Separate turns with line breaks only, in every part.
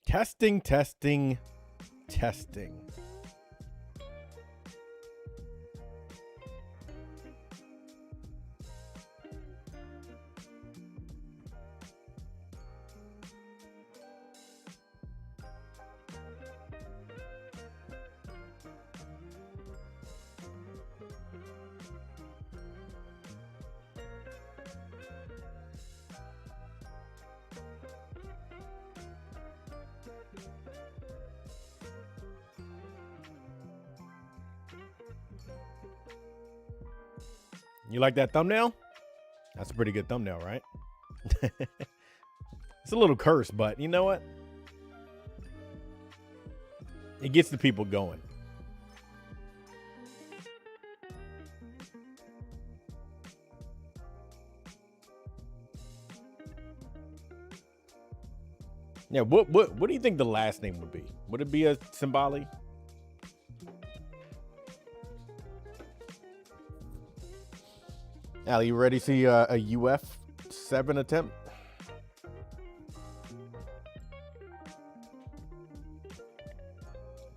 Testing, testing, testing. You like that thumbnail? That's a pretty good thumbnail, right? It's a little cursed, but you know what? It gets the people going. Yeah, what do you think the last name would be? Would it be a Simbali? Ali, you ready to see a UF7 attempt?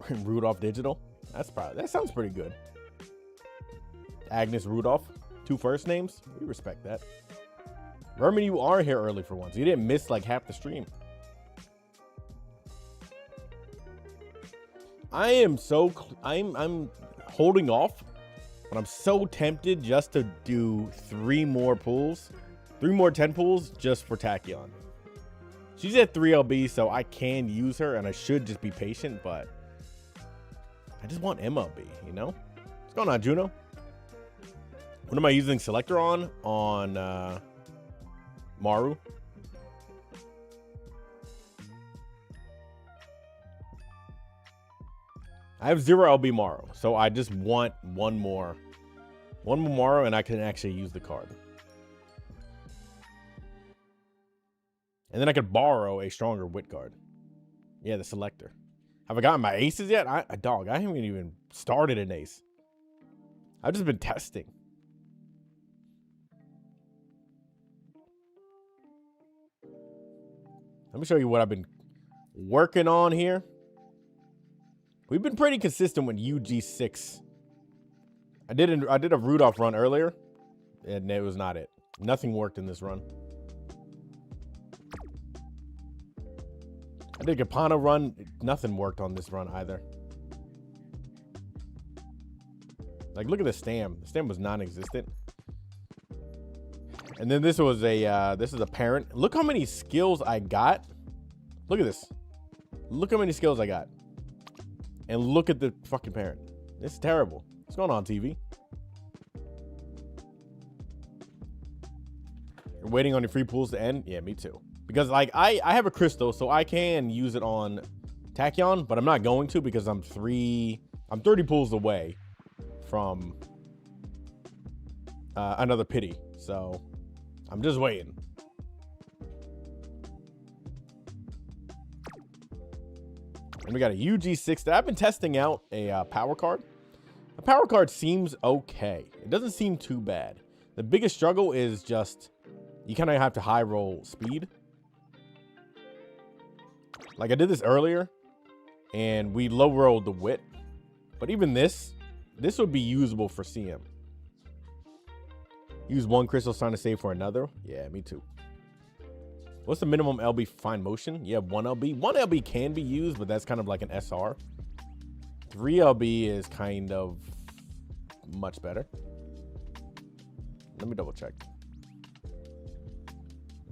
Rudolph Digital. That sounds pretty good. Agnes Rudolph. 2 first names. We respect that. Vermin, you are here early for once. You didn't miss like half the stream. I'm holding off. But I'm so tempted just to do 3 more pulls. 3 more 10 pulls just for Tachyon. She's at 3 LB, so I can use her, and I should just be patient, but I just want MLB, you know? What's going on, Juno? What am I using Selector on? On Maru. I have 0 LB Maru, so I just want one more Maru, and I can actually use the card. And then I could borrow a stronger Wit card. Yeah, the Selector. Have I gotten my aces yet? I haven't even started an ace. I've just been testing. Let me show you what I've been working on here. We've been pretty consistent with UG6. I did a Rudolph run earlier, and it was not it. Nothing worked in this run. I did a Capana run. Nothing worked on this run either. Like, look at the stam. The stam was non-existent. And then this was this is a parent. Look how many skills I got. Look at this. Look how many skills I got. And look at the fucking parent. It's terrible. What's going on, TV? You're waiting on your free pools to end? Yeah, me too. Because like I have a crystal, so I can use it on Tachyon, but I'm not going to because I'm 30 pools away from another pity. So I'm just waiting. And we got a UG6 that I've been testing out a power card. The power card seems okay. It doesn't seem too bad. The biggest struggle is just you kind of have to high roll speed. Like I did this earlier and we low rolled the Wit. But even this would be usable for CM. Use 1 crystal sign to save for another. Yeah, me too. What's the minimum LB fine motion? Yeah, 1 LB. 1 LB can be used, but that's kind of like an SR. 3 LB is kind of much better. Let me double check.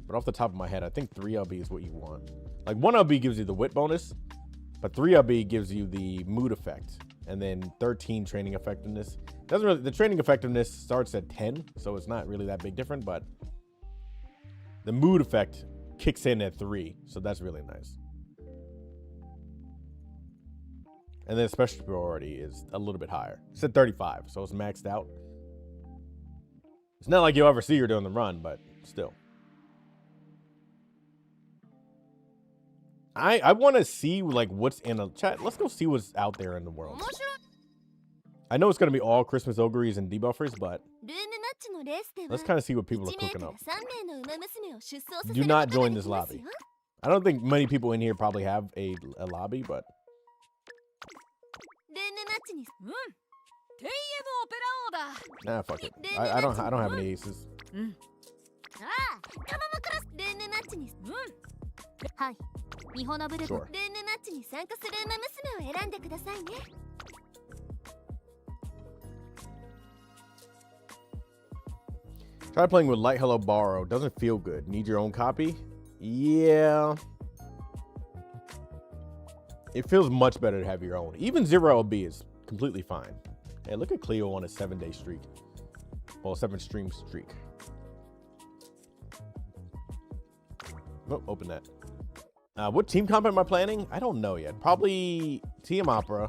But off the top of my head, I think 3 LB is what you want. Like 1 LB gives you the Wit bonus, but 3 LB gives you the mood effect. And then 13 training effectiveness. Doesn't really, the training effectiveness starts at 10, so it's not really that big different, but the mood effect kicks in at 3, so that's really nice. And then special priority is a little bit higher. It's at 35, so it's maxed out. It's not like you'll ever see her doing the run, but still. I want to see like what's in a chat. Let's go see what's out there in the world. I know it's going to be all Christmas auguries and debuffers, but let's kind of see what people are cooking up. Do not join this lobby. I don't think many people in here probably have a lobby, but nah, fuck it. I don't have any aces. Sure. Try playing with Light Hello Borrow. Doesn't feel good. Need your own copy? Yeah. It feels much better to have your own. Even 0LB is completely fine. Hey, look at Cleo on a 7-day streak. Well, 7-stream streak. Oh, open that. What team comp am I planning? I don't know yet. Probably Team Opera.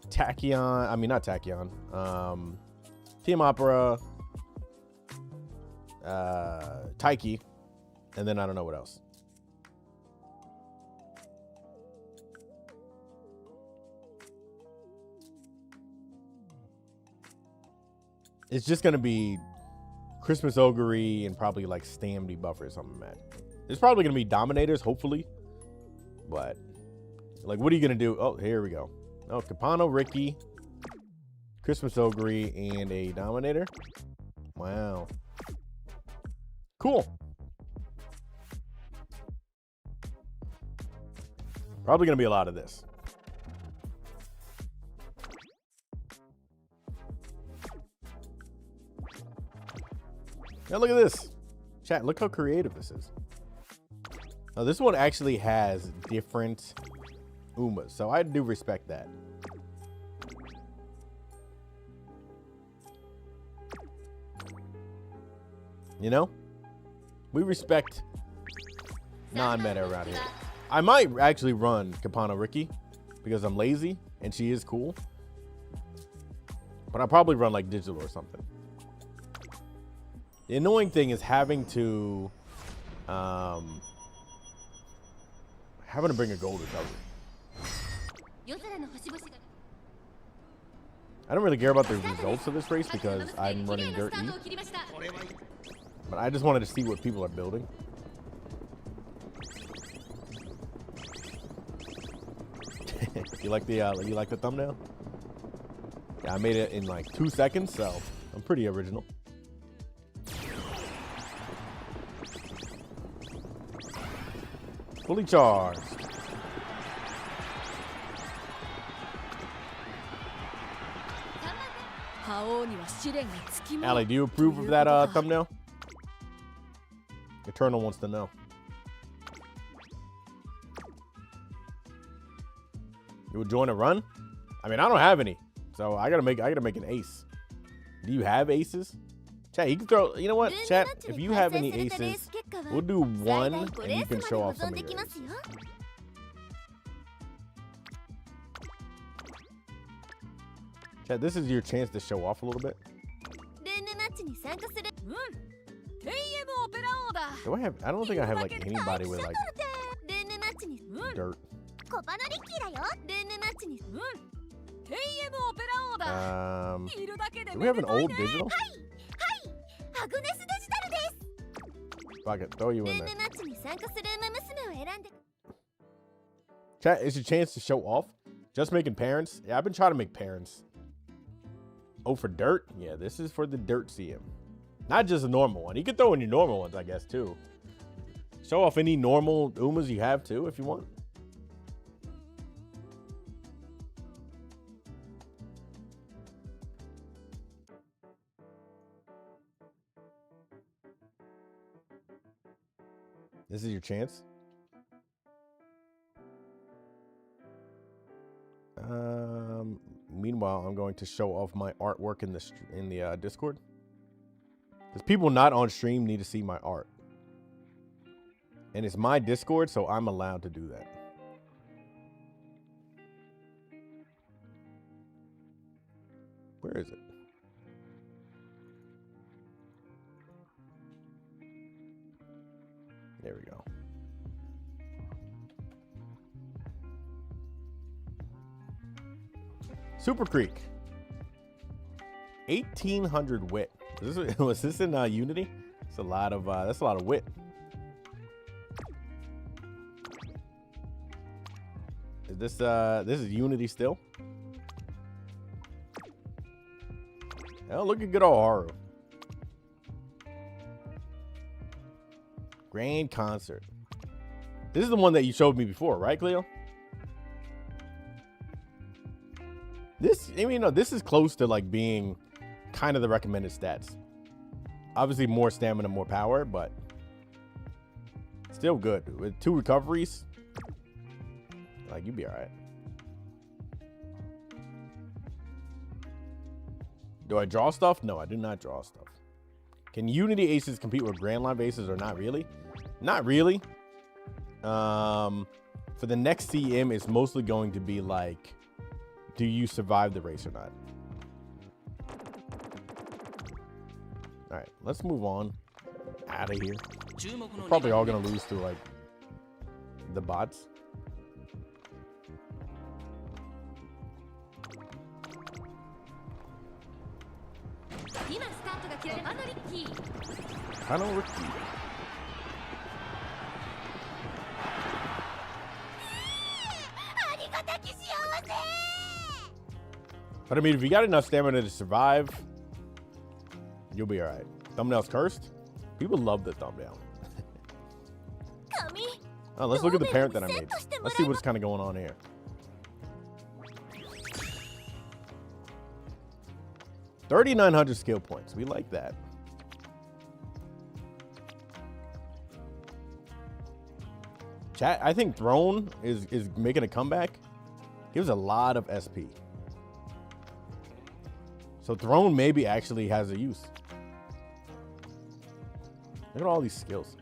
Tachyon. I mean, not Tachyon. Team Opera. Taiki. And then I don't know what else. It's just going to be Christmas Ogre and probably like Stam Debuffer or something, Matt. It's probably going to be Dominators, hopefully. But, like, what are you going to do? Oh, here we go. Oh, Capano, Ricky, Christmas Ogre, and a Dominator. Wow. Cool. Probably going to be a lot of this. Now look at this. Chat, look how creative this is. Now this one actually has different Umas, so I do respect that. You know? We respect non-meta around here. I might actually run Capano Ricky because I'm lazy and she is cool. But I'll probably run like digital or something. The annoying thing is having to bring a gold recovery. I don't really care about the results of this race because I'm running Dirt E. But I just wanted to see what people are building. You like the thumbnail? Yeah, I made it in like 2 seconds, so I'm pretty original. Fully charged. Allie, do you approve of that thumbnail? Eternal wants to know. You would join a run? I mean, I don't have any, so I gotta make an ace. Do you have aces? Chat, you can throw. You know what, chat? If you have any aces, we'll do one, and you can show off some of yours. Chat, this is your chance to show off a little bit. Do I have? I don't think I have like anybody with like dirt. Do we have an old digital? Fuck it, throw you in there. Chat, it's your chance to show off. Just making parents. Yeah, I've been trying to make parents. Oh, for dirt? Yeah, this is for the dirt CM. Not just a normal one. You can throw in your normal ones, I guess, too. Show off any normal Umas you have, too, if you want. This is your chance. Meanwhile, I'm going to show off my artwork in the Discord. Because people not on stream need to see my art. And it's my Discord, so I'm allowed to do that. Where is it? There we go. Super Creek. 1800 wit. Was this in Unity? It's a lot of that's a lot of wit. This is Unity still. Oh, look at good old Haru. Grand Concert. This is the one that you showed me before, right, Cleo? This, I mean, no, this is close to like being kind of the recommended stats. Obviously, more stamina, more power, but still good. With 2 recoveries, like, you'd be all right. Do I draw stuff? No, I do not draw stuff. Can Unity aces compete with Grand Line aces or not really? Not really. For the next CM, it's mostly going to be like, do you survive the race or not? All right, let's move on out of here. We're probably all gonna lose to like the bots. Kind of Ricky. But I mean, if you got enough stamina to survive, you'll be all right. Thumbnail's cursed. People love the thumbnail. Oh, let's look at the parent that I made. Let's see what's kind of going on here. $3,900 skill points. We like that. Chat, I think Throne is making a comeback. Gives a lot of SP. So Throne maybe actually has a use. Look at all these skills.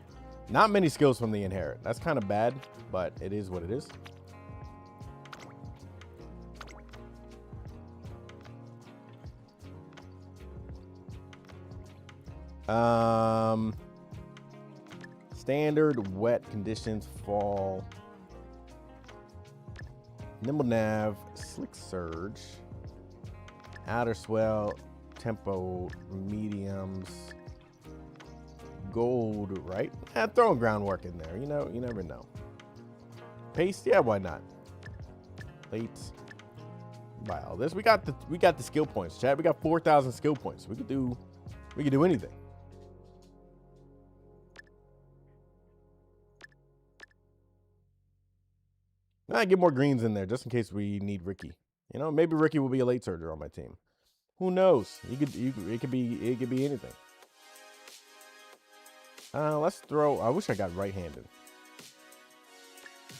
Not many skills from the Inherit. That's kind of bad, but it is what it is. Standard, wet conditions, fall. Nimble Nav, Slick Surge. Outer Swell, Tempo, Mediums. Gold, right? Throwing groundwork in there. You know, you never know. Paste, yeah, why not? Plates. Buy all this. We got the skill points, chat. We got 4,000 skill points. We could do anything. I get more greens in there just in case we need Ricky. You know, maybe Ricky will be a late surger on my team. Who knows? It could be anything. Let's throw. I wish I got right-handed.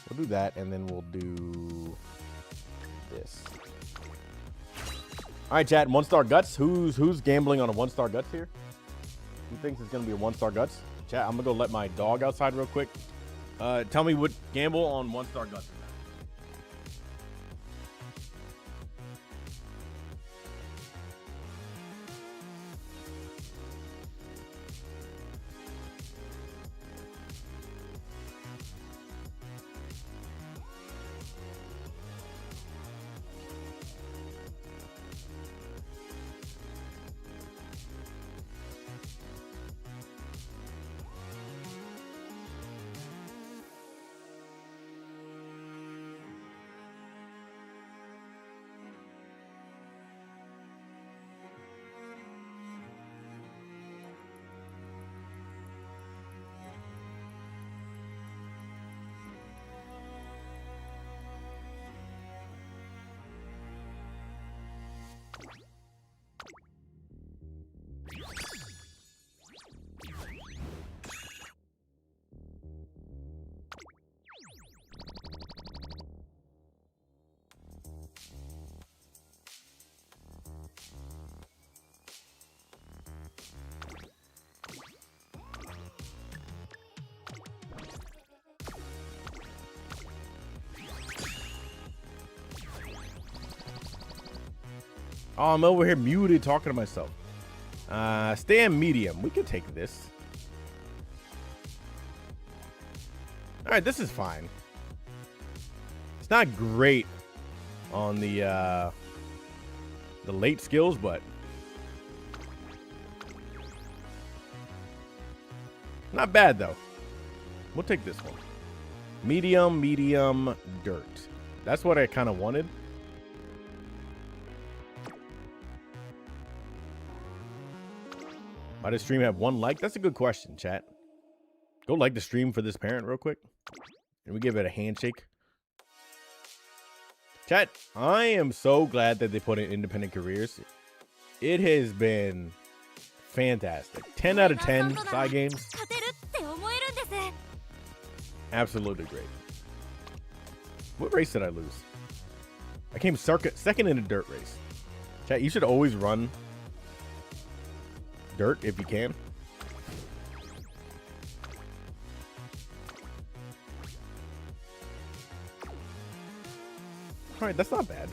We'll do that, and then we'll do this. All right, chat. 1-star guts. Who's gambling on a 1-star guts here? Who thinks it's gonna be a 1-star guts? Chat. I'm gonna go let my dog outside real quick. Tell me what gamble on 1-star guts. Oh, I'm over here muted talking to myself. Stay in medium. We can take this. All right, this is fine. It's not great on the late skills, but not bad though. We'll take this one. Medium, dirt. That's what I kind of wanted. Why does stream have 1 like? That's a good question, chat. Go like the stream for this parent real quick. And we give it a handshake. Chat, I am so glad that they put in independent careers. It has been fantastic. 10 out of 10 side games. Absolutely great. What race did I lose? I came second in a dirt race. Chat, you should always run dirt if you can. All right, that's not bad.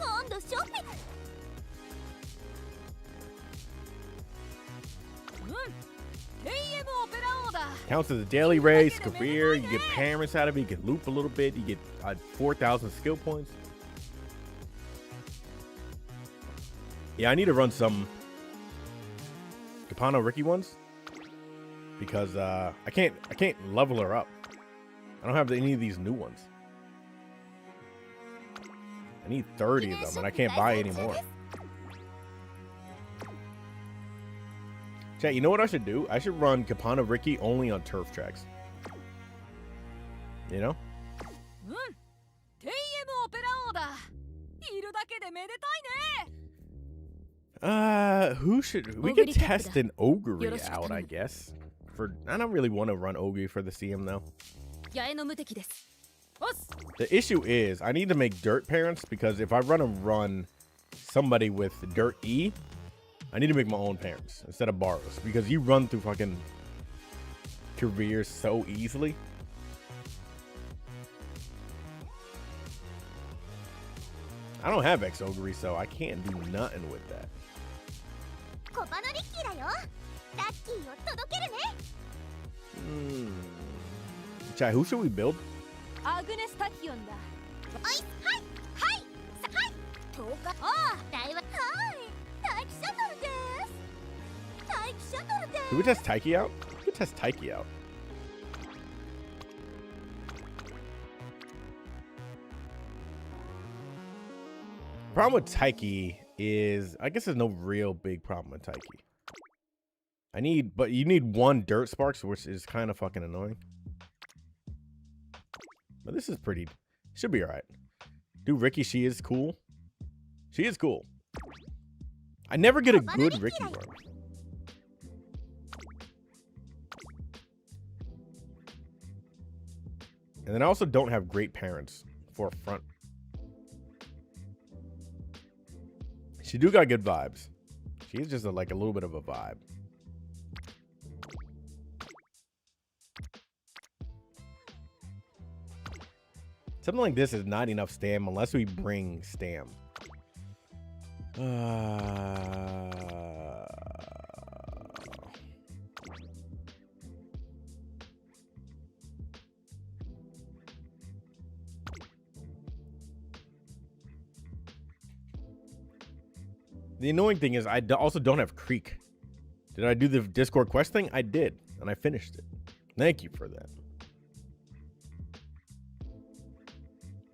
Counts as a daily race, career. You get parents out of it. You can loop a little bit. You get 4,000 skill points. Yeah, I need to run some Capano Ricky ones because I can't level her up. I don't have any of these new ones. I need 30 of them, and I can't buy any more. Chat, you know what I should do? I should run Capano Ricky only on turf tracks. You know? Who should we could test an Ogre out, I guess. I don't really want to run Ogre for the CM though. The issue is I need to make dirt parents because if I run somebody with dirt E, I need to make my own parents instead of borrows because you run through fucking careers so easily. I don't have X Ogre, so I can't do nothing with that. Chai, who should we build? Can we test Taiki out? We can test Taiki out. Problem with Taiki is, I guess there's no real big problem with Taiki. But you need 1 dirt sparks, which is kind of fucking annoying. But this is pretty, should be all right. Dude, Ricky, she is cool. She is cool. I never get a good Ricky run. And then I also don't have great parents for front. She do got good vibes. She's just like a little bit of a vibe. Something like this is not enough stam unless we bring stam. The annoying thing is I also don't have Creek. Did I do the Discord quest thing? I did, and I finished it. Thank you for that.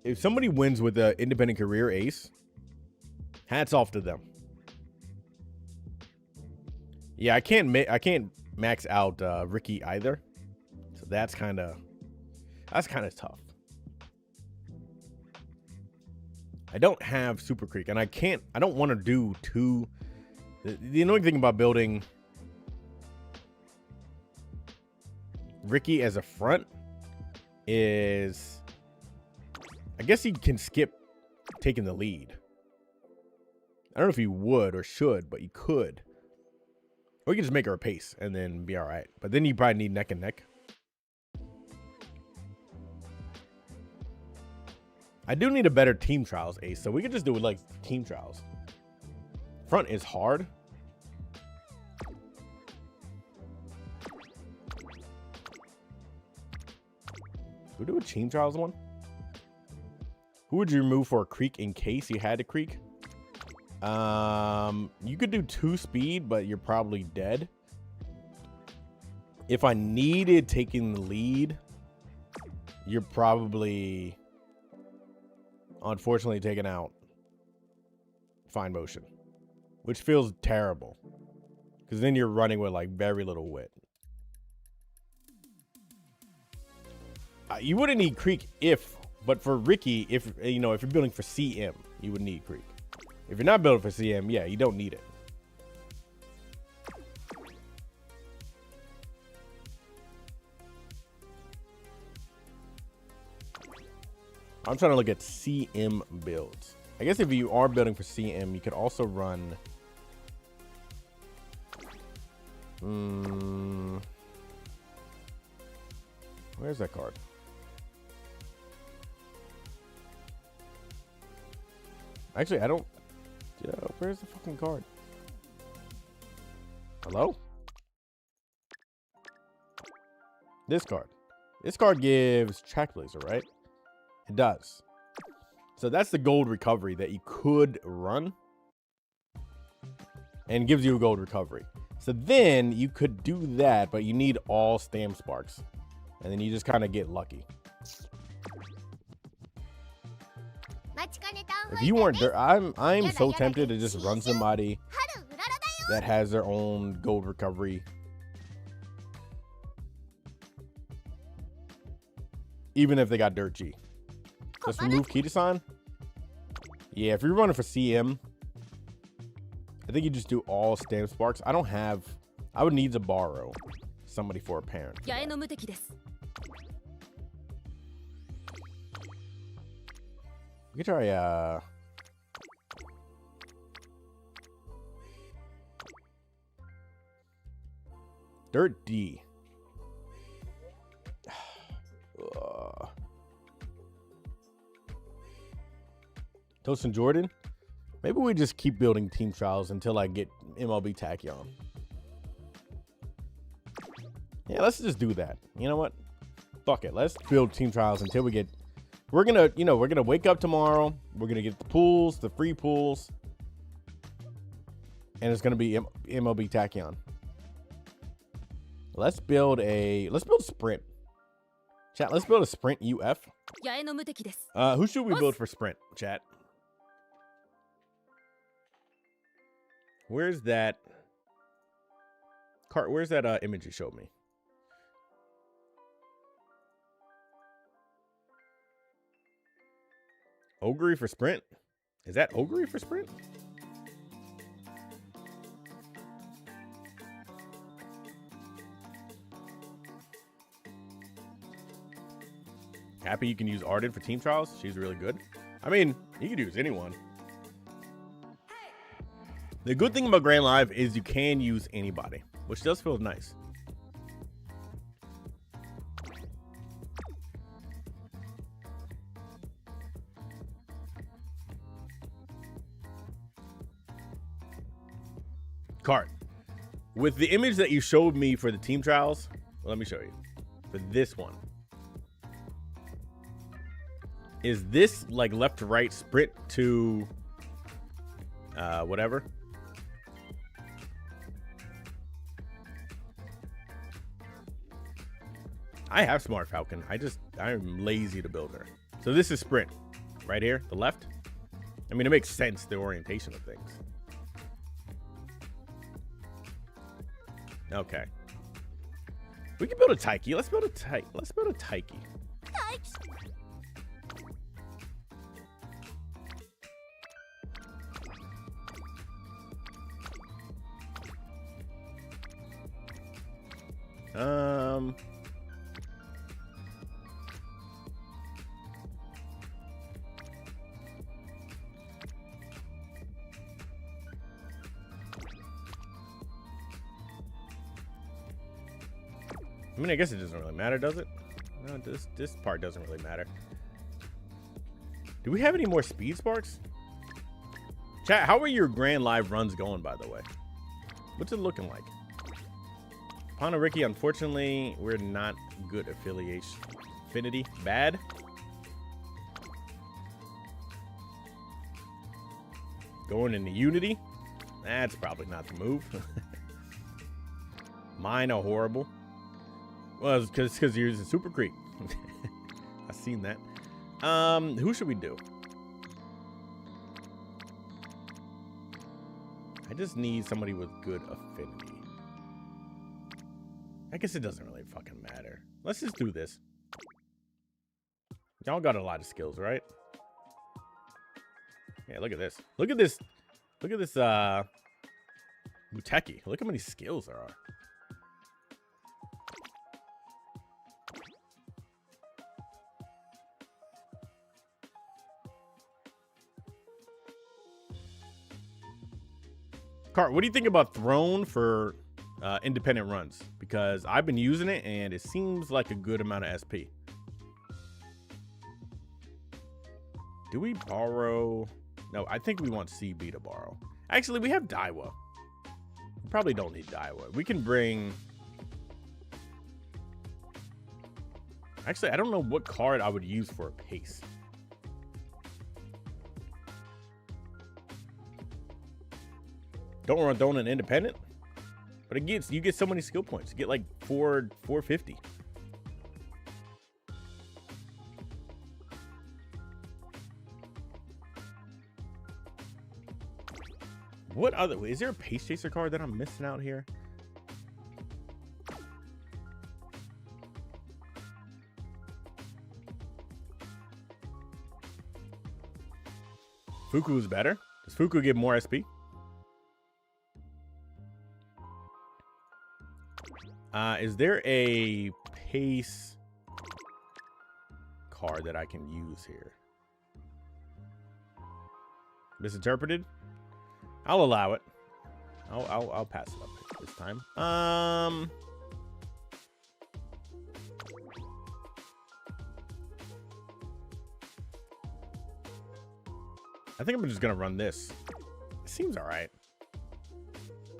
If somebody wins with an independent career ace, hats off to them. Yeah, I can't max out Ricky either, so that's kind of tough. I don't have Super Creek, and I don't want to do two. The annoying thing about building Ricky as a front is, I guess he can skip taking the lead. I don't know if he would or should, but he could. Or you can just make her a pace and then be all right. But then you probably need neck and neck. I do need a better team trials ace, so we could just do it like team trials. Front is hard. We'll do a team trials one. Who would you remove for a creek in case you had a creek? You could do 2 speed, but you're probably dead. If I needed taking the lead, you're probably, unfortunately taken out fine motion, which feels terrible because then you're running with like very little wit. You wouldn't need Creek but for Ricky, if you're building for CM, you would need Creek. If you're not building for CM, yeah, you don't need it. I'm trying to look at CM builds. I guess if you are building for CM, you could also run. Where's that card? Actually, I don't. Where's the fucking card? Hello? This card. This card gives Track Blazer, right? It does. So that's the gold recovery that you could run. And gives you a gold recovery. So then you could do that, but you need all Stam Sparks. And then you just kind of get lucky. If you weren't there, I'm so tempted to just run somebody that has their own gold recovery. Even if they got Dirt G. Just remove Kita-san. Yeah, if you're running for CM, I think you just do all Stamp Sparks. I would need to borrow somebody for a parent. We could try, Dirt D. Tosin Jordan. Maybe we just keep building team trials until I get MLB Tachyon. Yeah, let's just do that. You know what? Fuck it. Let's build team trials until we get. We're gonna wake up tomorrow. We're gonna get the pools, the free pools, and it's gonna be MLB Tachyon. Let's build a sprint. Chat, let's build a sprint UF. Who should we build for sprint, chat? Where's that cart? Where's that image you showed me? Ogre for sprint? Is that Ogre for sprint? Happy you can use Arden for team trials. She's really good. I mean, you could use anyone. The good thing about Grand Live is you can use anybody, which does feel nice. Cart. With the image that you showed me for the team trials, let me show you. For this one. Is this like left to right sprint to whatever? I have Smart Falcon. I'm lazy to build her. So this is sprint right here, the left. I mean, it makes sense, the orientation of things. Okay. We can build a Taiki. Let's build a Taiki. I mean, I guess it doesn't really matter, does it? No, this part doesn't really matter. Do we have any more speed sparks? Chat, how are your Grand Live runs going, by the way? What's it looking like? Pana Ricky, unfortunately, we're not good affiliation. Affinity, bad. Going into Unity. That's probably not the move. Mine are horrible. Well, it's because you're using Super Creek. I've seen that. Who should we do? I just need somebody with good affinity. I guess it doesn't really fucking matter. Let's just do this. Y'all got a lot of skills, right? Yeah, look at this. Look at this. Look at this, Muteki. Look how many skills there are. Cart, what do you think about Throne for independent runs? Because I've been using it, and it seems like a good amount of SP. Do we borrow? No, I think we want CB to borrow. Actually, we have Daiwa. We probably don't need Daiwa. We can bring... Actually, I don't know what card I would use for a pace. Don't run Don't an independent, but it gets, you get so many skill points. You get like 450. What other, is there a pace chaser card that I'm missing out here? Fuku is better. Does Fuku give more SP? Is there a pace card that I can use here? Misinterpreted? I'll allow it. I'll pass it up this time. I think I'm just gonna run this. It seems all right.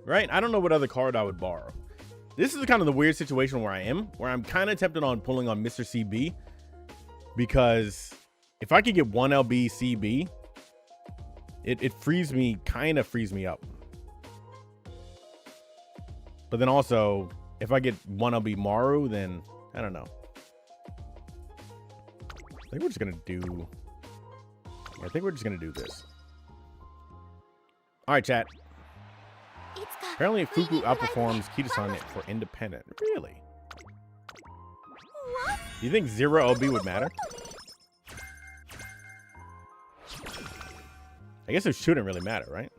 Right? I don't know what other card I would borrow. This is kind of the weird situation where I'm kind of tempted on pulling on Mr. CB, because if I could get 1 LB CB, it frees me, kind of frees me up. But then also, if I get 1 LB Maru, then I don't know. I think we're just gonna do. I think we're just gonna do this. All right, chat. Apparently, Fuku outperforms Kita-san for independent. Really? Do you think 0 LB would matter? I guess it shouldn't really matter, right?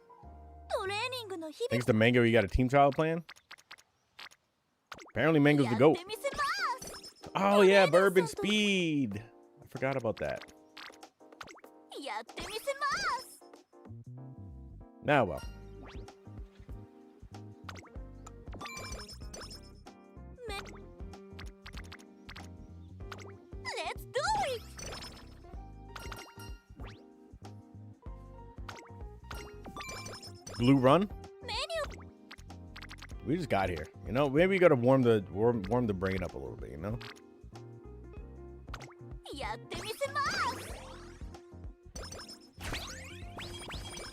Thanks to Mango, you got a team trial plan? Apparently, Mango's the GOAT. Oh, yeah, Bourbon Speed. I forgot about that. Now, well.
Let's do it.
Blue run? We just got here. You know, maybe we gotta warm the brain up a little bit, you know?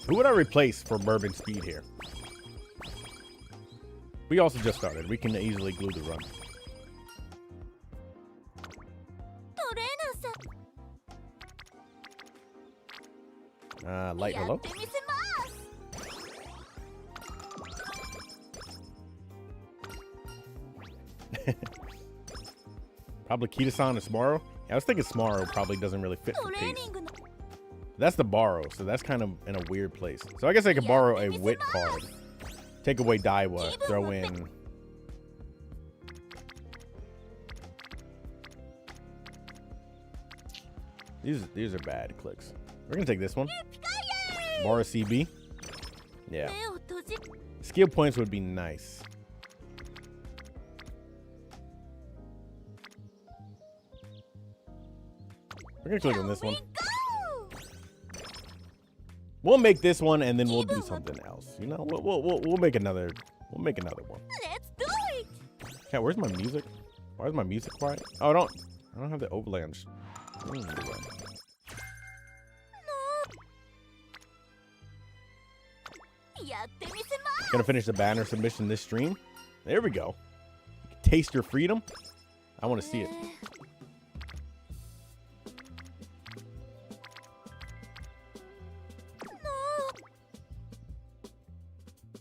Who would I replace for Bourbon Speed here? We also just started. We can easily glue the run. Light hello. Probably Kita-san and Smarro. Yeah, I was thinking Smarro probably doesn't really fit for pace. That's the borrow, so that's kind of in a weird place. So I guess I could borrow a wit card. Take away Daiwa, throw in. These are bad clicks. We're gonna take this one. Borrow CB. Yeah. Skill points would be nice. We're gonna click on this one. We'll make this one, and then we'll do something else. You know, we'll make another. We'll make another one.
Let's do it.
Yeah, where's my music? Why is my music quiet? Oh, I don't have the overlay on. Gonna finish the banner submission this stream. There we go. Taste your freedom. I want to see it.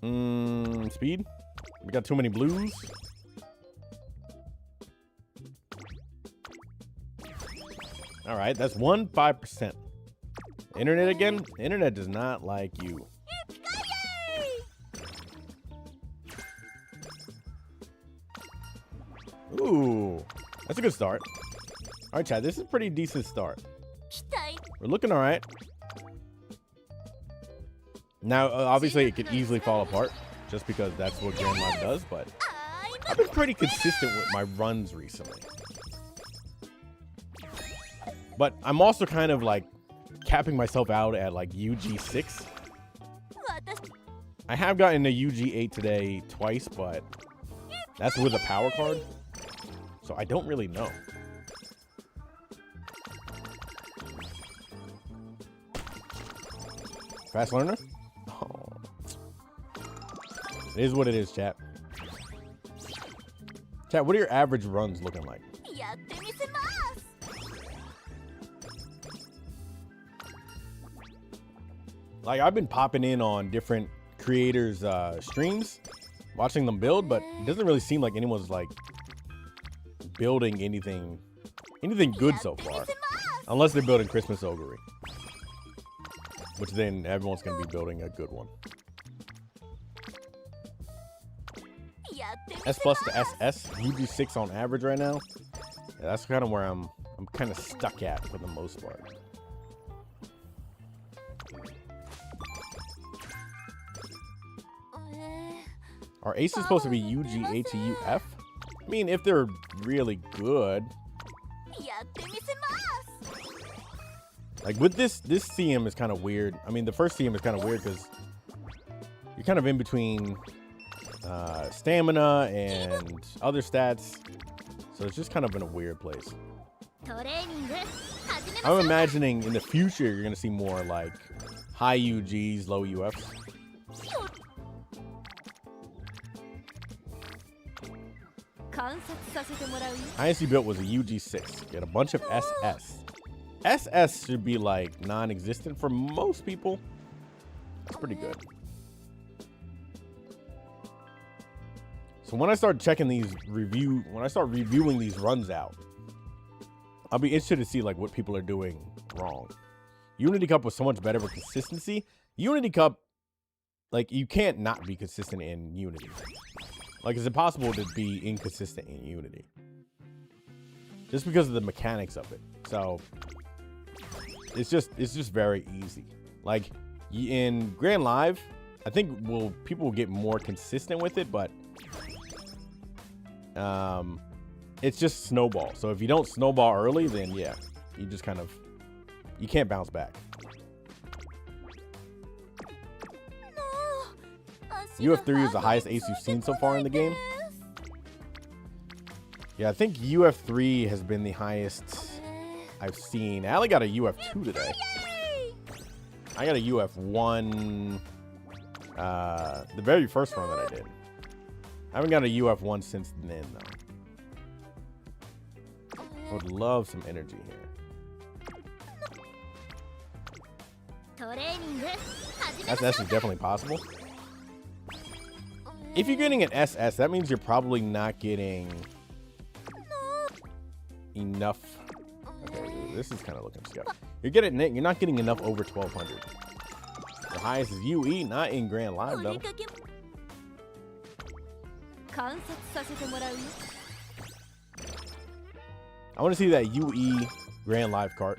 Speed. We got too many blues. All right, that's 5%. Internet again? Internet does not like you. Ooh, that's a good start. All right, Chad, this is a pretty decent start. We're looking all right. Now, obviously, it could easily fall apart just because that's what Grand Live does, but I've been pretty consistent with my runs recently. But I'm also kind of like capping myself out at like UG6. I have gotten a UG8 today twice, but that's with a power card. So I don't really know. Fast learner? Oh. It is what it is, chat. Chat, what are your average runs looking like? Like, I've been popping in on different creators' streams, watching them build, but it doesn't really seem like anyone's like building anything good so far, unless they're building Christmas Ogre, which then everyone's gonna be building a good one. S plus to SS, UG6 on average right now. Yeah, that's kind of where I'm kind of stuck at for the most part. Are aces supposed to be UG8 to UF? I mean, if they're really good. Like with this CM is kind of weird. I mean, the first CM is kind of weird because you're kind of in between stamina and other stats. So it's just kind of in a weird place. I'm imagining in the future you're going to see more like high UGs, low UFs. Highest you built was a UG6. Get a bunch of SS. SS should be like non-existent for most people. That's pretty good. So when I start checking these when I start reviewing these runs out, I'll be interested to see like what people are doing wrong. Unity Cup was so much better with consistency. Unity Cup, like you can't not be consistent in Unity. Like, it's impossible to be inconsistent in Unity. Just because of the mechanics of it. So, it's just very easy. Like, in Grand Live, I think people will get more consistent with it, but it's just snowball. So, if you don't snowball early, then yeah, you just kind of, you can't bounce back. UF3 is the highest ace you've seen so far in the game. Yeah, I think UF3 has been the highest I've seen. I only got a UF2 today. I got a UF1 the very first run that I did. I haven't got a UF1 since then, though. I would love some energy here. SS is definitely possible. If you're getting an SS, that means you're probably not getting enough. Okay, this is kind of looking scary. You're not getting enough over 1200. The highest is UE, not in Grand Live though. I want to see that UE Grand Live cart.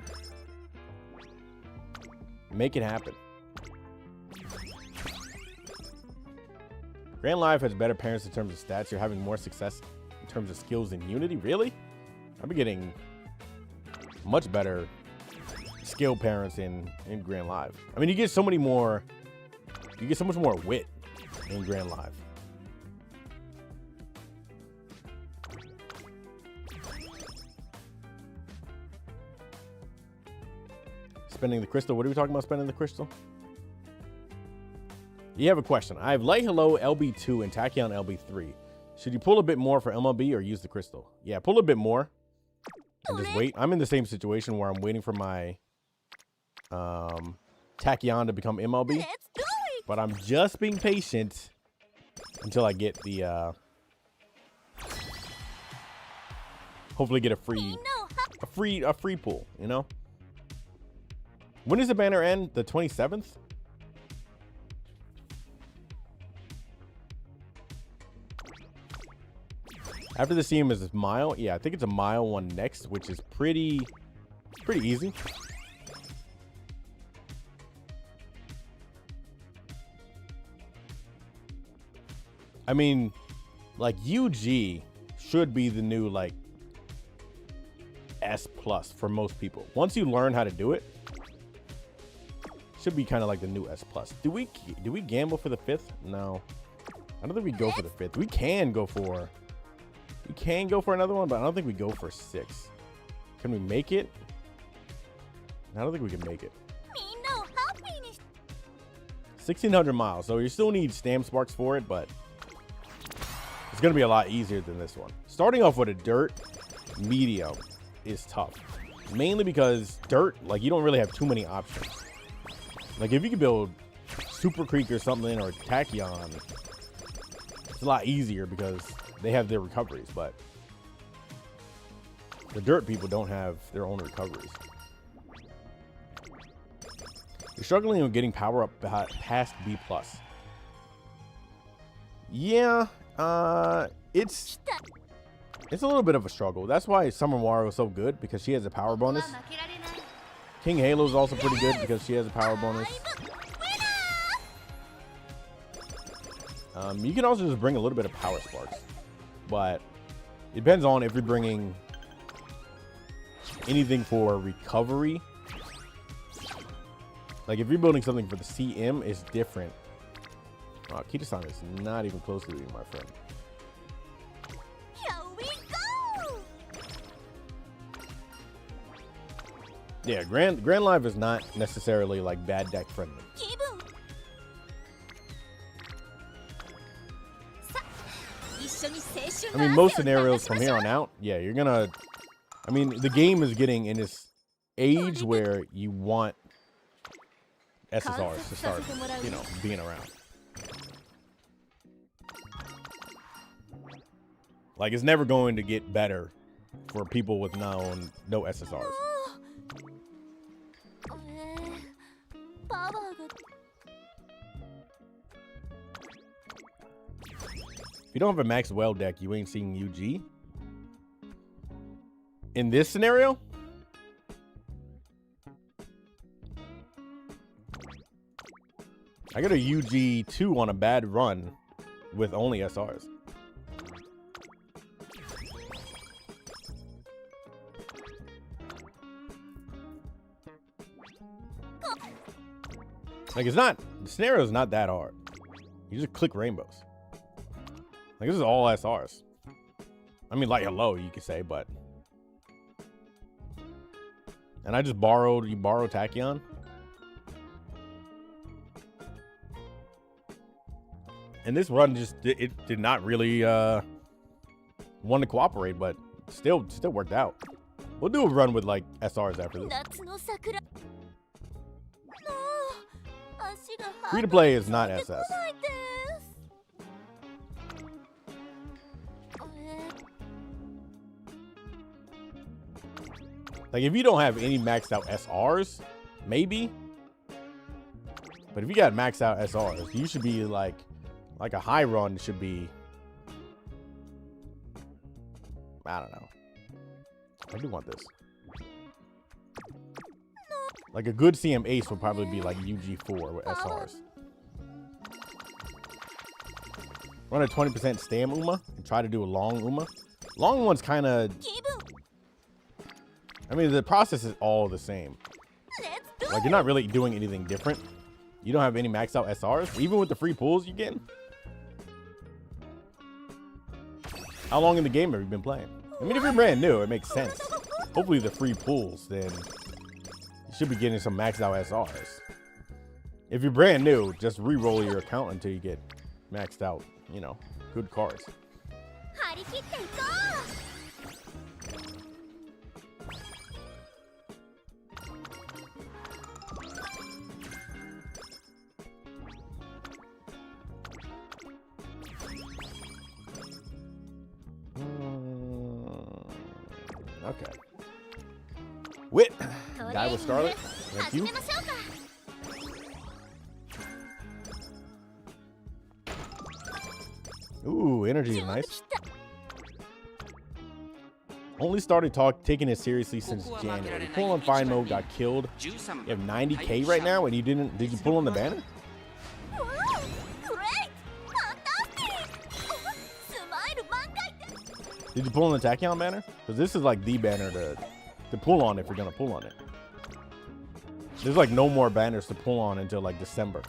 Make it happen. Grand Live has better parents in terms of stats. You're having more success in terms of skills in Unity. Really? I've been getting much better skill parents in Grand Live. I mean, you get so much more wit in Grand Live. Spending the crystal. What are we talking about spending the crystal? You have a question. I have Light Hello LB2 and Tachyon LB3. Should you pull a bit more for MLB or use the crystal? Yeah, pull a bit more and just wait. I'm in the same situation where I'm waiting for my Tachyon to become MLB. But I'm just being patient until I get the hopefully get a free pool, you know? When does the banner end? The 27th? After the CM is a mile. Yeah, I think it's a mile one next, which is pretty easy. I mean, like UG should be the new like S plus for most people. Once you learn how to do it, should be kind of like the new S plus. Do we gamble for the 5th? No, I don't think we go for the 5th. We can go for another one, but I don't think we go for 6. Can we make it? I don't think we can make it. 1600 miles, so you still need stamp sparks for it, but it's gonna be a lot easier than this one. Starting off with a dirt medium is tough, mainly because dirt, like, you don't really have too many options. Like, if you could build Super Creek or something, or Tachyon, it's a lot easier because they have their recoveries, but the dirt people don't have their own recoveries. You're struggling with getting power up past B+. Yeah, it's a little bit of a struggle. That's why Summer Wario is so good, because she has a power bonus. King Halo is also pretty good because she has a power bonus. You can also just bring a little bit of power sparks, but it depends on if you're bringing anything for recovery. Like, if you're building something for the CM, it's different. Oh, Kita-san is not even close to me, my friend.
Here we go!
Yeah, Grand Live is not necessarily like bad deck friendly. I mean, most scenarios from here on out, yeah, you're gonna. I mean, the game is getting in this age where you want SSRs to start, you know, being around. Like, it's never going to get better for people with no SSRs. If you don't have a max well deck, you ain't seeing UG. In this scenario, I got a UG2 on a bad run with only SRs. Like, it's not, the scenario is not that hard. You just click rainbows. Like, this is all SRs. I mean, like, hello, you could say, but. And I just borrowed Tachyon. And this run just, it did not really want to cooperate, but still worked out. We'll do a run with, like, SRs after this. Free to play is not SS. Like, if you don't have any maxed out SRs, maybe. But if you got maxed out SRs, you should be like a high run should be, I don't know. I do want this. Like, a good CM ace would probably be like UG4 with SRs. Run a 20% stam Uma and try to do a long Uma. Long one's kind of, I mean, the process is all the same. Like, you're not really doing anything different. You don't have any maxed out SRs, even with the free pools you're getting. How long in the game have you been playing? I mean, if you're brand new, it makes sense. Hopefully the free pools, then you should be getting some maxed out SRs. If you're brand new, just re-roll your account until you get maxed out, you know, good cards. Okay. Wit. Guy with Scarlet. Thank you. Ooh, energy is nice. Only started taking it seriously since January. Pull on fine mode, got killed. You have 90k right now, and you didn't. Did you pull on the banner? Did you pull on the Tachyon banner? Because this is like the banner to pull on if you're gonna pull on it. There's like no more banners to pull on until like December.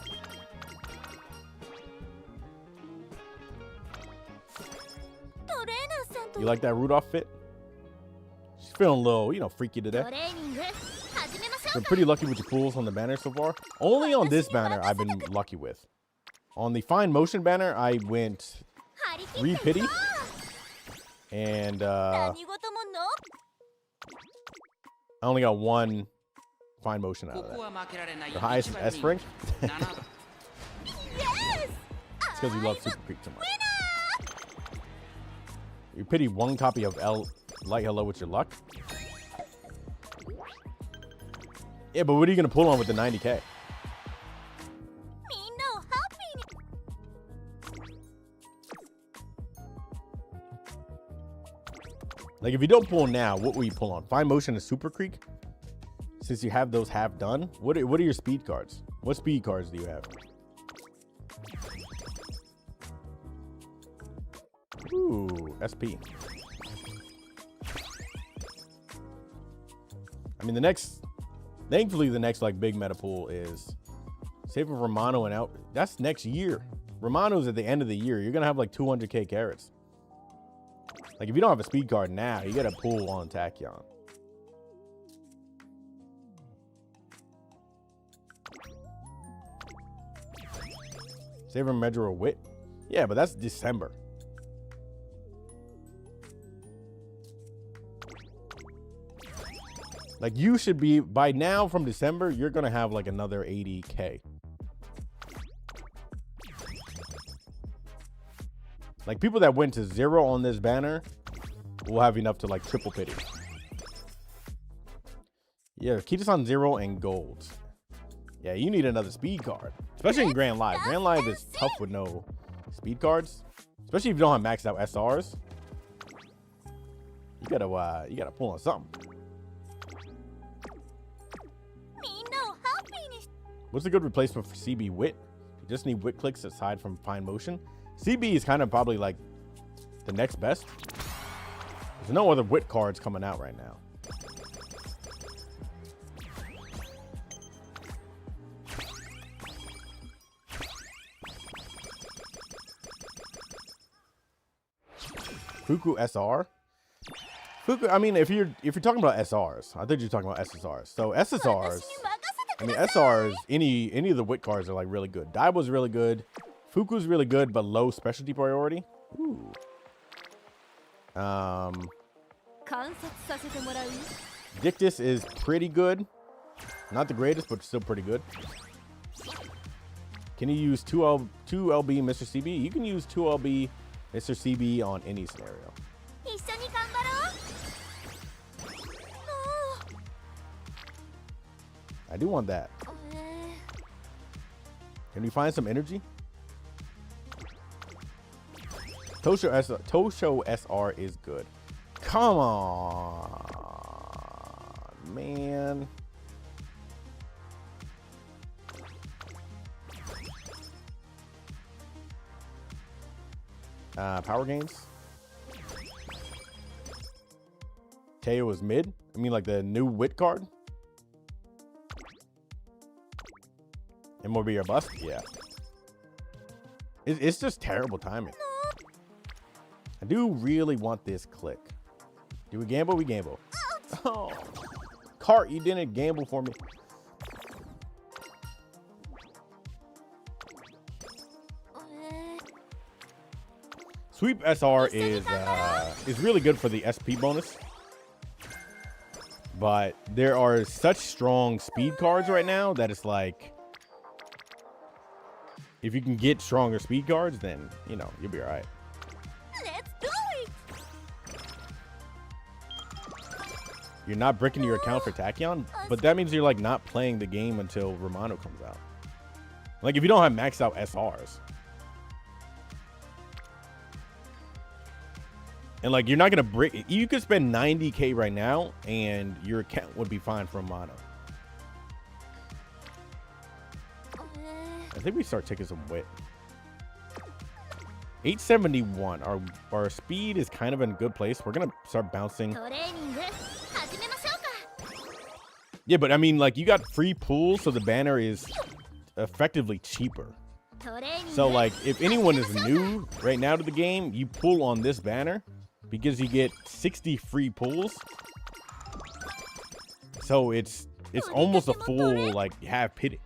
You like that Rudolph fit? She's feeling a little, you know, freaky today. Been pretty lucky with your pulls on the banner so far. Only on this banner I've been lucky with. On the fine motion banner, I went 3 pity. And I only got 1 fine motion out of that. The highest is S Frank. It's because you love Super Creek too much. You pity 1 copy of Light Hello with your luck. Yeah, but what are you going to pull on with the 90k? Like, if you don't pull now, what will you pull on? Fine Motion and Super Creek? Since you have those half done, what are your speed cards? What speed cards do you have? Ooh, SP. I mean, thankfully, the next like big meta pool is saving Romano and out. That's next year. Romano's at the end of the year. You're gonna have like 200k carats. Like, if you don't have a speed card now, you gotta pull on Tachyon. Save him measure a wit. Yeah, but that's December. Like, you should be, by now from December, you're gonna have like another 80k. Like, people that went to 0 on this banner will have enough to like triple pity. Yeah, keep this on 0 and gold. Yeah, you need another speed card, especially in Grand Live. Grand Live is tough with no speed cards, especially if you don't have maxed out SRs. You gotta pull on something. What's a good replacement for CB Wit? You just need Wit clicks aside from fine motion. CB is kind of probably like the next best. There's no other Wit cards coming out right now. Fuku SR. Fuku, I mean, if you're talking about SRs, I think you're talking about SSRs. So SSRs, I mean, SRs, any of the Wit cards are like really good. Daibo's really good. Fuku's really good, but low specialty priority. Ooh. Dictus is pretty good. Not the greatest, but still pretty good. Can you use 2LB Mr. CB? You can use 2LB Mr. CB on any scenario. I do want that. Can we find some energy? Tosho SR is good. Come on, man. Power gains. Teo is mid. I mean, like the new Wit card. And will be your bust? Yeah. It's just terrible timing. I do really want this click. Do we gamble? We gamble. Oh, Cart, you didn't gamble for me. Sweep SR is really good for the SP bonus. But there are such strong speed cards right now that it's like, if you can get stronger speed cards, then, you know, you'll be all right.
Let's do it.
you're not bricking your account for Tachyon, but that means you're like not playing the game until Romano comes out. Like if you don't have maxed out SRs. And like you're not gonna brick, you could spend 90k right now and your account would be fine for Romano. I think we start taking some wit. 871. Our speed is kind of in a good place. We're gonna start bouncing. Yeah, but I mean, like you got free pools, so the banner is effectively cheaper. So like, if anyone is new right now to the game, you pull on this banner because you get 60 free pulls. So it's almost a full like half pity.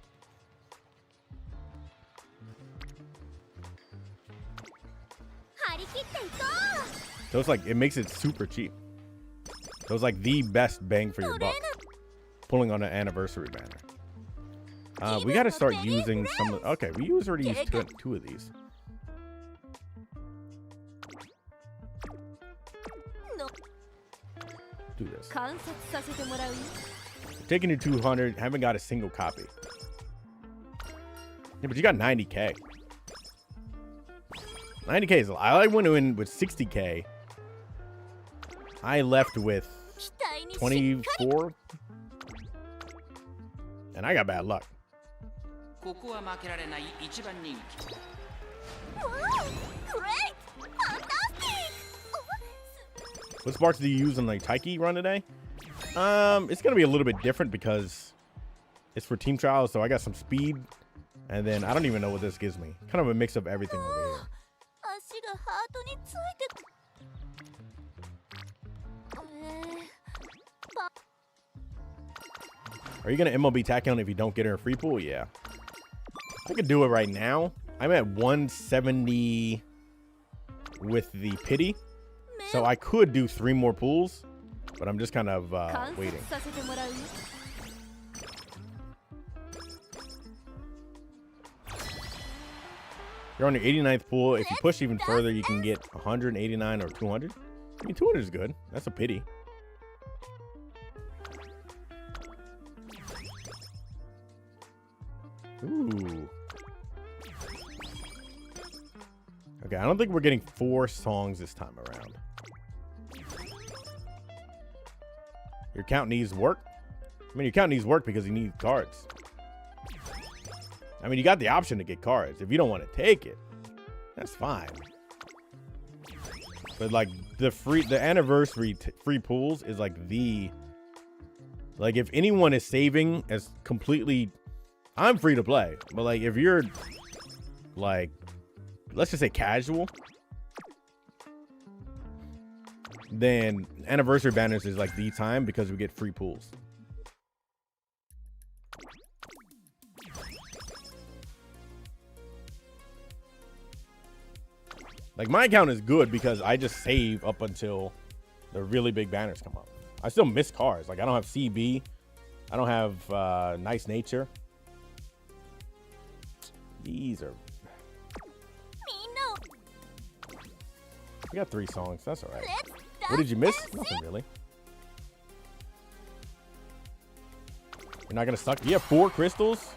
So it's like, it makes it super cheap. So it's like the best bang for your buck. Pulling on an anniversary banner. We got to start using some of, okay, we already used two of these. Do this. Taking you 200, haven't got a single copy. Yeah, but you got 90k. 90k is a lot. I went in with 60k. I left with 24. And I got bad luck. What sparks do you use on the Taiki run today? It's gonna be a little bit different because it's for team trials, so I got some speed, and then I don't even know what this gives me. Kind of a mix of everything over here. Are you gonna MLB Tachyon if you don't get her a free pool? Yeah, I could do it right now. I'm at 170 with the pity, so I could do 3 more pools, but I'm just kind of waiting. You're on your 89th pool. If you push even further, you can get 189 or 200. I mean, 200 is good. That's a pity. Ooh. Okay, I don't think we're getting 4 songs this time around. Your account needs work. I mean, your account needs work because you need cards. I mean, you got the option to get cards. If you don't want to take it, that's fine. But like the anniversary free pools is like if anyone is saving as completely, I'm free to play. But like if you're like, let's just say casual, then anniversary banners is like the time because we get free pools. Like my account is good because I just save up until the really big banners come up. I still miss cards. Like I don't have CB. I don't have Nice Nature. These are... We got 3 songs. That's all right. What did you miss? Nothing really. You're not gonna suck. You have 4 crystals.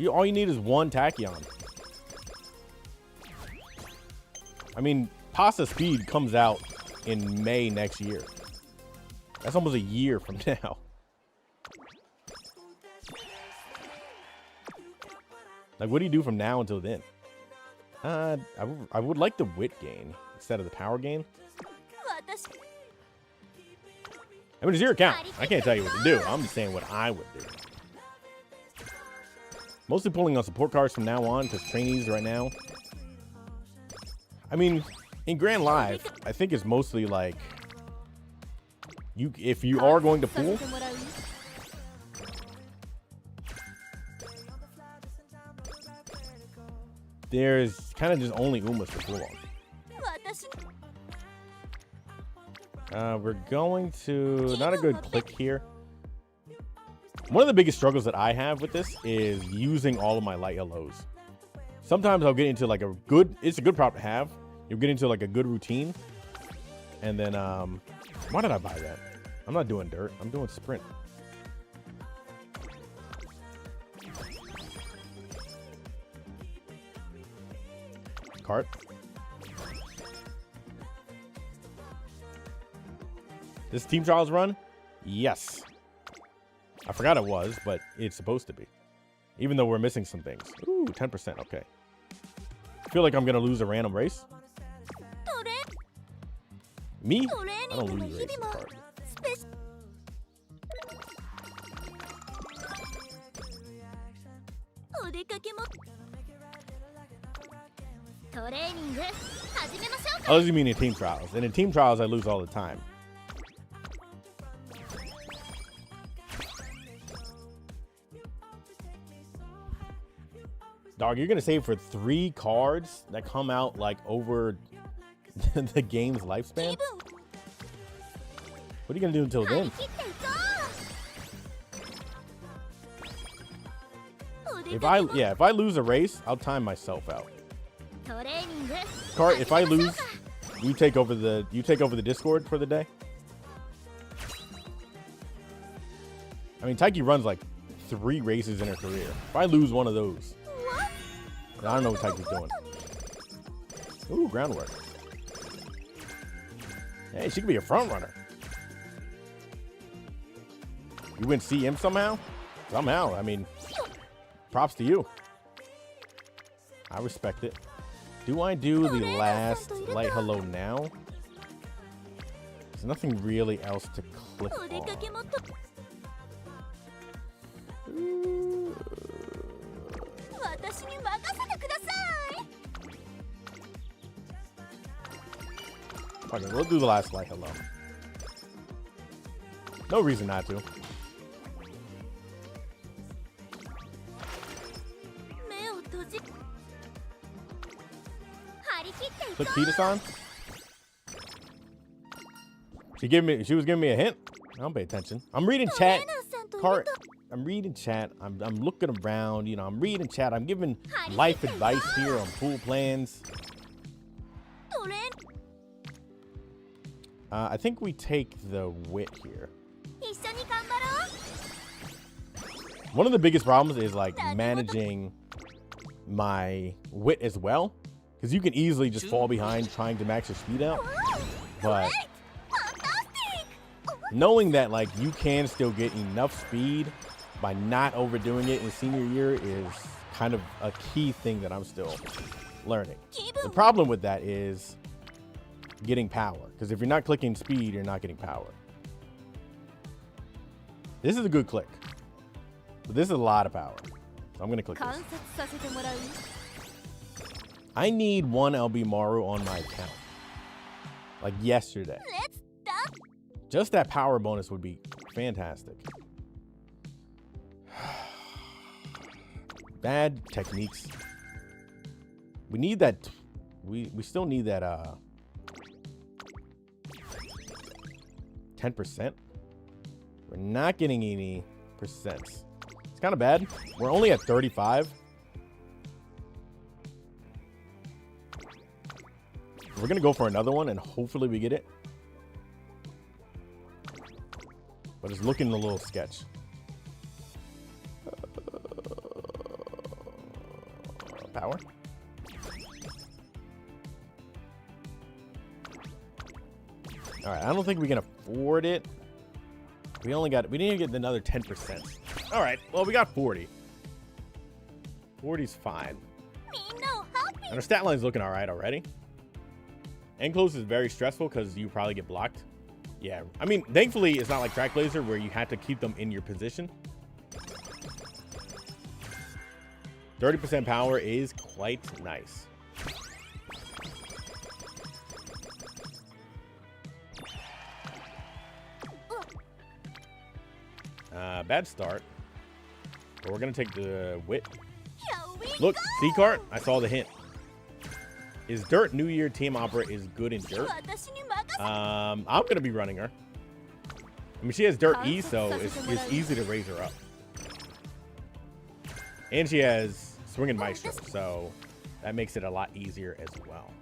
All you need is 1 Tachyon. I mean, Pasta Speed comes out in May next year. That's almost a year from now. Like, what do you do from now until then? I would like the wit gain instead of the power gain. I mean, it's your account. I can't tell you what to do. I'm just saying what I would do. Mostly pulling on support cards from now on because trainees right now. I mean, in Grand Live, I think it's mostly like if you are going to pool, there's kind of just only Umas to pool on. We're going to not a good click here. One of the biggest struggles that I have with this is using all of my light yellows. Sometimes I'll get into like it's a good prop to have. You'll get into like a good routine. And then, why did I buy that? I'm not doing dirt. I'm doing sprint. Cart. This team trials run? Yes. I forgot it was, but it's supposed to be. Even though we're missing some things. Ooh, 10%. Okay. I feel like I'm going to lose a random race. Me? I don't lose races. Cart. Oh, you mean in team trials. And in team trials, I lose all the time. Dog, you're going to save for 3 cards that come out like over the game's lifespan? What are you going to do until then? If I lose a race, I'll time myself out. Cart, if I lose, you take over the Discord for the day. I mean, Taiki runs like 3 races in her career. If I lose one of those, I don't know what Taiki's doing. Ooh, groundwork. Hey, she could be a front runner. You win CM somehow? Somehow. I mean, props to you. I respect it. Do I do the last light hello now? There's nothing really else to click on. Okay, we'll do the last light hello. No reason not to. Click Kita-san. She was giving me a hint. I don't pay attention. I'm reading chat. Cart. I'm reading chat. I'm looking around. You know, I'm reading chat. I'm giving life advice here on pool plans. I think we take the wit here. One of the biggest problems is like managing my wit as well, because you can easily just fall behind trying to max your speed out. But knowing that like you can still get enough speed by not overdoing it in senior year is kind of a key thing that I'm still learning. The problem with that is getting power, because if you're not clicking speed, you're not getting power. This is a good click, but this is a lot of power, so I'm gonna click this. I need 1 LB Maru on my account like yesterday. Just that power bonus would be fantastic. Bad techniques. We need that. We still need that 10%. We're not getting any percents. It's kind of bad. We're only at 35. We're gonna go for another one and hopefully we get it. But it's looking a little sketch. Power. All right, I don't think we can afford it. We need to get another 10%. All right, well, we got 40. 40's fine. And our stat line's looking all right already. End close is very stressful because you probably get blocked. Yeah, I mean, thankfully, it's not like Track Blazer where you have to keep them in your position. 30% power is quite nice. Bad start. But we're going to take the wit. Look, C-Cart, I saw the hint. Is Dirt New Year Team Opera is good in Dirt? I'm going to be running her. I mean, she has Dirt E, so it's easy to raise her up. And she has Swinging Maestro, so that makes it a lot easier as well.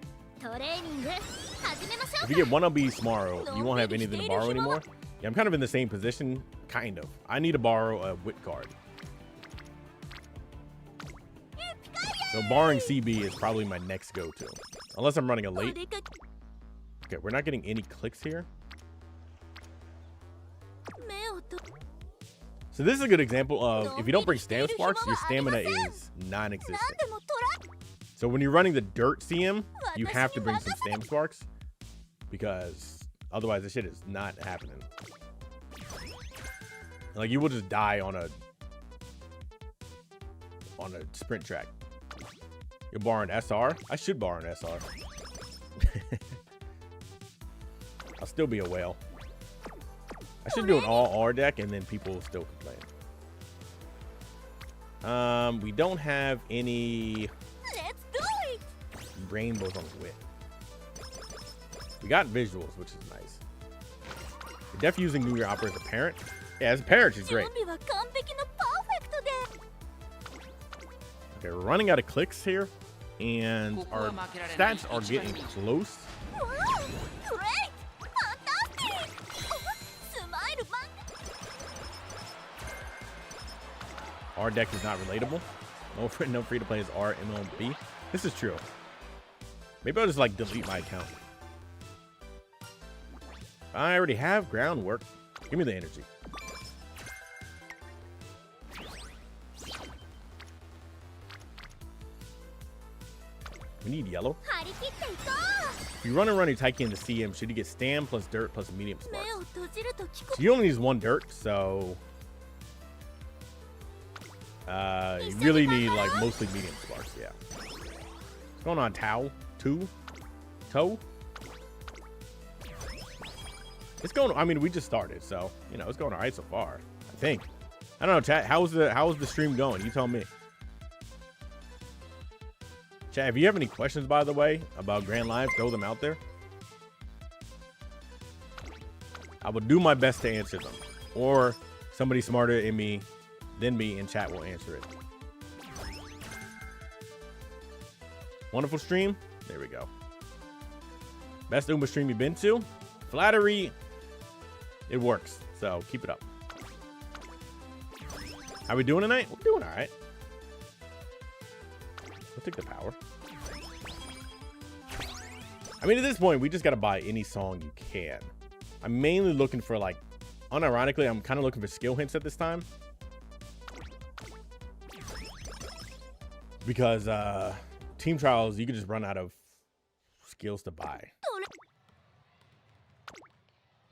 If you get 1 LB tomorrow, you won't have anything to borrow anymore. Yeah, I'm kind of in the same position, kind of. I need to borrow a wit card. So borrowing CB is probably my next go-to. Unless I'm running a late. Okay, we're not getting any clicks here. So this is a good example of if you don't bring stamina sparks, your stamina is non-existent. So when you're running the dirt CM, you have to bring some stamina sparks because otherwise this shit is not happening. Like you will just die on a sprint track. You're borrowing SR? I should borrow an SR. I'll still be a whale. I should do an all R deck and then people will still complain. We don't have any rainbows on the wit. We got visuals, which is nice. We're definitely using New Year Opera as a parent. Yeah, as a parent, she's great. Okay, we're running out of clicks here, and our stats are getting close. Our deck is not relatable. No free to play is R MLB. This is true. Maybe I'll just like delete my account. I already have groundwork. Give me the energy. We need yellow. If you run your Taiki into CM, should you get stam plus dirt plus medium sparks? So you only use one dirt, so you really need like mostly medium sparks. Yeah. What's going on, Tao? Toe? It's going. I mean, we just started, so you know it's going all right so far. I think. I don't know, chat. How's the stream going? You tell me. Chat, if you have any questions, by the way, about Grand Live, throw them out there. I will do my best to answer them. Or somebody smarter than me in chat will answer it. Wonderful stream. There we go. Best Uma stream you've been to? Flattery. It works. So keep it up. How we doing tonight? We're doing all right. We'll take the power. I mean, at this point, we just got to buy any song you can. I'm mainly looking for, like, unironically, I'm kind of looking for skill hints at this time. Because team trials, you can just run out of skills to buy.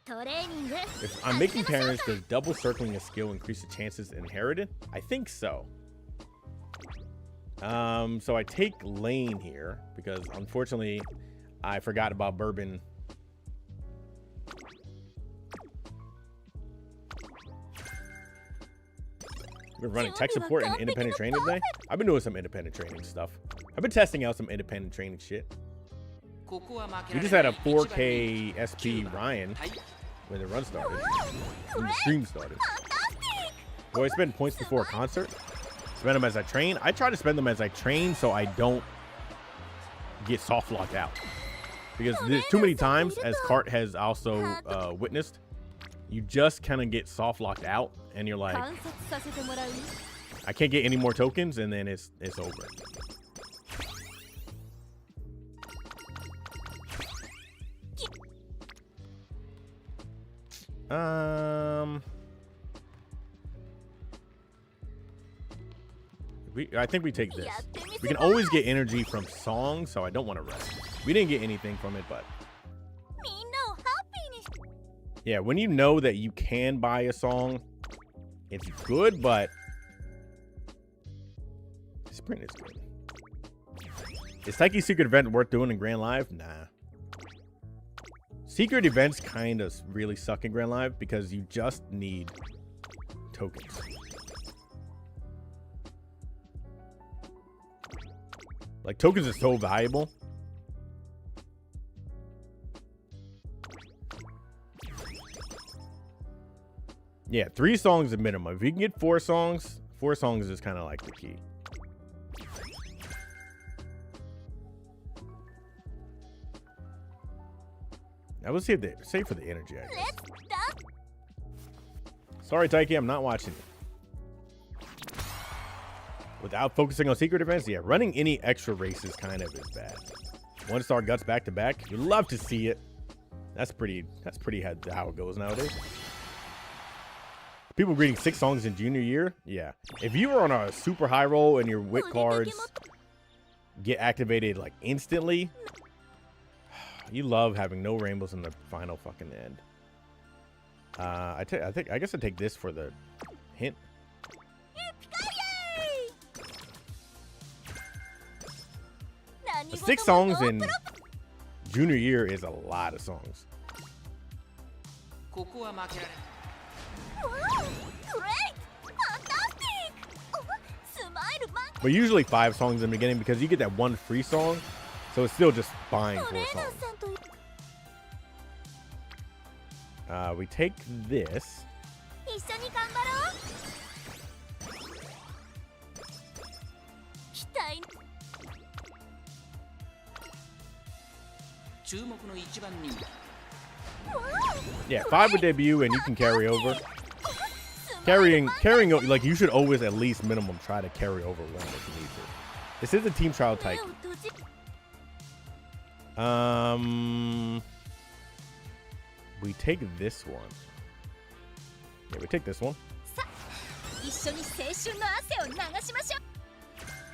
If I'm making parents, does double circling a skill increase the chances inherited? I think so. So I take lane here because unfortunately I forgot about bourbon. We're running tech support and independent training today. I've been doing some independent training stuff. I've been testing out some independent training shit. We just had a 4K SP Ryan when the run started, when the stream started. Boy, I spend points before a concert. Spend them as I train. I try to spend them as I train so I don't get soft locked out. Because there's too many times, as Cart has also witnessed, you just kind of get soft locked out and you're like, I can't get any more tokens, and then it's over. I think we take this. We can always get energy from songs, so I don't want to rest. We didn't get anything from it, but yeah, when you know that you can buy a song, it's good, but sprint is good. Is Taiki's secret event worth doing in Grand Live? Nah. Secret events kind of really suck in Grand Live because you just need tokens. Like, tokens are so valuable. Yeah, 3 songs at minimum. If you can get 4 songs is kind of like the key. I will save for the energy, I guess. Sorry, Taiki, I'm not watching you. Without focusing on secret events, yeah, running any extra races kind of is bad. 1-star guts back to back. You'd love to see it. That's pretty how it goes nowadays. People reading 6 songs in junior year. Yeah. If you were on a super high roll and your wit cards get activated like instantly, you love having no rainbows in the final fucking end. I guess I take this for the hint. 6 songs in junior year is a lot of songs. But usually 5 songs in the beginning because you get that one free song, so it's still just buying 4 songs. We take this. Yeah, 5 would debut and you can carry over. Carrying, like you should always at least minimum try to carry over 1 if you need to. This is a team trial type. We take this one. Yeah, we take this one.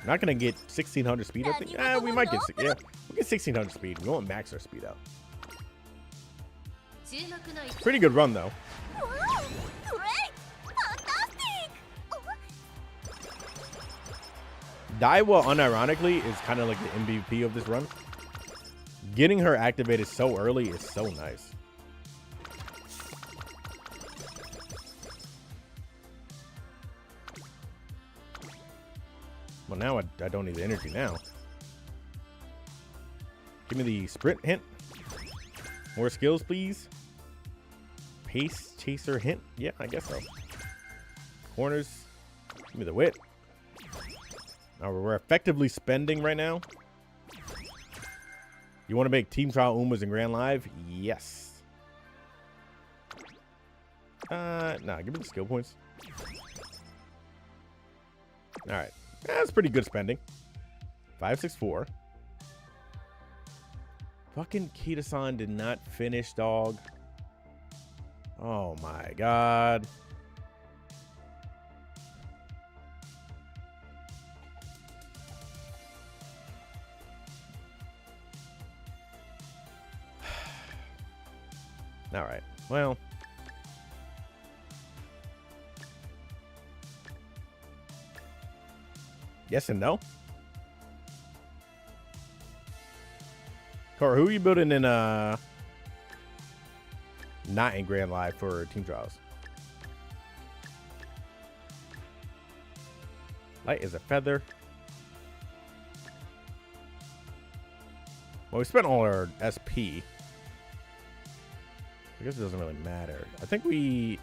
Not gonna get 1600 speed, I think. We might get, yeah, we'll get 1600 speed. We won't max our speed out. Pretty good run though. Daiwa, unironically, is kind of like the MVP of this run. Getting her activated so early is so nice. Well, now I don't need the energy now. Give me the sprint hint. More skills, please. Pace chaser hint. Yeah, I guess so. Corners. Give me the wit. We're effectively spending right now. You want to make Team Trial Umas and Grand Live? Yes. Nah, give me the skill points. Alright. That's pretty good spending. 564. Fucking Kita-san did not finish, dog. Oh my god. All right. Well. Yes and no. Cora, who are you building in not in Grand Live for Team Trials? Light is a feather. Well, we spent all our SP. I guess it doesn't really matter. I think we...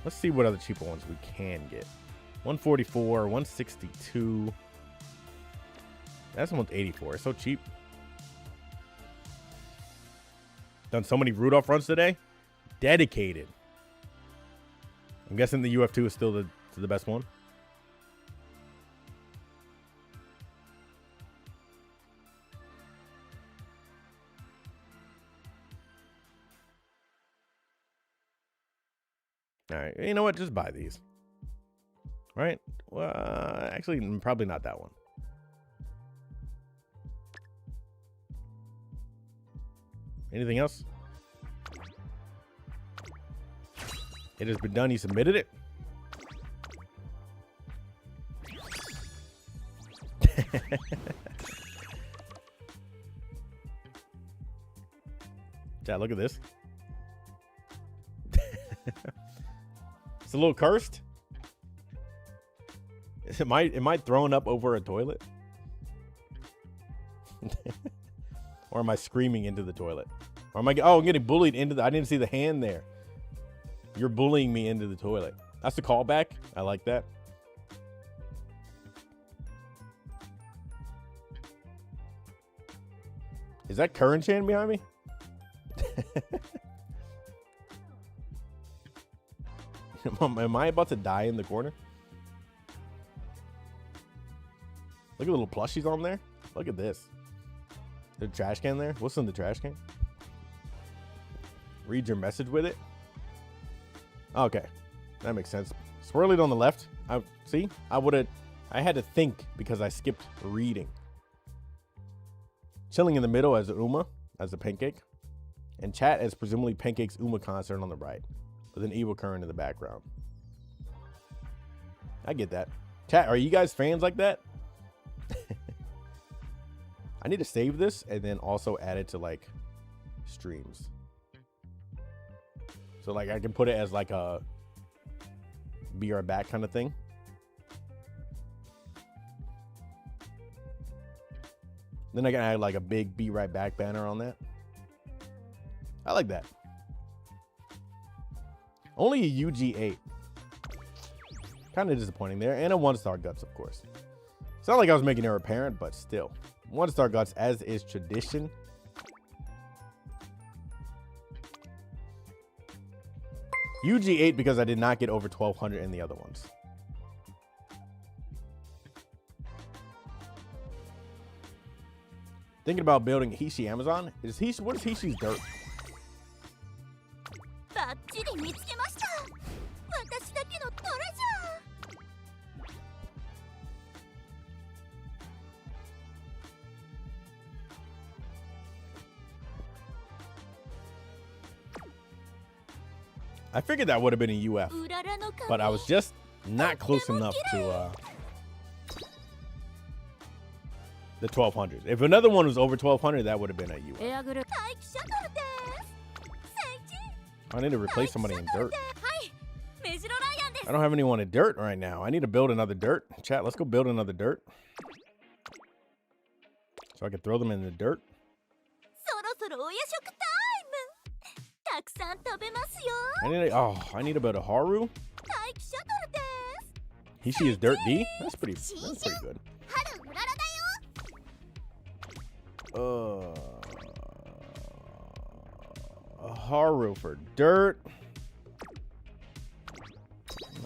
Let's see what other cheaper ones we can get. 144, 162. That's one's 84. It's so cheap. Done so many Rudolph runs today. Dedicated. I'm guessing the UF2 is still the best one. All right, you know what? Just buy these. Right? Well, actually, probably not that one. Anything else? It has been done. You submitted it. Chat, look at this. It's a little cursed. Am I throwing up over a toilet? Or am I screaming into the toilet? Or am I... Oh, I'm getting bullied into the... I didn't see the hand there. You're bullying me into the toilet. That's the callback. I like that. Is that Curran Chan behind me? Am I about to die in the corner? Look at the little plushies on there. Look at this. The trash can there. What's in the trash can? Read your message with it. Okay, that makes sense. Swirl it on the left. See, I had to think because I skipped reading. Chilling in the middle as Uma, as a pancake. And chat as presumably Pancake's Uma concert on the right, with an evil current in the background. I get that. Chat, are you guys fans like that? I need to save this and then also add it to like streams. So like I can put it as like a be right back kind of thing. Then I can add like a big be right back banner on that. I like that. Only a UG8. Kind of disappointing there. And a 1-star guts, of course. It's not like I was making her apparent, but still. 1-star guts, as is tradition. UG8 because I did not get over 1200 in the other ones. Thinking about building Hishi Amazon. What is Hishi's dirt?
バッチリ見つけました。私だけのトレジャー。
I figured that would have been a UF, but I was just not close enough to the 1200. If another one was over 1200, that would have been a UF. I need to replace somebody in dirt. I don't have anyone in dirt right now. I need to build another dirt. Chat, let's go build another dirt. So I can throw them in the dirt. I need to build a Haru. Hishi is dirt D? That's pretty good. A Haru for dirt.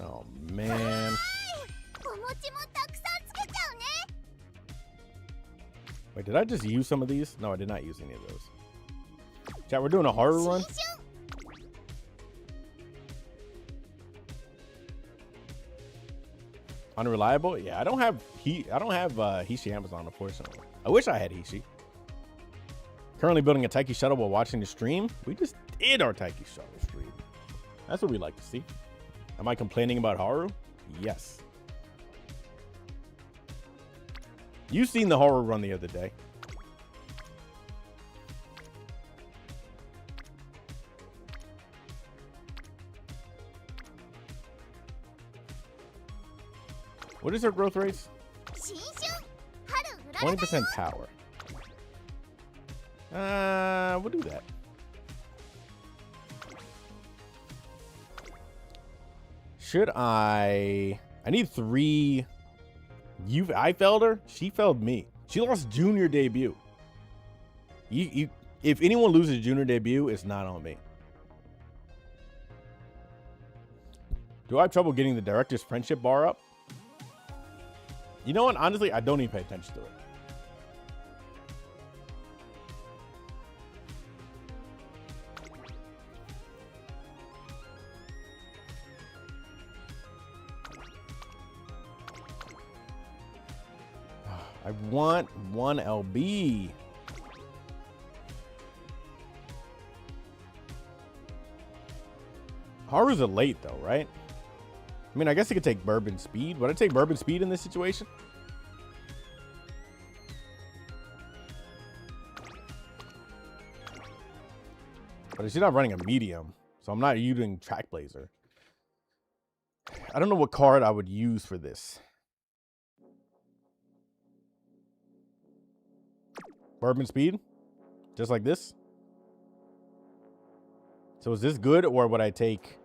Oh man. Wait, did I just use some of these? No, I did not use any of those. Chat, we're doing a Haru run. Unreliable? Yeah, I don't have Hishi Amazon, unfortunately. I wish I had Hishi. Currently building a Taiki shuttle while watching the stream. We just did our Taiki shuttle stream. That's what we like to see. Am I complaining about Haru? Yes. You seen the Haru run the other day. What is her growth rates? 20% power. We'll do that. Should I need 3. I failed her. She failed me. She lost junior debut. If anyone loses junior debut, it's not on me. Do I have trouble getting the director's friendship bar up? You know what? Honestly, I don't even pay attention to it. I want 1 LB. Haru's a late though, right? I mean, I guess I could take Bourbon Speed. Would I take Bourbon Speed in this situation? But she's not running a medium, so I'm not using Track Blazer. I don't know what card I would use for this. Bourbon Speed? Just like this? So is this good, or would I take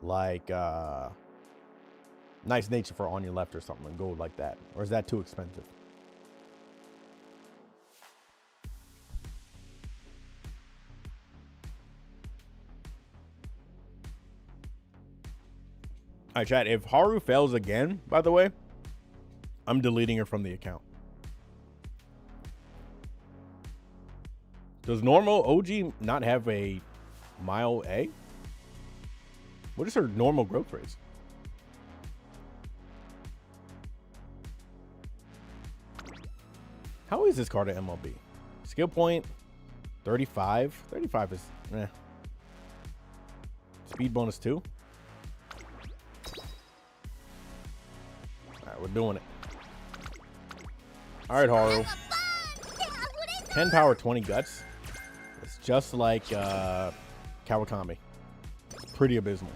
like Nice Nature for on your left or something and go like that? Or is that too expensive? right, chat. If Haru fails again, by the way, I'm deleting her from the account. Does normal OG not have a mile A? What is her normal growth rate? How is this card at MLB? Skill point 35. 35 is eh. Speed bonus 2. Alright, we're doing it. Alright, Haru. 10 power, 20 guts. It's just like Kawakami. It's pretty abysmal.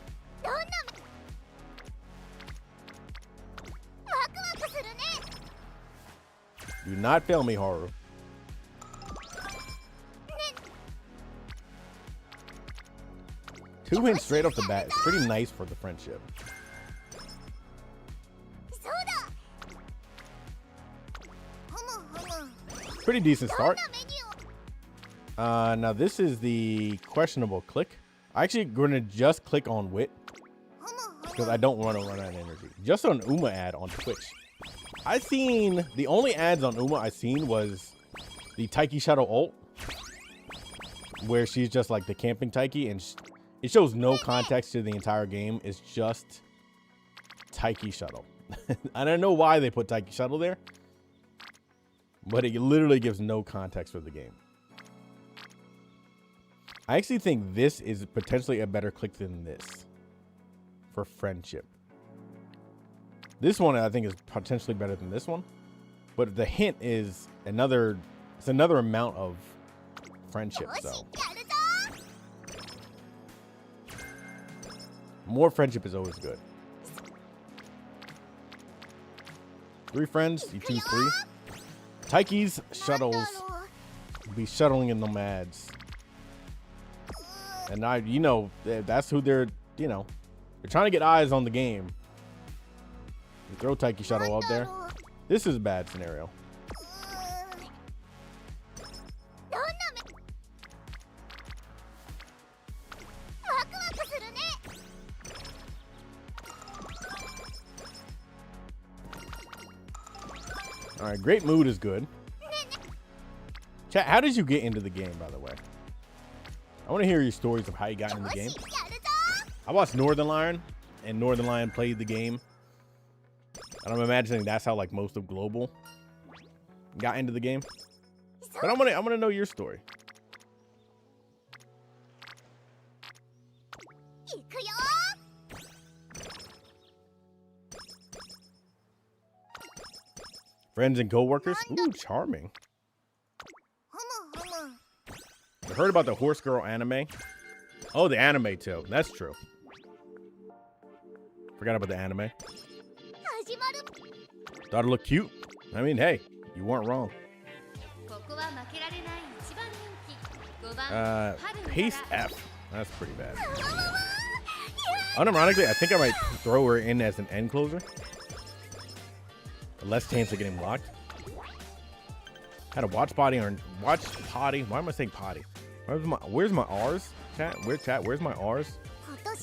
Do not fail me, Haru. Two hints straight off the bat. It's pretty nice for the friendship. Pretty decent start. Now this is the questionable click. I actually going to just click on Wit because I don't want to run out of energy. Just an Uma ad on Twitch. I seen the only ads on Uma I seen was the Taiki Shuttle ult, where she's just like the camping Taiki, and it shows no context to the entire game. It's just Taiki Shuttle. I don't know why they put Taiki Shuttle there, but it literally gives no context for the game. I actually think this is potentially a better click than this for friendship. This one I think is potentially better than this one, but the hint is another amount of friendship. So more friendship is always good. 3 friends, you choose 3. Taiki's shuttles be shuttling in the ads, and that's who they're trying to get eyes on the game. You throw Taiki Shuttle out there. This is a bad scenario. All right, great mood is good. Chat, how did you get into the game, by the way? I want to hear your stories of how you got into the game. I watched Northern Lion, and Northern Lion played the game. And I'm imagining that's how like most of Global got into the game. But I'm gonna know your story. Friends and co-workers? Ooh, charming. I heard about the Horse Girl anime. Oh, the anime too. That's true. Forgot about the anime. Thought it looked cute. I mean, hey, you weren't wrong. Pace F. That's pretty bad. Unironically, I think I might throw her in as an end closer. Less chance of getting blocked. Had a watch potty or watch potty. Why am I saying potty? Where's my R's? Chat? Where's my R's?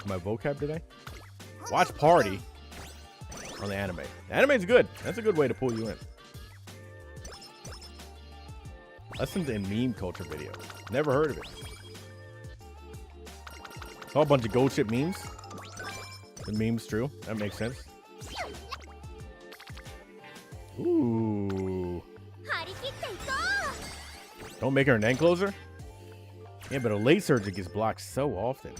My vocab today? Watch party on the anime. The anime's good. That's a good way to pull you in. Lessons in meme culture video. Never heard of it. It's all a bunch of gold ship memes. The meme's true. That makes sense. Ooh. Don't make her an end closer? Yeah, but a late surge gets blocked so often.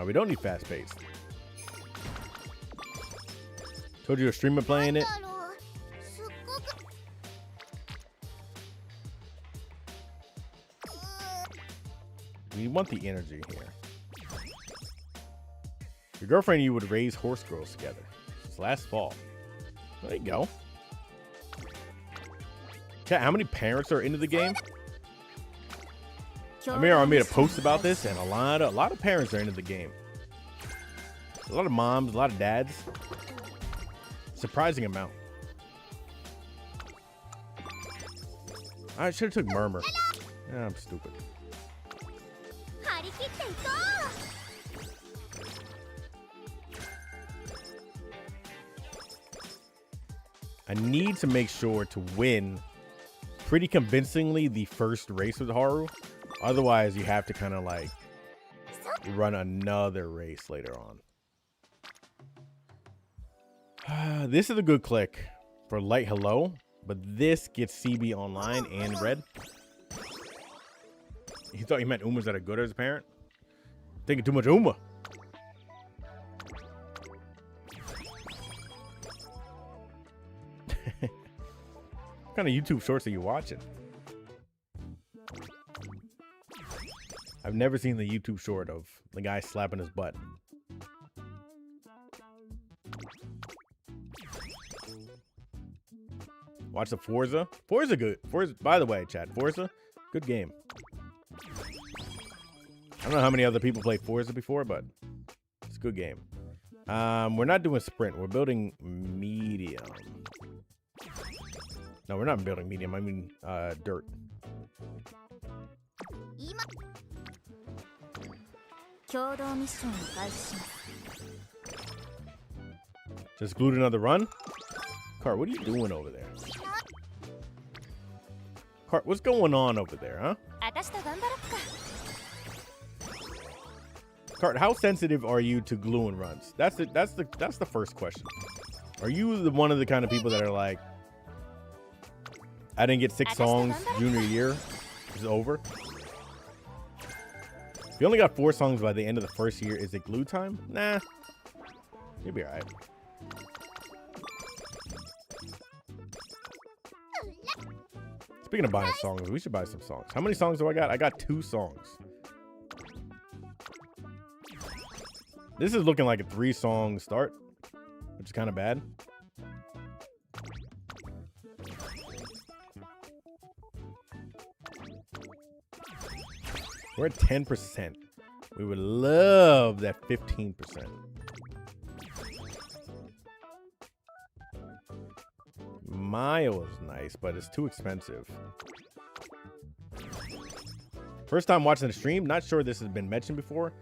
We don't need fast pace. Told you a streamer playing it. We want the energy here. Your girlfriend and you would raise horse girls together. This last fall. There you go. Chat, how many parents are into the game? I made a post about this, and a lot of parents are into the game. A lot of moms, a lot of dads. Surprising amount. I should have took Murmur. Yeah, I'm stupid.
切っていこう。
I need to make sure to win pretty convincingly the first race with Haru. Otherwise, you have to kind of like run another race later on. This is a good click for Light Hello, but this gets CB online and red. He thought you meant Umas that are good as a parent. Thinking too much Uma. What kind of YouTube shorts are you watching? I've never seen the YouTube short of the guy slapping his butt. Watch the Forza. Forza good. Forza, by the way, chat. Forza, good game. I don't know how many other people played Forza before, but it's a good game. We're not doing sprint. We're building medium. No, we're not building medium. I mean, dirt. Just glued another run? Cart, what are you doing over there? Cart, what's going on over there, huh? Cart, how sensitive are you to glue and runs? That's the first question. Are you one of the kind of people that are like, I didn't get 6 songs junior year, it's over? If you only got 4 songs by the end of the first year, is it glue time? Nah, you'll be all right. Speaking of buying songs, we should buy some songs. How many songs do I got? I got 2 songs. This is looking like a 3-song start, which is kind of bad. We're at 10%. We would love that 15%. Mile is nice, but it's too expensive. First time watching the stream. Not sure this has been mentioned before.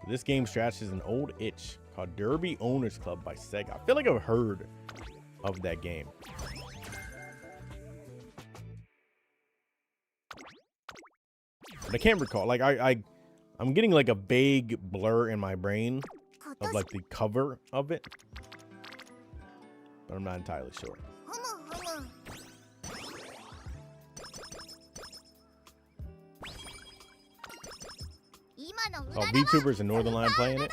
This game scratches an old itch called Derby Owners Club by Sega. I feel like I've heard of that game. But I can't recall. Like I'm getting like a vague blur in my brain of like the cover of it, but I'm not entirely sure. Oh, VTubers and Northern Line playing it.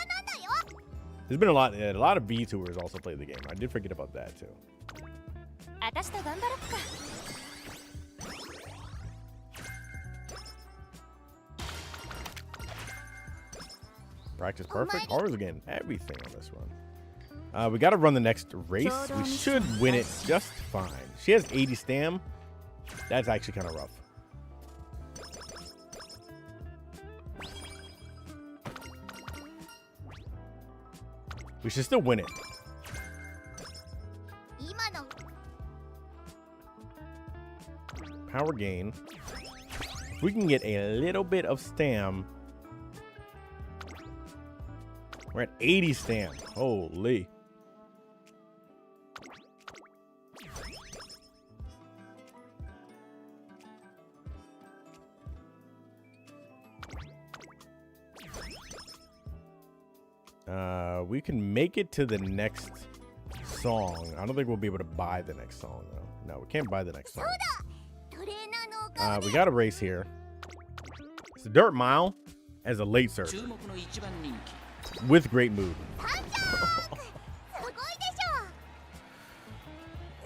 There's been a lot of VTubers also play the game. I did forget about that too. Practice perfect. Haru's again. Everything on this run. We got to run the next race. We should win it just fine. She has 80 stam. That's actually kind of rough. We should still win it. Power gain. If we can get a little bit of stam. We're at 80 stam. Holy. We can make it to the next song. I don't think we'll be able to buy the next song though. No, we can't buy the next song. We got a race here. It's a dirt mile as a late surge with great mood.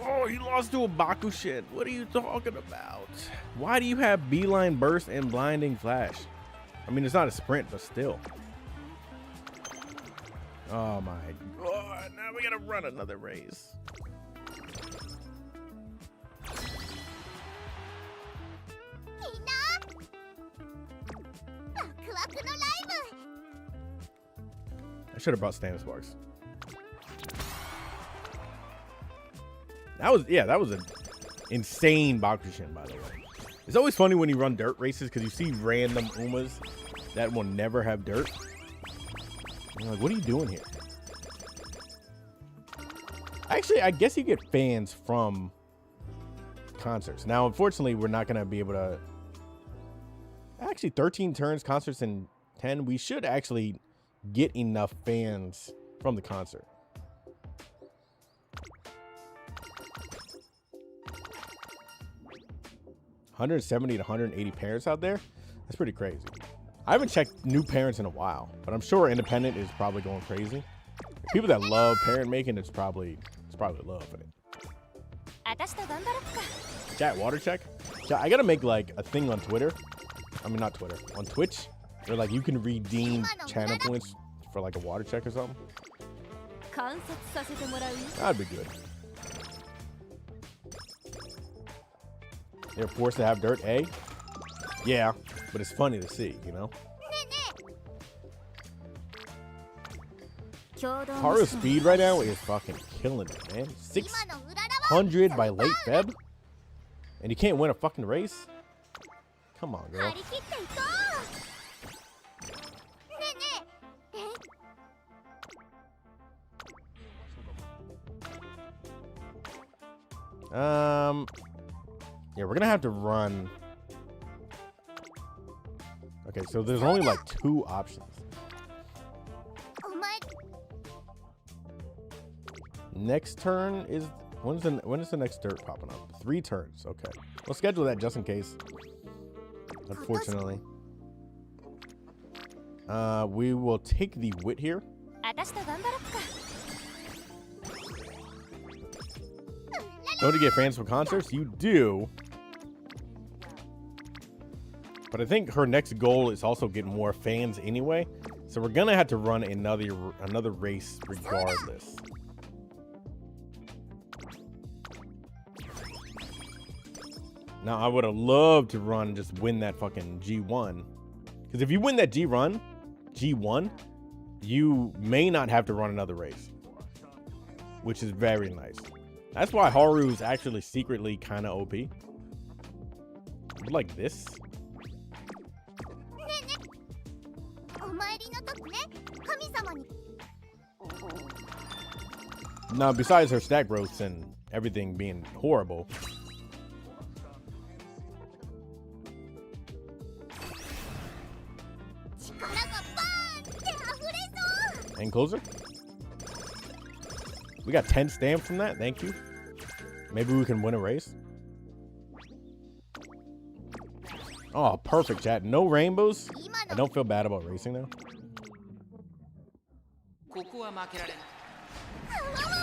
Oh, he lost to a Bakushin. What are you talking about? Why do you have beeline burst and blinding flash? I mean, it's not a sprint, but still. Oh my god, now we gotta run another race. I should have brought Stam Sparks. That was an insane Bakushin, by the way. It's always funny when you run dirt races because you see random Umas that will never have dirt. I'm like, what are you doing here? Actually, I guess you get fans from concerts. Now, unfortunately, we're not going to be able to. Actually, 13 turns, concerts in 10. We should actually get enough fans from the concert. $170 to $180 parents out there. That's pretty crazy. I haven't checked new parents in a while, but I'm sure independent is probably going crazy. People that love parent making, it's probably love in it. Chat, water check. Chat, I gotta make like a thing on Twitter. I mean, not Twitter, on Twitch, where like you can redeem channel points for like a water check or something. That'd be good. They're forced to have dirt, eh? Yeah, but it's funny to see, you know? Haru's speed right now is fucking killing it, man. 600 by late Feb? And you can't win a fucking race? Come on, girl. Yeah, we're gonna have to run. Okay, so there's only like 2 options. Next turn is when is the next dirt popping up? 3 turns. Okay, we'll schedule that just in case. Unfortunately, we will take the wit here. Don't you get fans from concerts? You do. But I think her next goal is also get more fans anyway. So we're gonna have to run another race regardless. Now I would have loved to run and just win that fucking G1. Because if you win that G1, you may not have to run another race. Which is very nice. That's why Haru's actually secretly kind of OP. But like this. Now, besides her stack growths and everything being horrible. And closer. We got 10 stamps from that. Thank you. Maybe we can win a race. Oh, perfect, chat. No rainbows. I don't feel bad about racing now.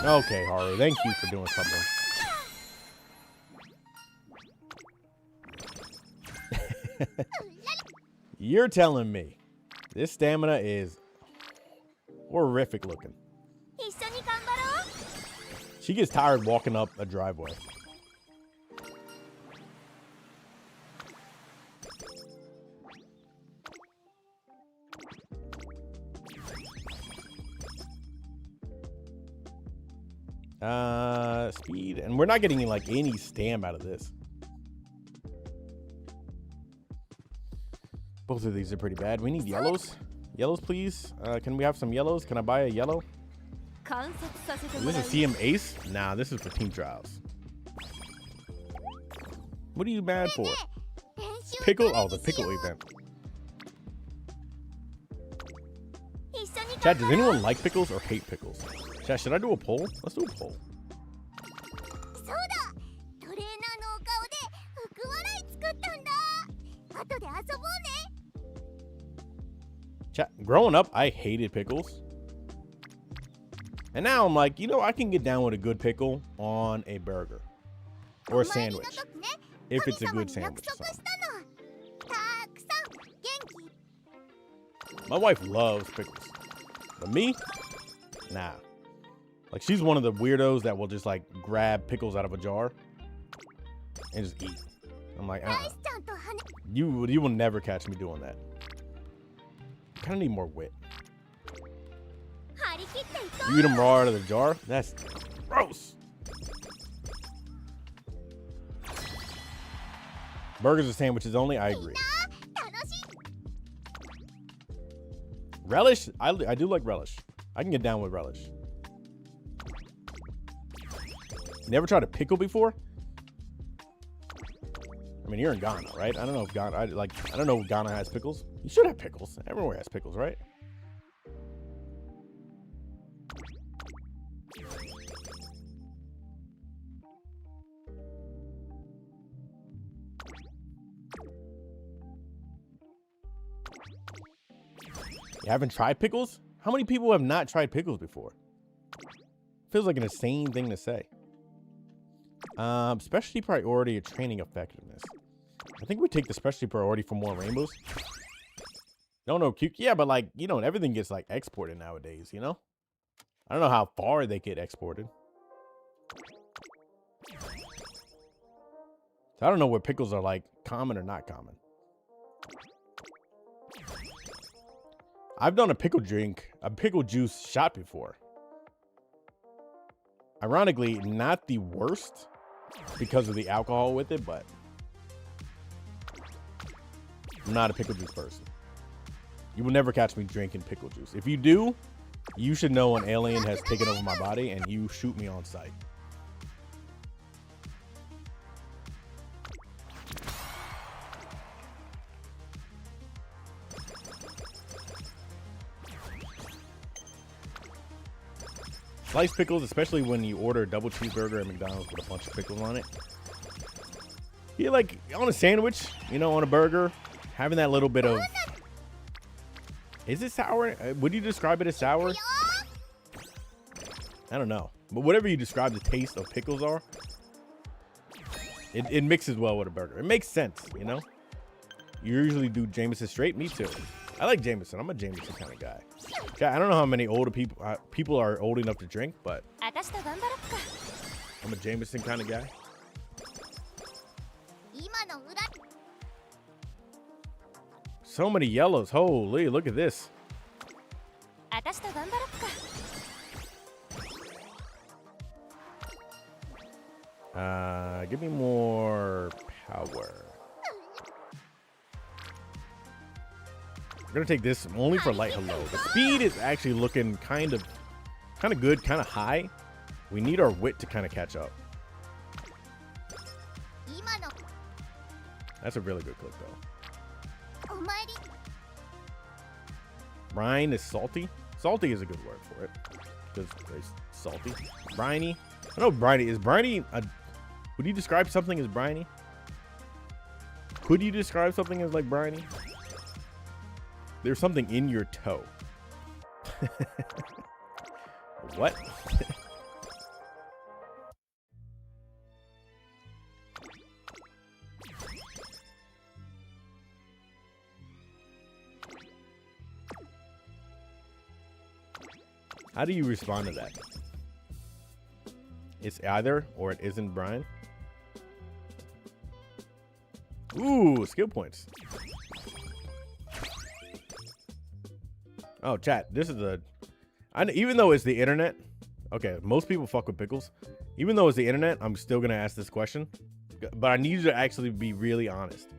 Okay, Haru. Thank you for doing something. You're telling me this stamina is horrific looking. She gets tired walking up a driveway. Speed, and we're not getting like any stam out of this. Both of these are pretty bad. We need yellows. Yellows, please. Can we have some yellows? Can I buy a yellow? Is this a CM Ace? Nah, this is for team trials. What are you mad for? Pickle? Oh, the pickle event. Chat, does anyone like pickles or hate pickles? Chat, should I do a poll? Let's do a poll. Chat, growing up, I hated pickles. And now I'm like, you know, I can get down with a good pickle on a burger or a sandwich. If it's a good sandwich. So. My wife loves pickles. But me? Nah. Like, she's one of the weirdos that will just, like, grab pickles out of a jar and just eat. I'm like, You will never catch me doing that. I kind of need more wit. You eat them raw out of the jar? That's gross. Burgers and sandwiches only? I agree. Relish, I do like relish. I can get down with relish. Never tried a pickle before? I mean, you're in Ghana, right? I don't know if Ghana, I don't know if Ghana has pickles. You should have pickles. Everywhere has pickles, right? You haven't tried pickles? How many people have not tried pickles before? Feels like an insane thing to say. Specialty priority or training effectiveness. I think we take the specialty priority for more rainbows. No, cute. Yeah, but like, you know, everything gets like exported nowadays, you know? I don't know how far they get exported. So I don't know where pickles are like common or not common. I've done a pickle juice shot before. Ironically, not the worst because of the alcohol with it, but I'm not a pickle juice person. You will never catch me drinking pickle juice. If you do, you should know an alien has taken over my body and you shoot me on sight. Sliced pickles, especially when you order a double cheeseburger at McDonald's with a bunch of pickles on it. Yeah, like on a sandwich, you know, on a burger, having that little bit of... Is it sour? Would you describe it as sour? I don't know. But whatever you describe the taste of pickles are, it mixes well with a burger. It makes sense, you know? You usually do Jameson straight. Me too. I like Jameson. I'm a Jameson kind of guy. Yeah, I don't know how many older people are old enough to drink, but I'm a Jameson kind of guy. So many yellows. Holy, look at this. Give me more power. We're gonna take this only for light hello. The speed is actually looking kind of good, kind of high. We need our wit to kind of catch up. That's a really good click though. Brine is salty. Salty is a good word for it because it's salty. Briny. I know briny is briny. Would you describe something as briny? Could you describe something as like briny? There's something in your toe. What? How do you respond to that? It's either or it isn't Brian. Ooh, skill points. Oh, chat. This is even though it's the internet. Okay, most people fuck with pickles. Even though it's the internet, I'm still gonna ask this question. But I need you to actually be really honest.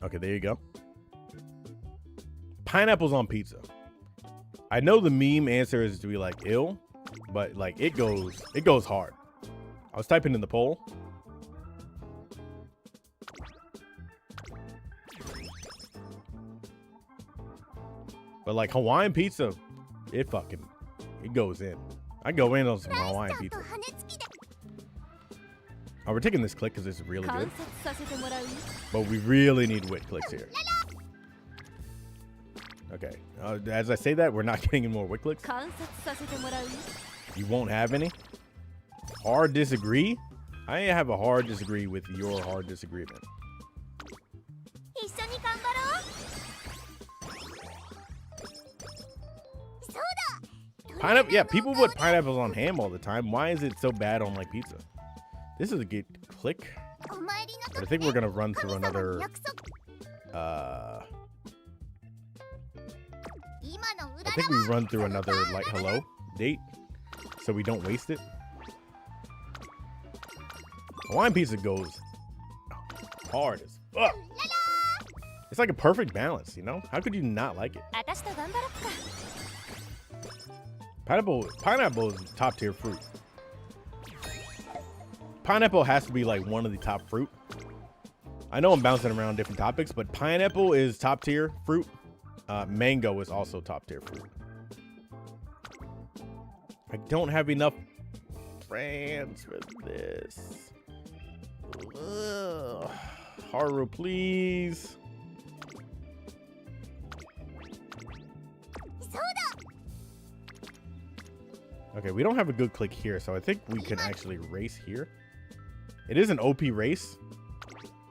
Okay, there you go. Pineapples on pizza. I know the meme answer is to be like ill, but like it goes hard. I was typing in the poll. But like Hawaiian pizza, it goes in. I go in on some Hawaiian pizza. Oh, we're taking this click because it's really good. But we really need wit clicks here. Okay. As I say that, we're not getting any more wit clicks. You won't have any? Hard disagree? I have a hard disagree with your hard disagreement. Pineapple, yeah, people put pineapples on ham all the time. Why is it so bad on like pizza? This is a good click. But I think we're gonna run through another I think we run through another like hello date so we don't waste it. Hawaiian pizza goes hard as fuck. It's like a perfect balance, you know? How could you not like it? Pineapple is top tier fruit. Pineapple has to be like one of the top fruit. I know I'm bouncing around different topics, but pineapple is top tier fruit. Mango is also top tier fruit. I don't have enough friends for this. Ugh. Haru, please. Okay, we don't have a good click here, so I think we can actually race here. It is an OP race.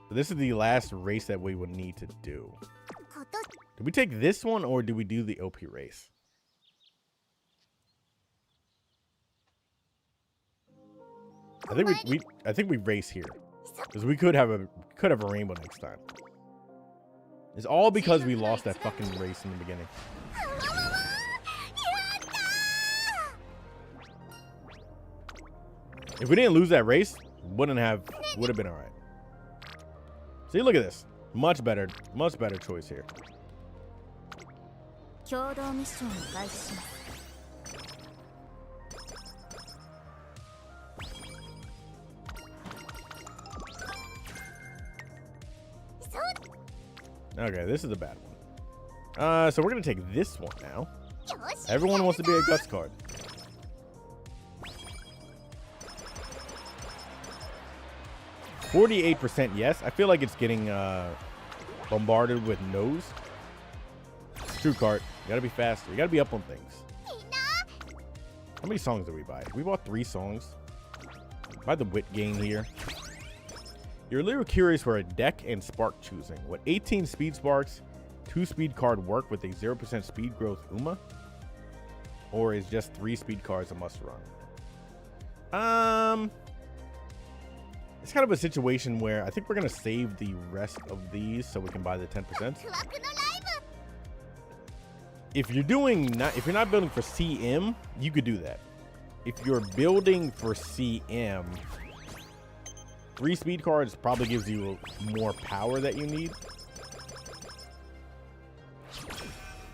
But this is the last race that we would need to do. Did we take this one or do we do the OP race? I think we race here. Because we could have a rainbow next time. It's all because we lost that fucking race in the beginning. If we didn't lose that race, would have been all right. See, look at this. Much better choice here. Okay, this is a bad one. So we're gonna take this one now. Everyone wants to be a guts card. 48% yes. I feel like it's getting bombarded with no's. True cart. You gotta be faster. You gotta be up on things. How many songs did we buy? We bought 3 songs. Buy the wit gain here. You're a little curious for a deck and spark choosing. What 18 speed sparks, 2 speed card work with a 0% speed growth Uma? Or is just 3 speed cards a must run? It's kind of a situation where I think we're gonna save the rest of these so we can buy the 10%. If you're not building for CM, you could do that. If you're building for CM, 3 speed cards probably gives you more power that you need.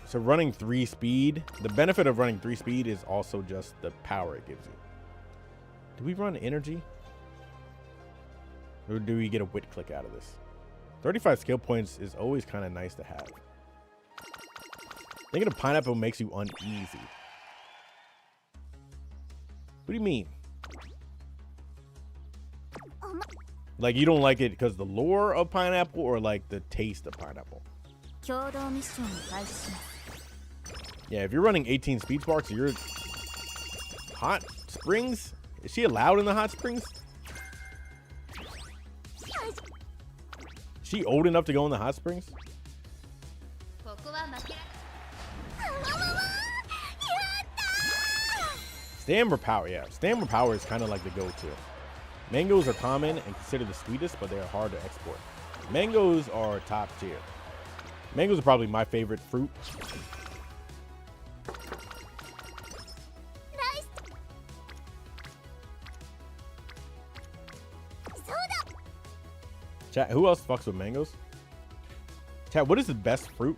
So running 3 speed, the benefit of running 3 speed is also just the power it gives you. Do we run energy? Or do we get a wit click out of this? 35 skill points is always kind of nice to have. Thinking of pineapple makes you uneasy. What do you mean? Like you don't like it because the lore of pineapple or like the taste of pineapple? Yeah, if you're running 18 speed sparks, you're hot springs. Is she allowed in the hot springs? Is she old enough to go in the hot springs? Stamina power, yeah. Stamina power is kind of like the go-to. Mangoes are common and considered the sweetest, but they are hard to export. Mangoes are top tier. Mangoes are probably my favorite fruit. Chat, who else fucks with mangoes? Chat, what is the best fruit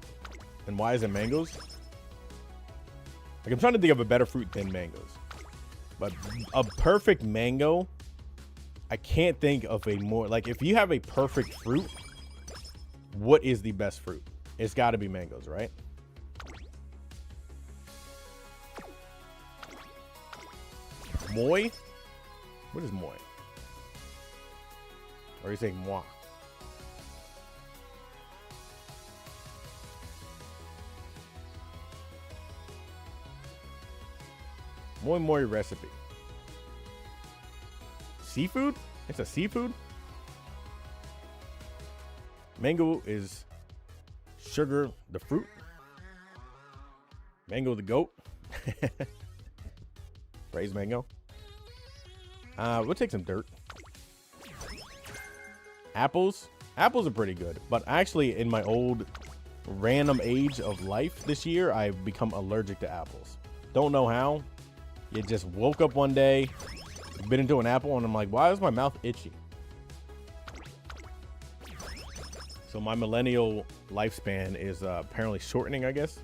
and why is it mangoes? Like, I'm trying to think of a better fruit than mangoes. But a perfect mango, I can't think of a more, like, if you have a perfect fruit, what is the best fruit? It's got to be mangoes, right? Moi? What is moi? Or are you saying moi? Moi moi recipe. Seafood? It's a seafood? Mango is sugar, the fruit. Mango the goat. Praise mango. We'll take some dirt. Apples. Apples are pretty good, but actually in my old random age of life this year, I've become allergic to apples. Don't know how. You just woke up one day, bit into an apple, and I'm like, why is my mouth itchy? So my millennial lifespan is apparently shortening, I guess.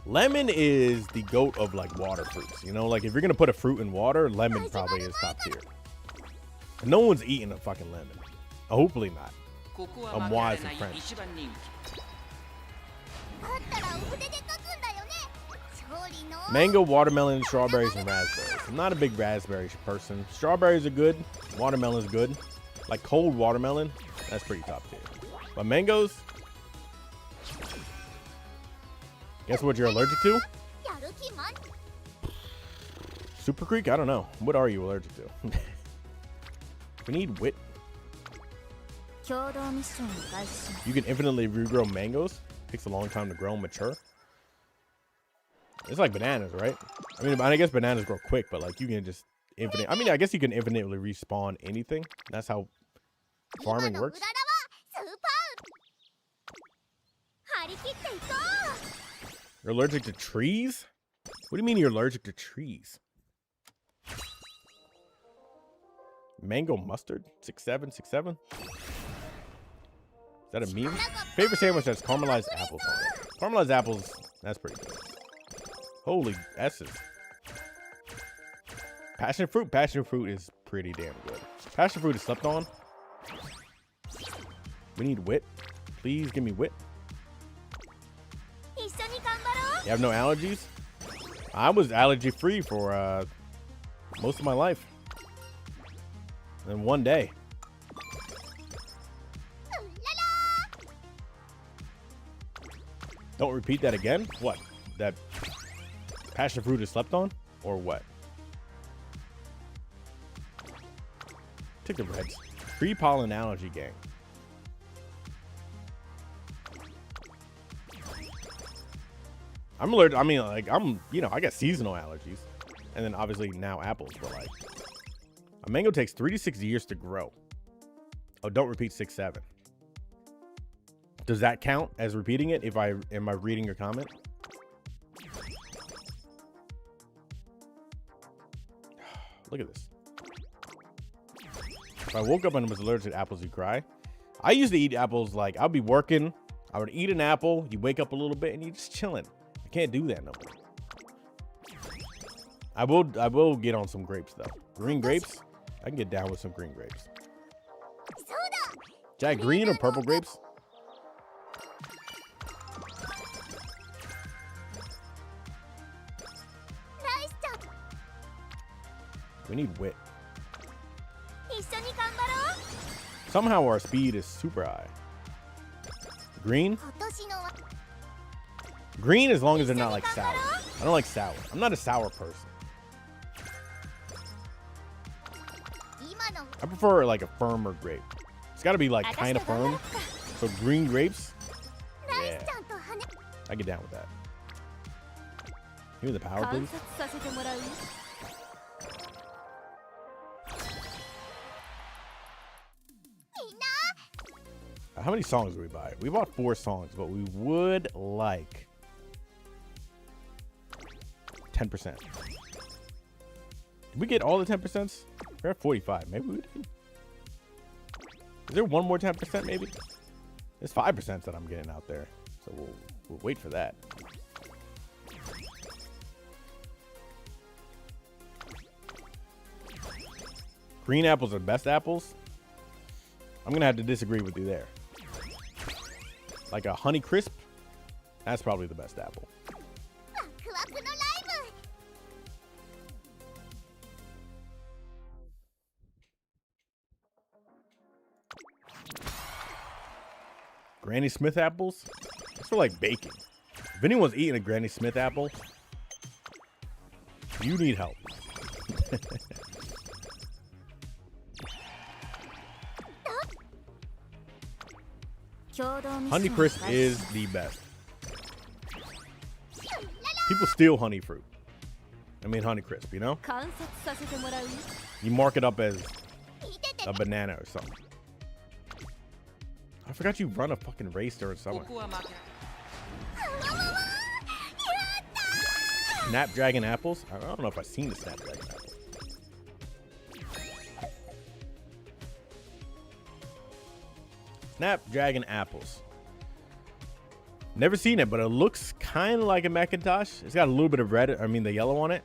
Lemon is the goat of like water fruits. You know, like if you're gonna put a fruit in water, lemon probably is top tier. No one's eating a fucking lemon. Hopefully not. I'm wise and French. Mango, watermelon, strawberries, and raspberries. I'm not a big raspberry person. Strawberries are good. Watermelon's good. Like cold watermelon, that's pretty top tier. But mangoes, guess what you're allergic to? Super Creek? I don't know. What are you allergic to? We need wit. You can infinitely regrow mangoes. Takes a long time to grow and mature. It's like bananas, right? I mean, I guess bananas grow quick, but like you can just infinite. I mean, I guess you can infinitely respawn anything. That's how farming works. You're allergic to trees? What do you mean you're allergic to trees? Mango mustard? 6767? Is that a meme? Favorite sandwich has caramelized apples on it. Caramelized apples, that's pretty good. Holy S's. Passion fruit? Passion fruit is pretty damn good. Passion fruit is slept on. We need wit. Please give me wit. You have no allergies? I was allergy free for most of my life. And one day. Don't repeat that again? What? That passion fruit is slept on? Or what? Take the reds. Free pollen allergy gang. I'm allergic. I mean, like, you know, I got seasonal allergies. And then obviously now apples, but like, a mango takes 3 to 6 years to grow. Oh, don't repeat 6, 7. Does that count as repeating it if am I reading your comment? Look at this. If I woke up and was allergic to apples, you cry. I used to eat apples like I'd be working. I would eat an apple. You wake up a little bit and you're just chilling. I can't do that no more. I will get on some grapes though. Green grapes. I can get down with some green grapes. Jack, green or purple grapes? We need wit. Somehow our speed is super high. Green? Green as long as they're not like sour. I don't like sour. I'm not a sour person. I prefer like a firmer grape. It's got to be like kind of firm. So green grapes. Yeah. I get down with that. Give me the power, please. How many songs did we buy? We bought 4 songs, but we would like 10%. Did we get all the 10%? We're at 45. Maybe we did. Is there one more 10% maybe? There's 5% that I'm getting out there. So we'll wait for that. Green apples are the best apples? I'm going to have to disagree with you there. Like a Honey Crisp, that's probably the best apple. Granny Smith apples? That's for like baking. If anyone's eating a Granny Smith apple, you need help. Honeycrisp is the best. People steal honey fruit. I mean Honeycrisp, you know? You mark it up as a banana or something. I forgot you run a fucking race during summer. Snapdragon apples? I don't know if I've seen the Snapdragon apple. Snapdragon apples. Never seen it, but it looks kind of like a Macintosh. It's got a little bit of red, I mean the yellow on it.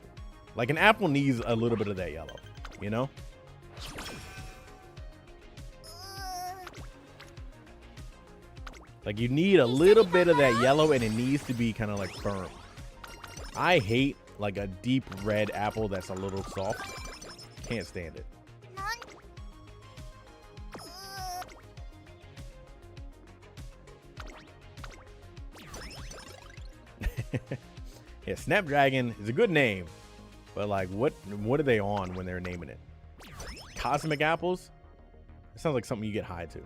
Like an apple needs a little bit of that yellow, you know? Like you need a little bit of that yellow and it needs to be kind of like firm. I hate like a deep red apple that's a little soft. Can't stand it. Yeah, Snapdragon is a good name, but like what are they on when they're naming it? Cosmic apples? It sounds like something you get high to.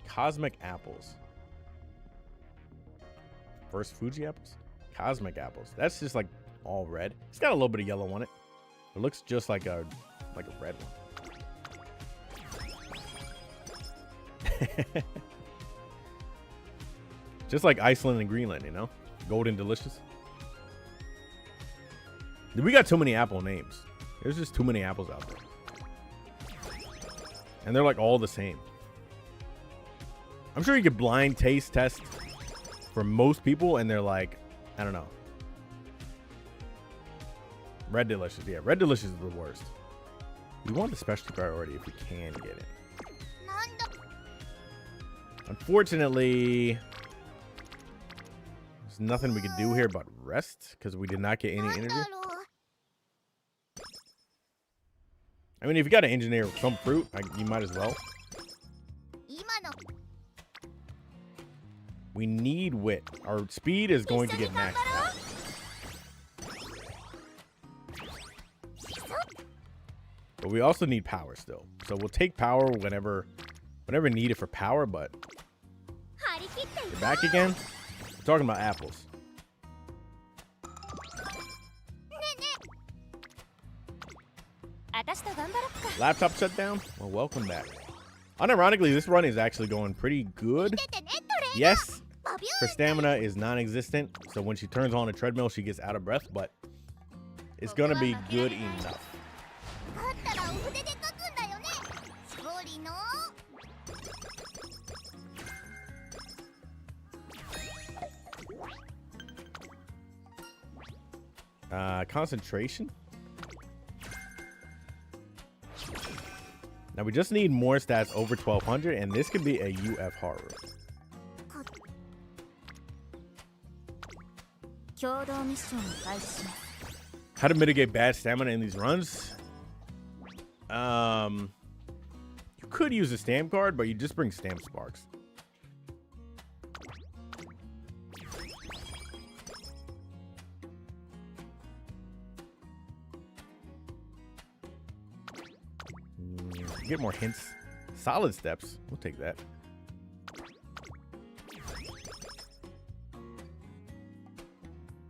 Cosmic apples. First Fuji apples? Cosmic apples. That's just like all red. It's got a little bit of yellow on it. It looks just like a red one. Just like Iceland and Greenland, you know? Golden delicious. We got too many apple names. There's just too many apples out there. And they're like all the same. I'm sure you could blind taste test for most people and they're like, I don't know. Red Delicious. Yeah, Red Delicious is the worst. We want the specialty priority if we can get it. Unfortunately, there's nothing we can do here but rest because we did not get any energy. I mean, if you got to engineer some fruit, you might as well. We need wit. Our speed is going to get maxed out. But we also need power still. So we'll take power whenever needed for power, but you're back again? We're talking about apples. Laptop shut down? Well, welcome back. Unironically, this run is actually going pretty good. Yes, her stamina is non-existent, so when she turns on a treadmill, she gets out of breath, but it's gonna be good enough. Concentration. Now we just need more stats over 1200, and this could be a UF horror. How to mitigate bad stamina in these runs? You could use a stamp card, but you just bring stamp sparks. Get more hints. Solid steps. We'll take that.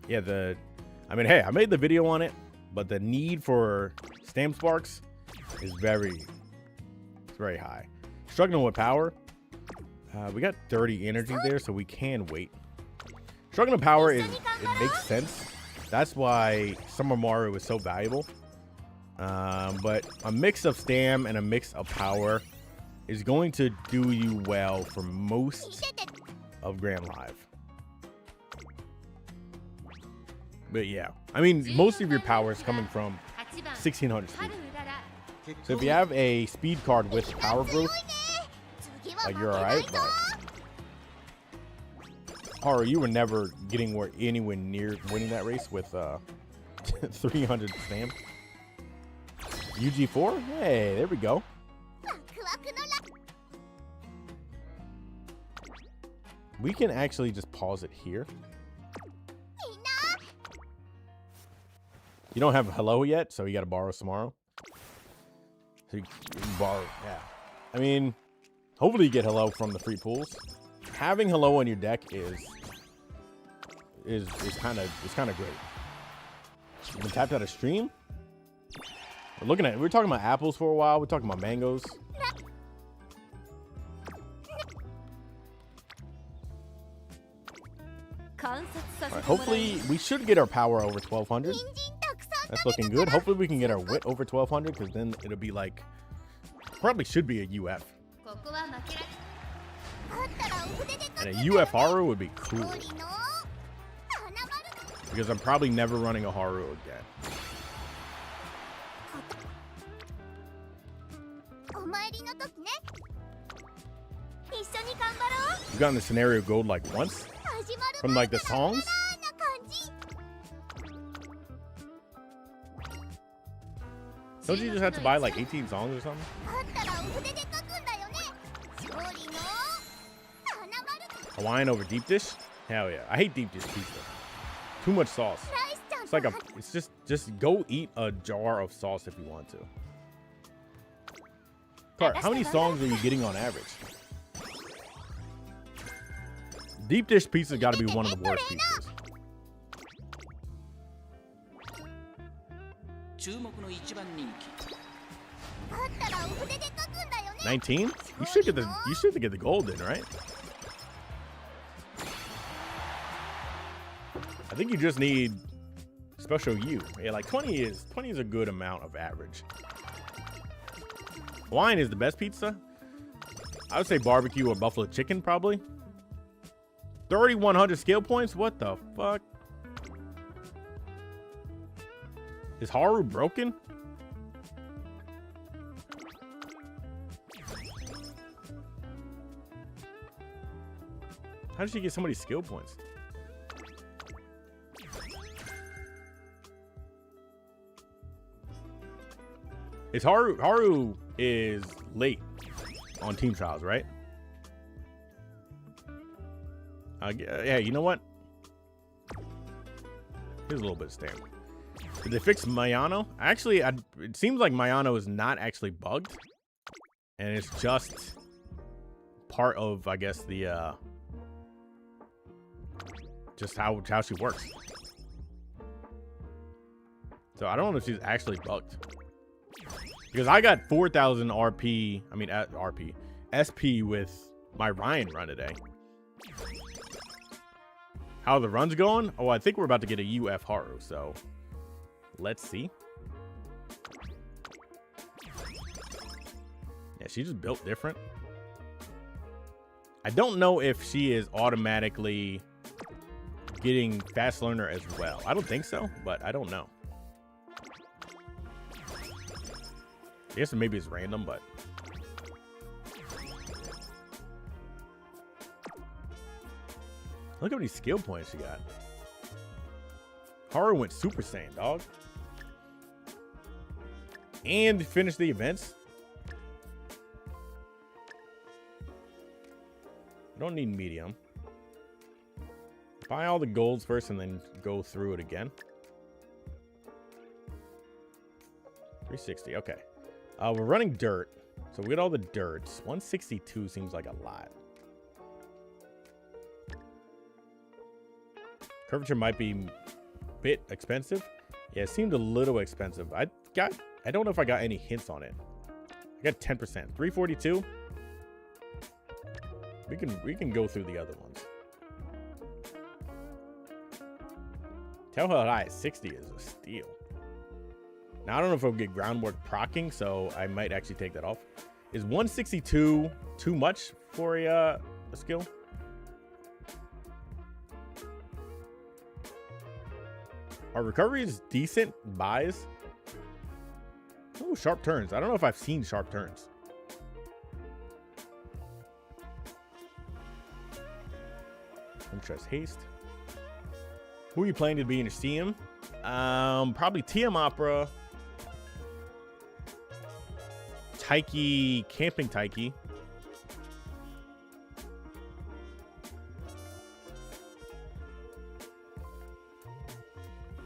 Yeah, I mean, hey, I made the video on it, but the need for stamp sparks is very high. Struggling with power. We got 30 energy there, so we can wait. Struggling with power it makes sense. That's why Summer Mario is so valuable. But a mix of stam and a mix of power is going to do you well for most of Grand Live. But yeah, I mean, most of your power is coming from 1600 speed. So if you have a speed card with power growth, you're alright. Or you were never getting anywhere near winning that race with 300 stamp. UG4? Hey, there we go. We can actually just pause it here. You don't have hello yet, so you got to borrow tomorrow. So you can borrow, yeah. I mean, hopefully you get hello from the free pools. Having hello on your deck is kind of great. You've been tapped out of stream. We're talking about apples for a while. We're talking about mangoes. Right, hopefully we should get our power over 1200. That's looking good. Hopefully we can get our wit over 1200 because then it'll be like, probably should be a UF. And a UF Haru would be cool. Because I'm probably never running a Haru again. You gotten the scenario gold like once? From like the songs? Don't you just have to buy like 18 songs or something? Hawaiian over deep dish? Hell yeah. I hate deep dish pizza. Too much sauce. It's like it's just go eat a jar of sauce if you want to. Clark, how many songs are you getting on average? Deep dish pizza got to be one of the worst pizzas. 19? You should get the gold then, right? I think you just need special U. Yeah, like 20 is a good amount of average. Hawaiian is the best pizza. I would say barbecue or buffalo chicken probably. 3,100 skill points? What the fuck? Is Haru broken? How did she get so many skill points? It's Haru is late on team trials, right? Yeah, you know what? Here's a little bit of stamina. Did they fix Mayano? Actually, it seems like Mayano is not actually bugged. And it's just part of, I guess, the, just how she works. So I don't know if she's actually bugged. Because I got 4,000 RP, I mean, RP, SP with my Ryan run today. How are the runs going? Oh, I think we're about to get a UF Haru, so let's see. Yeah, she just built different. I don't know if she is automatically getting fast learner as well. I don't think so, but I don't know. I guess maybe it's random, but look how many skill points she got. Haru went Super Saiyan, dog. And finished the events. Don't need medium. Buy all the golds first and then go through it again. 360, okay. We're running dirt. So we get all the dirts. 162 seems like a lot. Curvature might be a bit expensive. Yeah, it seemed a little expensive. I don't know if I got any hints on it. I got 10%. 342. We can go through the other ones. Tell her I at 60 is a steal. Now I don't know if I'll get groundwork procking, so I might actually take that off. Is 162 too much for a skill? Our recovery is decent. Buys. Oh, sharp turns. I don't know if I've seen sharp turns. Interest haste. Who are you planning to be in your CM? Probably TM Opera. Taiki, Camping Taiki.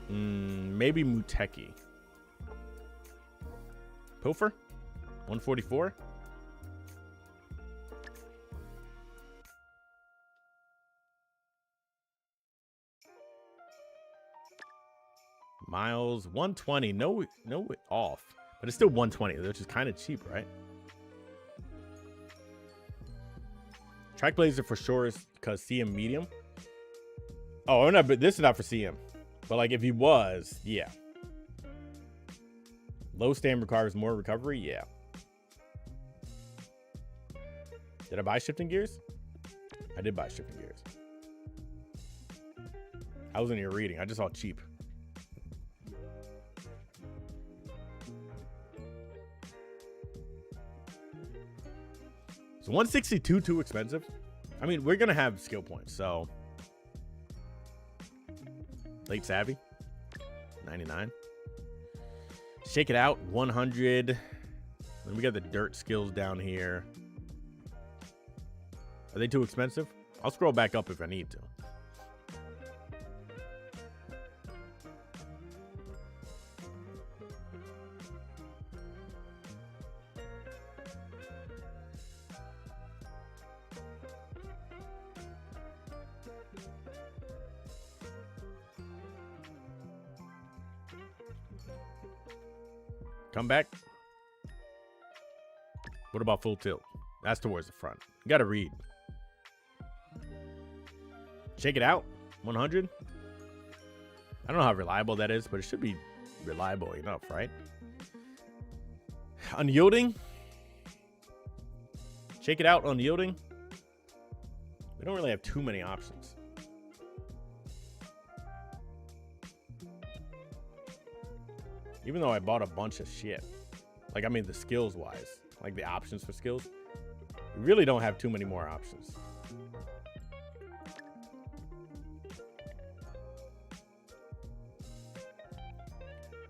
Maybe Muteki. Pilfer? 144? Miles, 120. No off. But it's still 120, which is kind of cheap, right? Track Blazer for sure is because CM medium. Oh, no, but this is not for CM. But like if he was, yeah. Low stand requires more recovery, yeah. Did I buy shifting gears? I did buy shifting gears. I wasn't even reading. I just saw cheap. So 162 too expensive. I mean, we're gonna have skill points, so late savvy 99. Shake it out 100. Then we got the dirt skills down here. Are they too expensive? I'll scroll back up if I need to. Come back. What about full tilt? That's towards the front. You gotta read. Shake it out. 100. I don't know how reliable that is, but it should be reliable enough, right? Unyielding. Shake it out. Unyielding. We don't really have too many options. Even though I bought a bunch of shit. Like, I mean, the skills wise. Like, the options for skills. We really don't have too many more options.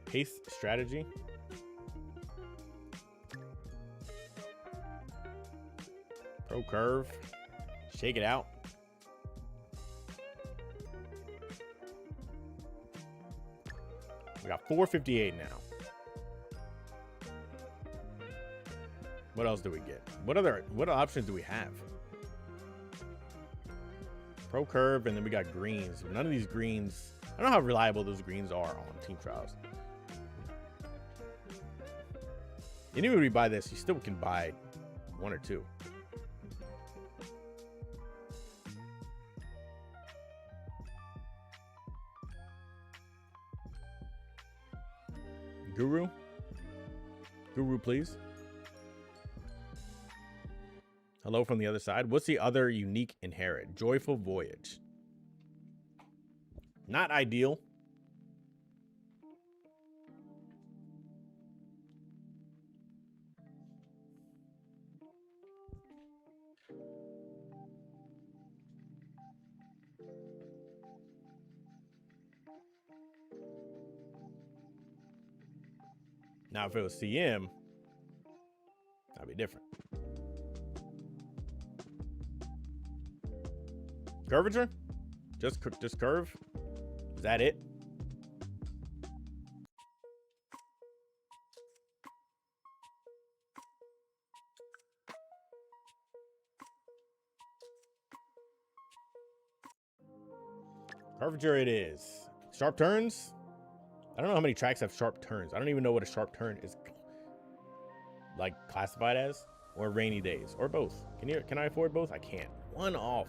Pace strategy. Pro curve. Shake it out. We got 458 now. What else do we get? What options do we have? Pro curve, and then we got greens. None of these greens. I don't know how reliable those greens are on team trials. And even when we buy this, you still can buy one or two. Guru? Guru, please. Hello from the other side. What's the other unique inherit? Joyful Voyage. Not ideal. Now, if it was CM, that'd be different. Curvature? Just curve? Is that it? Curvature it is. Sharp turns? I don't know how many tracks have sharp turns. I don't even know what a sharp turn is like classified as, or rainy days, or both. Can I afford both? I can't. One off.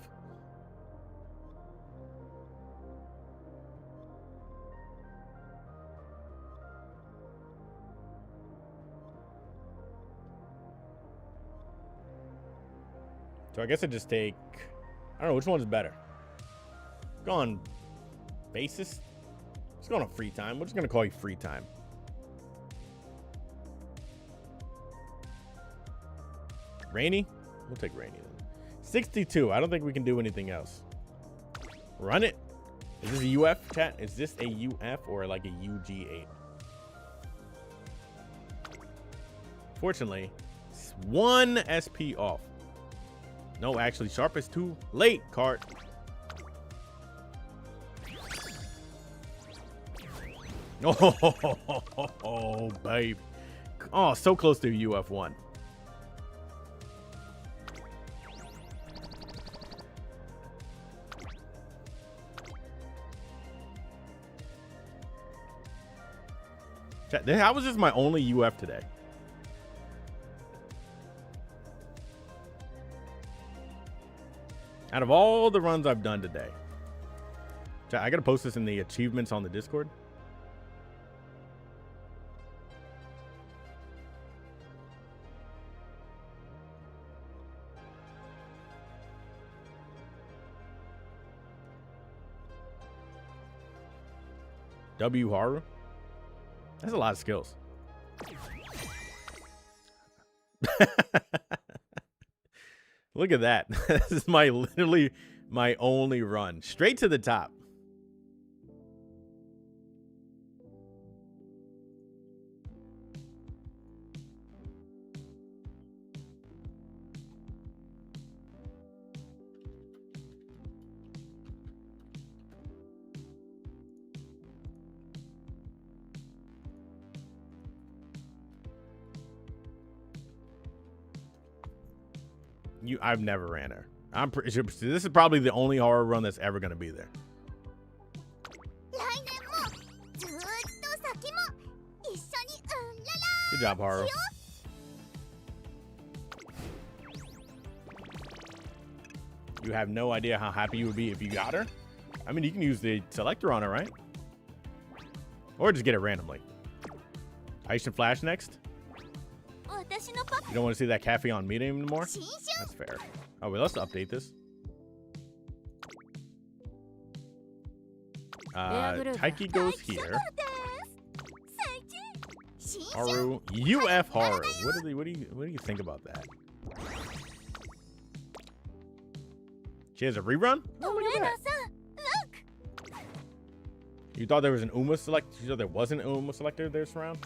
So I guess I just take, I don't know, which one's better? Go on basis. Let's go on free time. We're just going to call you free time. Rainy? We'll take rainy then. 62. I don't think we can do anything else. Run it. Is this a UF, chat? Is this a UF or like a UG8? Fortunately, it's one SP off. No, actually, sharp is too late, cart. Oh, babe. Oh, so close to UF1. How was this my only UF today? Out of all the runs I've done today. I gotta post this in the achievements on the Discord. W Haru. That's a lot of skills. Look at that. This is literally my only run. Straight to the top. I've never ran her. I'm pretty sure this is probably the only horror run that's ever going to be there. Good job, Haru. You have no idea how happy you would be if you got her. I mean, you can use the selector on her, right? Or just get it randomly. Aisha Flash next. You don't want to see that cafe on meeting anymore? That's fair. Oh, wait, let's update this. Taiki goes here. Haru, UF Haru. What do you think about that? She has a rerun? Oh, look at that. You thought there was an Uma select? You thought there wasn't an Uma selector this round?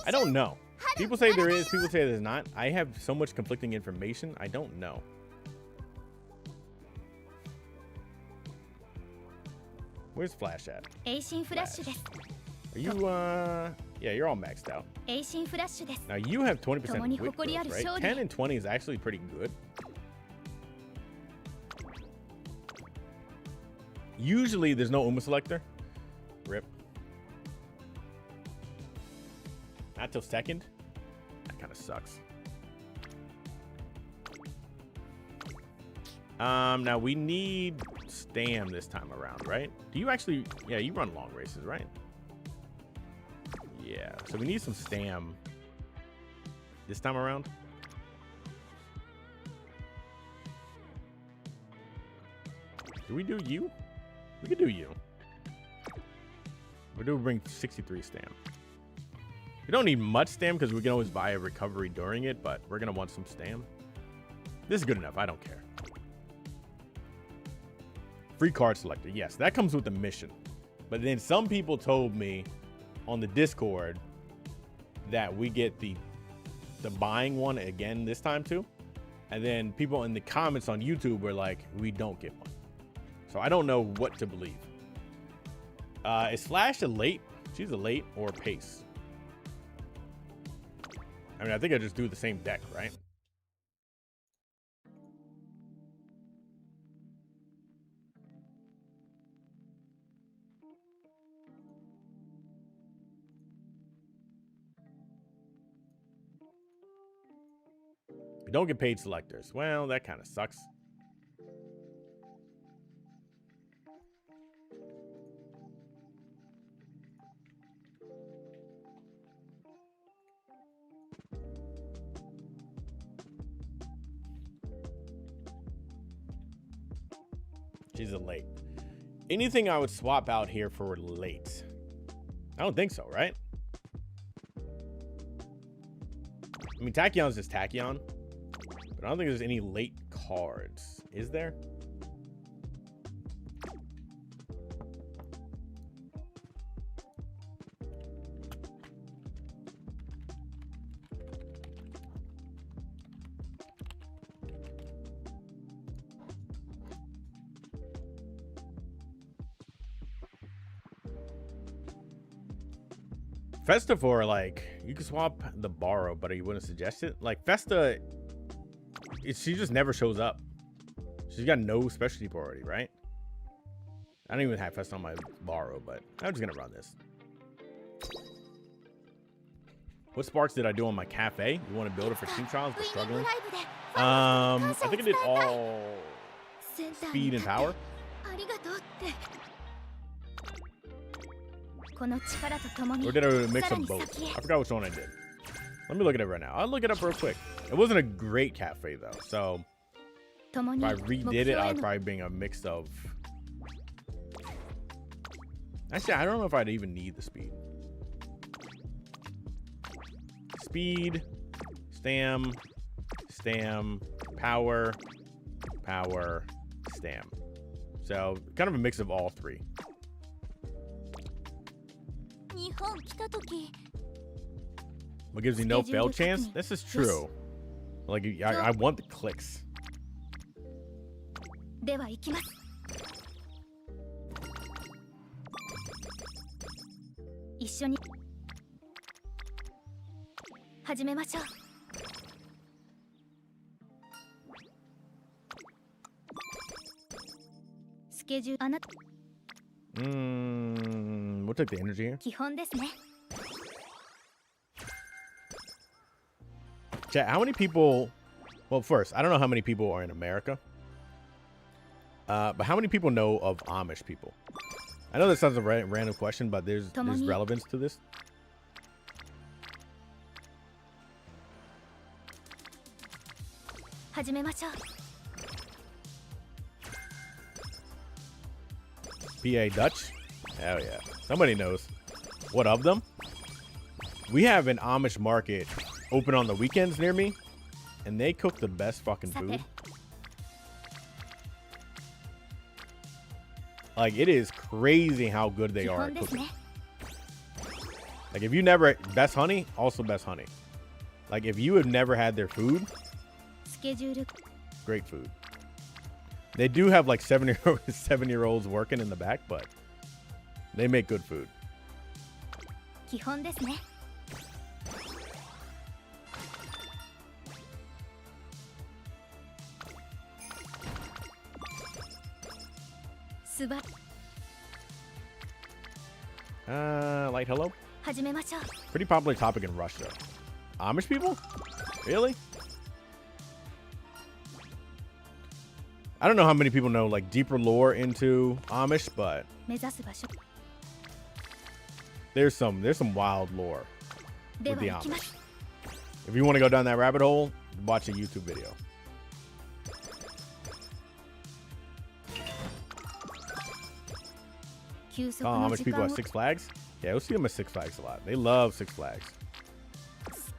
I don't know. People say there is. People say there's not. I have so much conflicting information. I don't know. Where's Flash at? Flash. Are you, yeah, you're all maxed out. Now you have 20% whip growth, right? 10 and 20 is actually pretty good. Usually there's no Uma selector. Rip. Not till second. That kind of sucks. Now we need Stam this time around, right? Do you actually, yeah, you run long races, right? Yeah, so we need some Stam this time around. Do we do you? We could do you. We do bring 63 Stam. We don't need much Stam because we can always buy a recovery during it, but we're going to want some Stam. This is good enough. I don't care. Free card selector. Yes, that comes with the mission. But then some people told me on the Discord that we get the buying one again this time too. And then people in the comments on YouTube were like, we don't get one. So I don't know what to believe. Is Flash a late? She's a late or pace? I mean, I think I just do the same deck, right? We don't get paid selectors. Well, that kind of sucks. She's a late. Anything I would swap out here for late? I don't think so, right? I mean, Tachyon's just Tachyon. But I don't think there's any late cards. Is there? Festa for, like, you can swap the borrow, but you wouldn't suggest it. Like, Festa, she just never shows up. She's got no specialty priority, right? I don't even have Festa on my borrow, but I'm just gonna run this. What sparks did I do on my cafe? You want to build it for team trials, but
ウイニング
struggling?
ライブでファンの
I
人に
think I
感謝
did
を伝えたい
all
センター
speed
に
and
立って
power.
ありがとうってこの力とともに
Or did I mix
さら
them
に
both?
先へ
I forgot which one I did. Let me look at it right now. I'll look it up real quick. It wasn't a great cafe though, so
共
if
に
I
目
redid
標
it,
へ
I would
の
probably bring a mix of. Actually, I don't know if I'd even need the speed. Speed, stam, power, stam. So kind of a mix of all three.
日本来た時
What gives you no fail
Schedule
chance?
technique.
This is true. Like I want the clicks.
では行きます一緒に始めましょうスケジュールあなた
We'll take the energy here.
基本ですね
Chat, how many people? Well, first, I don't know how many people are in America. But how many people know of Amish people? I know this sounds a random question, but there's relevance to this.
始めましょう
PA Dutch? Hell yeah. Somebody knows. What of them? We have an Amish market open on the weekends near me, and they cook the best fucking food. Like, it is crazy how good they are at cooking. Like, if you never... Best honey? Also best honey. Like, if you have never had their food... Great food. They do have, like, 7-year-olds working in the back, but... They make good food.
基本ですねすば
Light hello?
始めましょう
Pretty popular topic in Russia. Amish people? Really? I don't know how many people know like deeper lore into Amish, but
目指す場所
there's some wild lore
で
with
は
the
行きま
Amish.
す
If you want to go down that rabbit hole, watch a YouTube video. Oh, Amish people at Six Flags? Yeah, you'll see them at Six Flags a lot. They love Six Flags.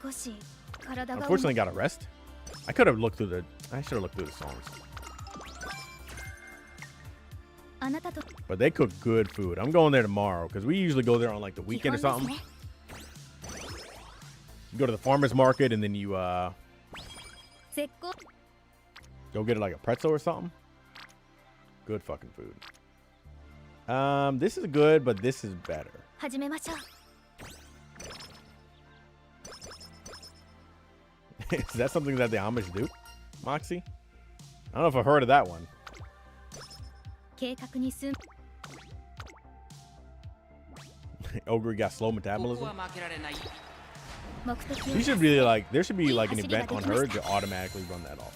少し体が
Unfortunately, got a rest. I could have looked through the... I should have looked through the songs.
あなたと
But they cook good food. I'm going there tomorrow because we usually go there on like the
基
weekend
本
or
です
something.
ね
You go to the farmer's market and then you
絶好
go get like a pretzel or something. Good fucking food. This is good, but this is better.
始めましょう
Is that something that the Amish do, Moxie? I don't know if I've heard of that one.
計画に進む
Ogre got slow metabolism.
目的
He
を
should be like, there should be like an event on her to automatically run that off.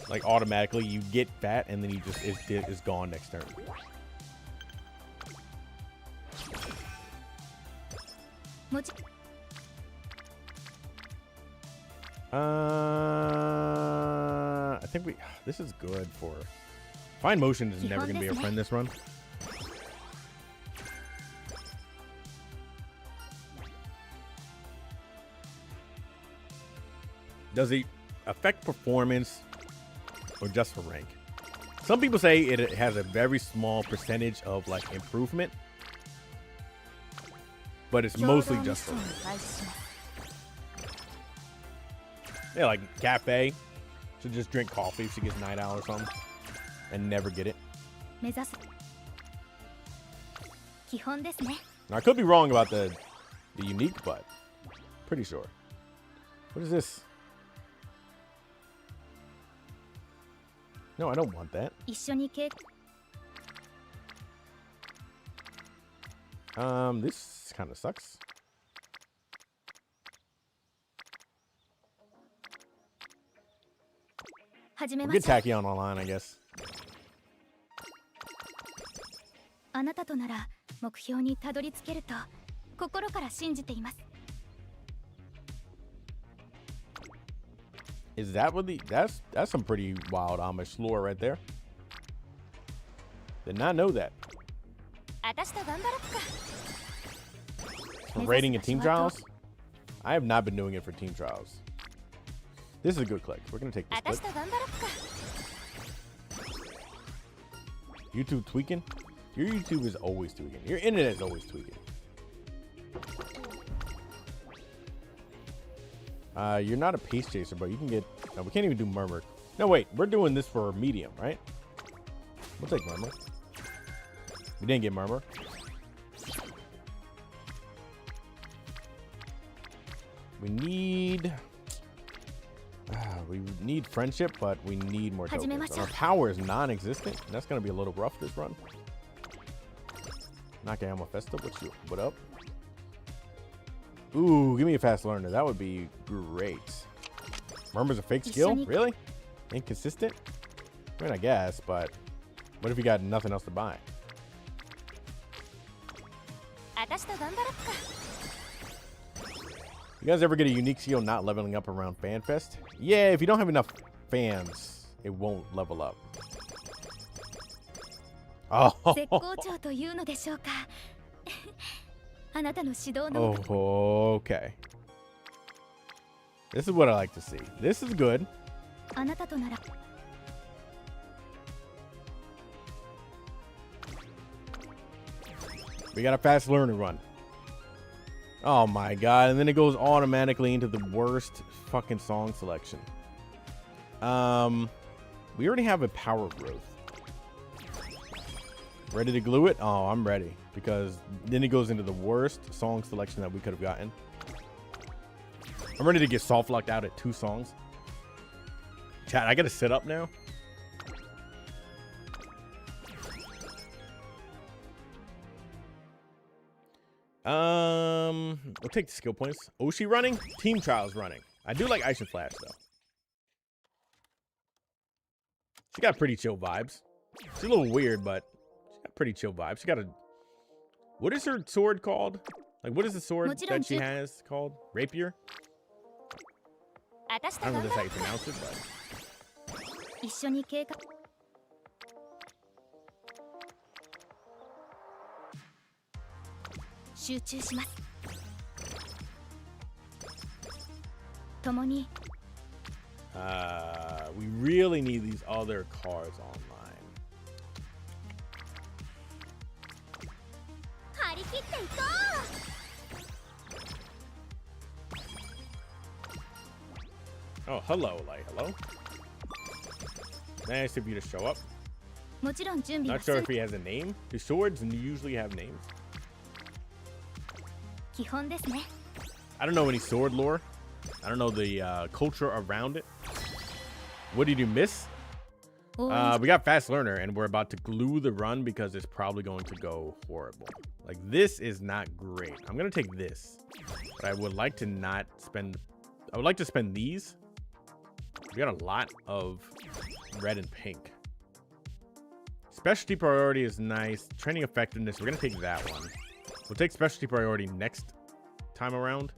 Like automatically, you get fat and then you just it's gone next turn.
もち
I think this is good for. Fine motion is never gonna be a friend this run. Does it affect performance or just for rank? Some people say it has a very small percentage of like improvement, but it's mostly just for rank.
開始します
Yeah, like cafe should just drink coffee if she gets night owl or something and never get it.
目指す基本ですね
Now I could be wrong about the unique, but pretty sure. What is this? No, I don't want that.
一緒に計
This kind of sucks. We'll get Tachyon online, I guess.
あなたとなら目標にたどり着けると心から信じています。
Is that what the that's some pretty wild Amish lore right there. Did not know that.
私と頑張ろっか。
For rating in team trials? I have not been doing it for team trials. This is a good click. We're gonna take this
私
click.
と頑張ろっか。
YouTube tweaking? Your YouTube is always tweaking. Your internet is always tweaking. You're not a pace chaser, but you can get... No, we can't even do murmur. No, wait. We're doing this for medium, right? We'll take murmur. We didn't get murmur. We need friendship, but we need more tokens. And our power is non-existent. That's gonna be a little rough this run. Nakayama Festa, what up? Ooh, give me a fast learner. That would be great. Murmur's a fake skill? Really? Inconsistent? I mean, I guess, but what if you got nothing else to buy? You guys ever get a unique skill not leveling up around FanFest? Yeah, if you don't have enough fans, it won't level up. Oh. Oh, okay. This is what I like to see. This is good. We got a fast learner run. Oh my god, and then it goes automatically into the worst fucking song selection. We already have a power growth. Ready to glue it? Oh, I'm ready. Because then it goes into the worst song selection that we could have gotten. I'm ready to get soft locked out at 2 songs. Chat, I gotta sit up now. We'll take the skill points. Oshi running? Team Trials running. I do like Ice and Flash though. She got pretty chill vibes. She's a little weird, but she got pretty chill vibes. She got a... What is her sword called? Like, what is the sword that she has called? Rapier? I don't know if that's how you pronounce it, but... we really need these other cars online. Oh, hello, like, hello. Nice of you to show up. Not sure if he has a name. Do swords usually have names? I don't know any sword lore. I don't know the culture around it. What did you miss? We got fast learner and we're about to glue the run because it's probably going to go horrible. Like, this is not great. I'm gonna take this, but I would like to not spend... I would like to spend these. We got a lot of red and pink. Specialty priority is nice. Training effectiveness, we're gonna take that one. We'll take specialty priority next time around.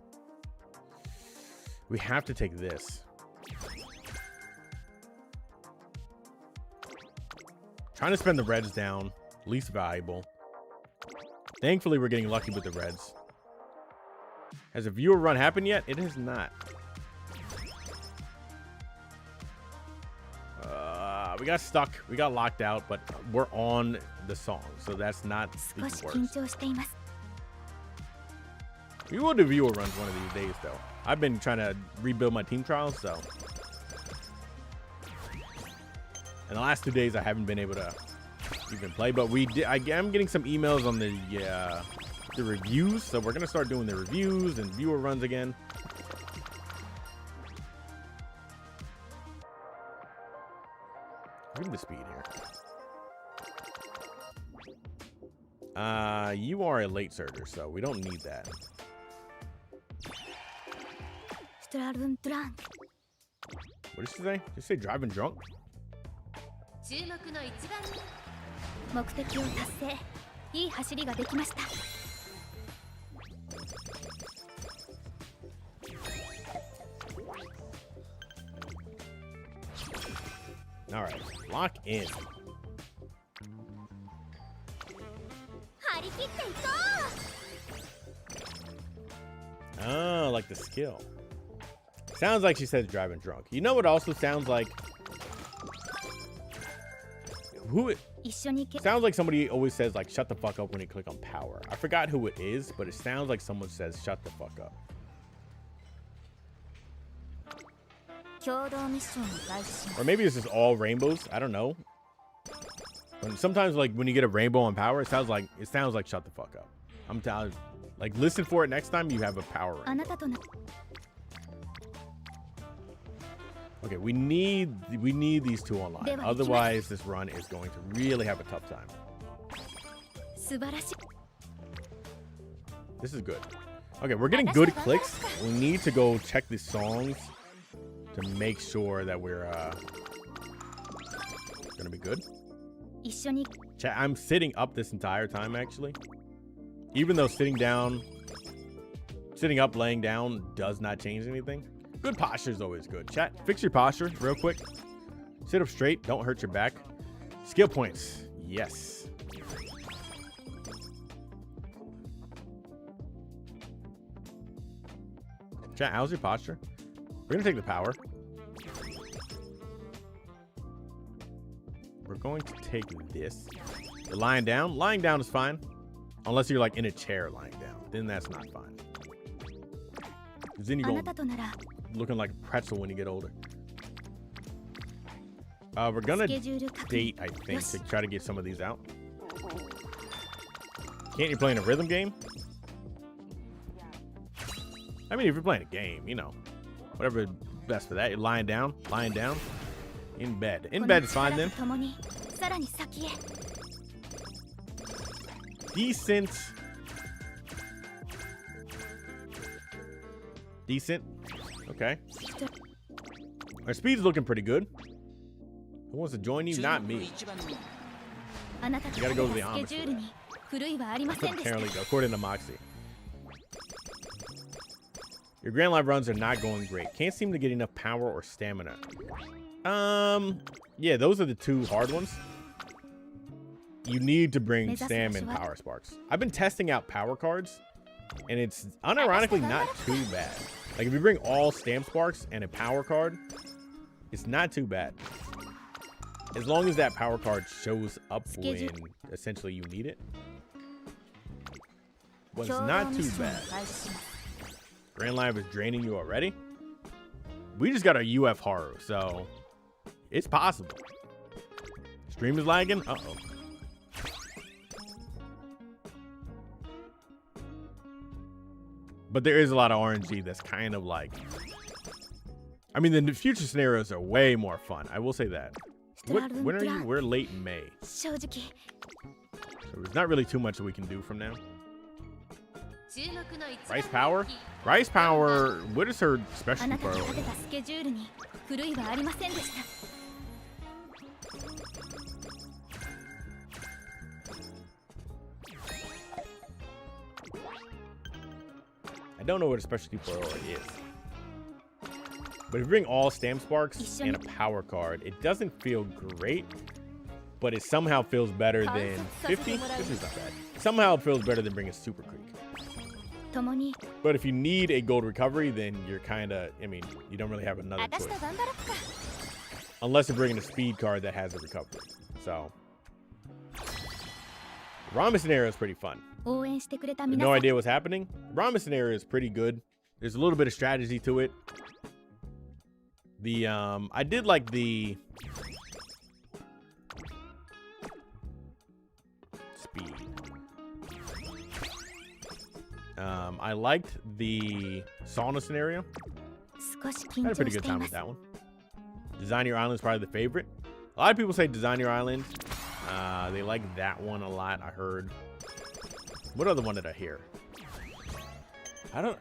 We have to take this. Trying to spend the reds down. Least valuable. Thankfully, we're getting lucky with the reds. Has a viewer run happened yet? It has not. We got stuck. We got locked out, but we're on the song, so that's not the worst. We will do viewer runs one of these days, though. I've been trying to rebuild my team trials, so... In the last 2 days, I haven't been able to even play, but I'm getting some emails on the reviews, so we're gonna start doing the reviews and viewer runs again. Give me the speed here. You are a late surger, so we don't need that. What did she say? Did she say driving drunk?
目的を達成。いい走りができました。
All right, lock in.
張り切っていこう。
Oh, like the skill. Sounds like she says driving drunk. You know what also sounds like? Sounds like somebody always says like shut the fuck up when you click on power. I forgot who it is, but it sounds like someone says shut the fuck up. Or maybe it's just all rainbows. I don't know. But sometimes like when you get a rainbow on power, it sounds like shut the fuck up. I'm telling, like, listen for it next time you have a power rainbow. Okay, we need these two online. Otherwise, this run is going to really have a tough time. This is good. Okay, we're getting good clicks. We need to go check these songs to make sure that we're gonna be good. Chat, I'm sitting up this entire time actually. Even though sitting up, laying down does not change anything. Good posture is always good. Chat, fix your posture real quick. Sit up straight, don't hurt your back. Skill points, yes. Chat, how's your posture? We're gonna take the power. We're going to take this. You're lying down? Lying down is fine. Unless you're like in a chair lying down. Then that's not fine. Because then you're looking like a pretzel when you get older. We're gonna date, I think, to try to get some of these out. Can't you play in a rhythm game? I mean, if you're playing a game, you know, whatever is best for that. You're lying down, in bed. In bed is fine then. Decent. Okay. Our speed's looking pretty good. Who wants to join you? Not me. You gotta go to the opposite. Apparently, according to Moxie. Your Grand Live runs are not going great. Can't seem to get enough power or stamina. Yeah, those are the two hard ones. You need to bring stam and power sparks. I've been testing out power cards, and it's unironically not too bad. Like if you bring all stam sparks and a power card, it's not too bad. As long as that power card shows up when essentially you need it. Well, it's not too bad. Grand Live is draining you already. We just got a UF Haru, so it's possible. Stream is lagging. Uh-oh. But there is a lot of RNG that's kind of like... I mean, the future scenarios are way more fun. I will say that. When are you? We're late May. So there's not really too much that we can do from now. Rice Power? Rice Power, what is her specialty for? I don't know what a specialty for is. But if you bring all stamp sparks and a power card, it doesn't feel great, but it somehow feels better than 50. 50 is not bad. Somehow it feels better than bringing Super Creek. But if you need a gold recovery, then you're kind of, I mean, you don't really have another choice. Unless you're bringing a speed card that has a recovery. So, Ramen scenario is pretty fun. No idea what's happening. Ramen scenario is pretty good. There's a little bit of strategy to it. The I did like the speed. I liked the sauna scenario. I had a pretty good time with that one. Design Your Island is probably the favorite. A lot of people say Design Your Island. They like that one a lot, I heard. What other one did I hear? I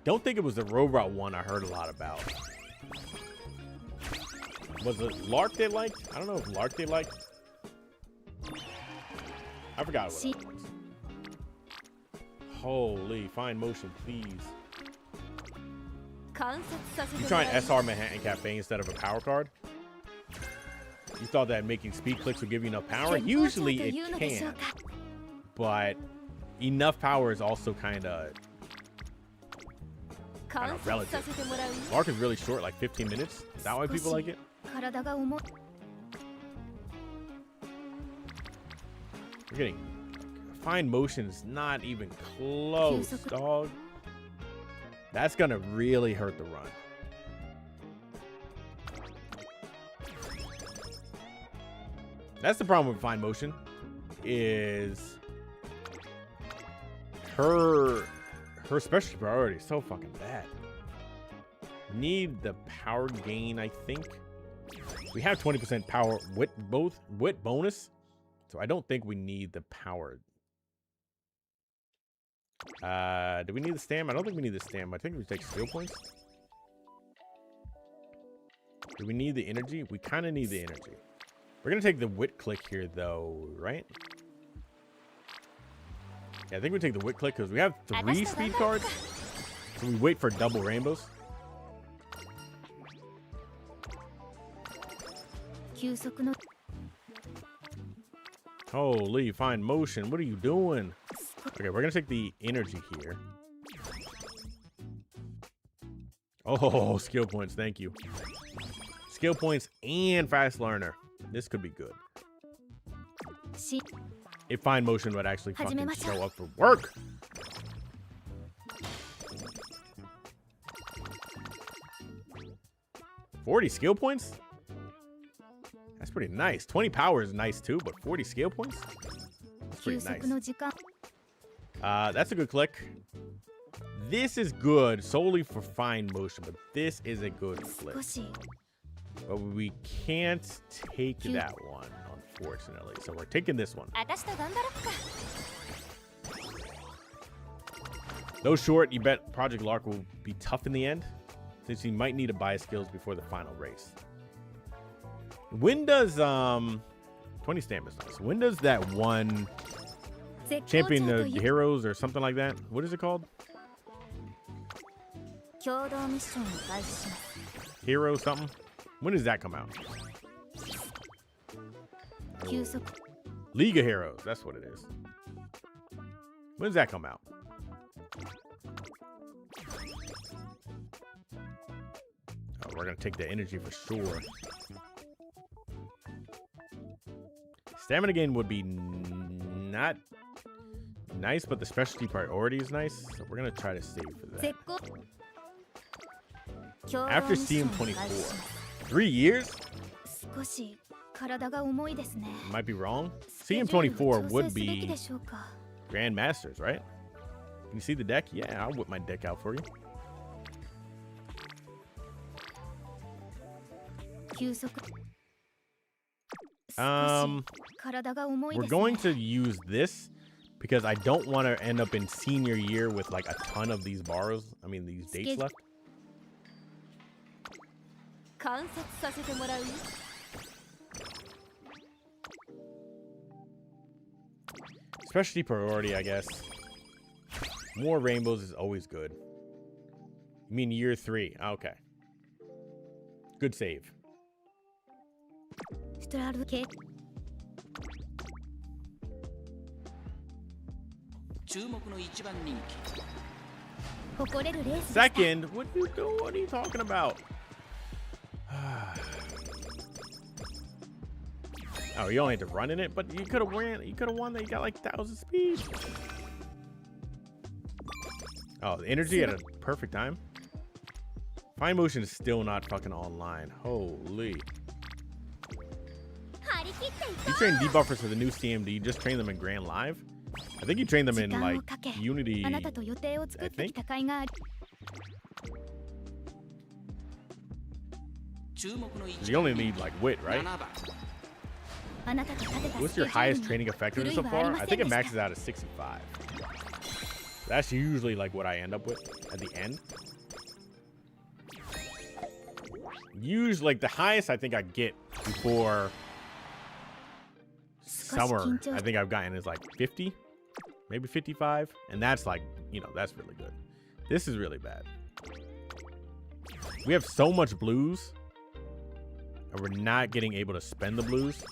don't think it was the Robot one I heard a lot about. Was it Lark they liked? I don't know if Lark they liked. I forgot what it was. Holy, fine motion, please. You try an SR Manhattan Cafe instead of a power card? You thought that making speed clicks would give you enough power? Usually it can. But enough power is also kind of, I don't know, relative. Lark is really short, like 15 minutes. Is that why people like it? We're getting fine motion's not even close, dog. That's gonna really hurt the run. That's the problem with fine motion, is her specialty priority is so fucking bad. Need the power gain, I think. We have 20% power wit bonus, so I don't think we need the power. Do we need the stam? I don't think we need the stam. I think we take skill points. Do we need the energy? We kind of need the energy. We're gonna take the wit click here, though, right? Yeah, I think we take the wit click because we have 3 speed cards. So we wait for double rainbows. Holy, fine motion. What are you doing? Okay, we're gonna take the energy here. Oh, skill points. Thank you. Skill points and fast learner. This could be good. If fine motion would actually fucking show up for work. $40 skill points? That's pretty nice. 20 power is nice too, but 40 skill points? That's pretty nice. That's a good click. This is good solely for fine motion, but this is a good click. But we can't take that one, unfortunately. So we're taking this one. No short, you bet Project Lark will be tough in the end, since he might need to buy skills before the final race. When does 20 stamina is nice. When does that one champion the heroes or something like that? What is it called? Hero something? When does that come out? Oh. League of Heroes, that's what it is. When does that come out? Oh, we're gonna take the energy for sure. Stamina gain would be not nice, but the specialty priority is nice, so we're gonna try to save for that. After CM24, 3 years? Might be wrong. CM24 would be Grandmasters, right? Can you see the deck? Yeah, I'll whip my deck out for you. We're going to use this because I don't want to end up in senior year with like a ton of these these dates left. Specialty priority, I guess. More rainbows is always good. You mean year 3? Okay. Good save. Second? What are you doing? What are you talking about? Oh, you only had to run in it, but you could have ran. You could have won that. You got like 1,000 speed. Oh, the energy at a perfect time. Fine motion is still not fucking online. Holy. You train debuffers for the new CMD. You just train them in Grand Live. I think you train them in like Unity. I think. You only need like wit, right? What's your highest training effectiveness so far? I think it maxes out at 65. That's usually like what I end up with at the end. Usually, like, the highest I think I get before summer, I think I've gotten is like 50, maybe 55. And that's like, you know, that's really good. This is really bad. We have so much blues, and we're not getting able to spend the blues.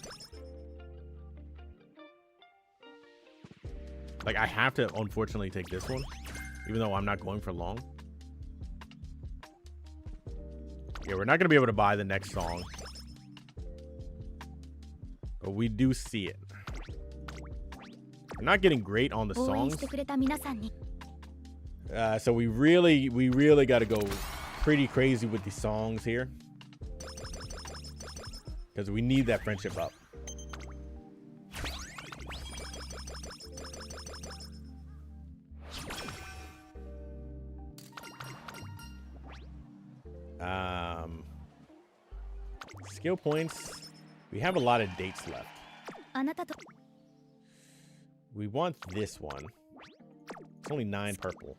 Like, I have to, unfortunately, take this one, even though I'm not going for long. Yeah, we're not going to be able to buy the next song. But we do see it. We're not getting great on the songs. So we really got to go pretty crazy with the songs here. Because we need that friendship up. Skill points. We have a lot of dates left. We want this one. It's only 9 purple.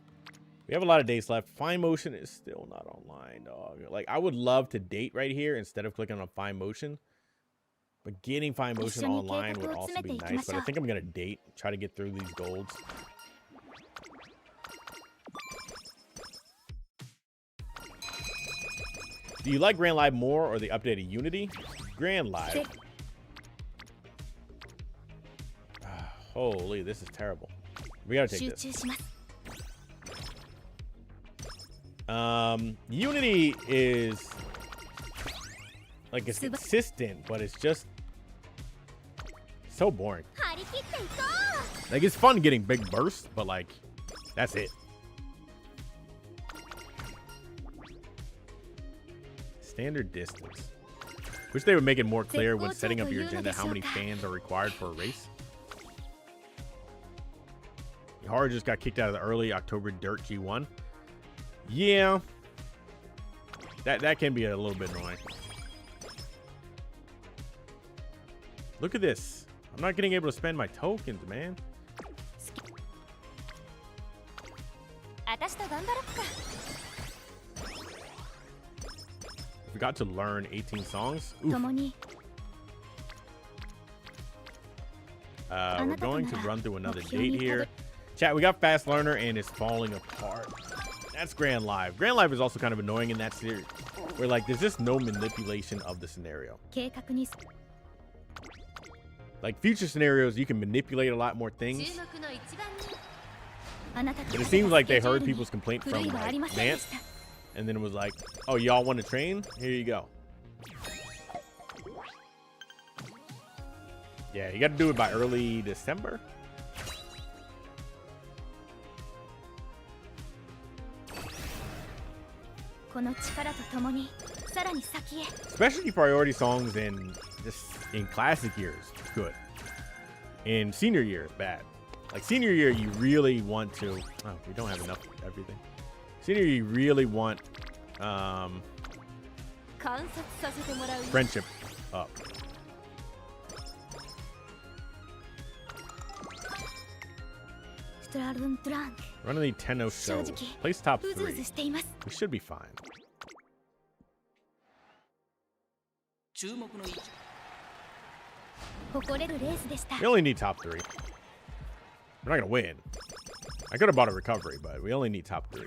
We have a lot of dates left. Fine motion is still not online, dog. Like, I would love to date right here instead of clicking on fine motion. But getting fine motion online would also be nice. But I think I'm going to date. Try to get through these golds. Do you like Grand Live more or the updated Unity? Grand Live. Holy, this is terrible. We gotta take this. Unity is like, it's consistent, but it's just so boring. Like, it's fun getting big bursts, but like, that's it. Standard distance. Wish they would make it more clear when setting up your agenda how many fans are required for a race. Yahara just got kicked out of the early October Dirt G1. Yeah. That can be a little bit annoying. Look at this. I'm not getting able to spend my tokens, man. We got to learn 18 songs. We're going to run through another date here. Chat, we got Fast Learner and it's falling apart. That's Grand Live. Grand Live is also kind of annoying in that series, where like there's just no manipulation of the scenario. Like future scenarios, you can manipulate a lot more things. But it seems like they heard people's complaint from like Vance, and then it was like, oh, y'all want to train? Here you go. Yeah, you got to do it by early December. Specialty priority songs in classic years, good. In senior year, bad. Like senior year, you really want to. Oh, we don't have enough of everything. Senior year, you really want friendship up. Running the Tenno show. Place top 3. We should be fine. We only need top 3. We're not gonna win. I could have bought a recovery, but we only need top 3.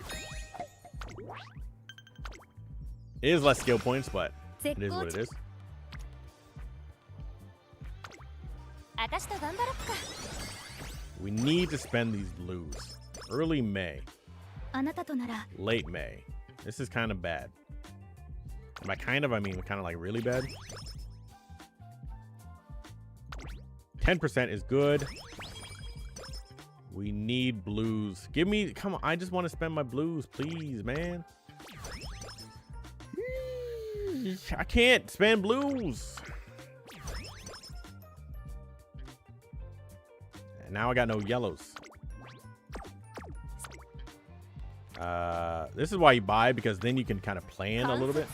It is less skill points, but it is what it is. We need to spend these blues. Early May. Late May. This is kind of bad. By kind of, I mean kind of like really bad. 10% is good. We need blues. Give me, come on. I just want to spend my blues, please, man. I can't spend blues. And now I got no yellows. This is why you buy, because then you can kind of plan a little bit.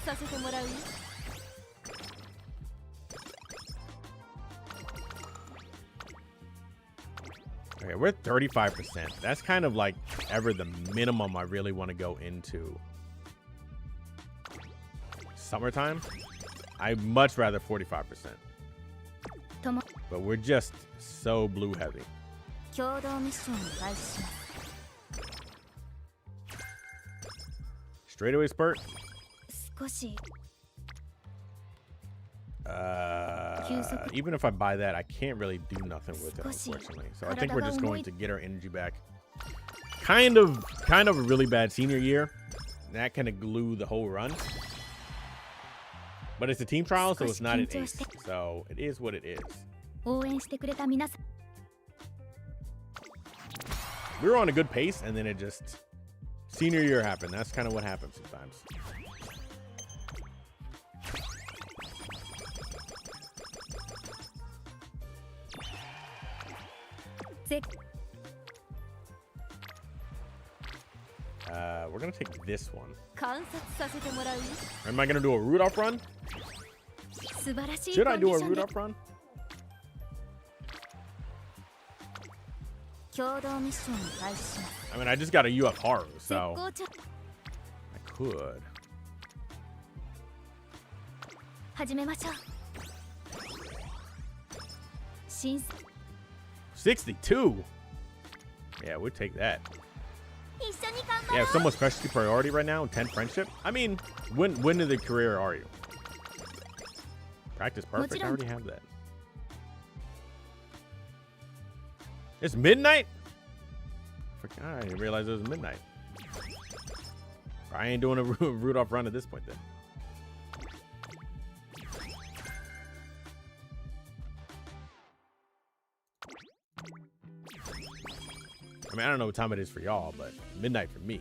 Okay, we're at 35%. That's kind of like ever the minimum I really want to go into summertime, I'd much rather 45%. But we're just so blue heavy.
共同ミッションを開始します
Straightaway spurt?
少し
Even if I buy that, I can't really do nothing with it, unfortunately. So I think we're just going to get our energy back. Kind of a really bad senior year. That kind of glue the whole run. But it's a team trial, so it's not an ace. So it is what it is.
応援してくれた皆さん
We were on a good pace, and then it just senior year happened. That's kind of what happens sometimes. We're gonna take this one.
観察させてもらう
Am I gonna do a Rudolph run?
素晴らしい
Should
コ
I
ンディ
do a
ションで
Rudolph run?
共同ミッションを開始します
I mean, I just got a UF Haru,
絶
so
好調
I could.
始めましょう新
62. Yeah, we'd take that.
一緒に頑張
Yeah,
ろ
if
う
someone's specialty priority right now, 10 friendship. I mean, when in the career are you? Practice perfect. I already have that. It's midnight? I didn't realize it was midnight. I ain't doing a Rudolph run at this point then. I mean, I don't know what time it is for y'all, but midnight for me.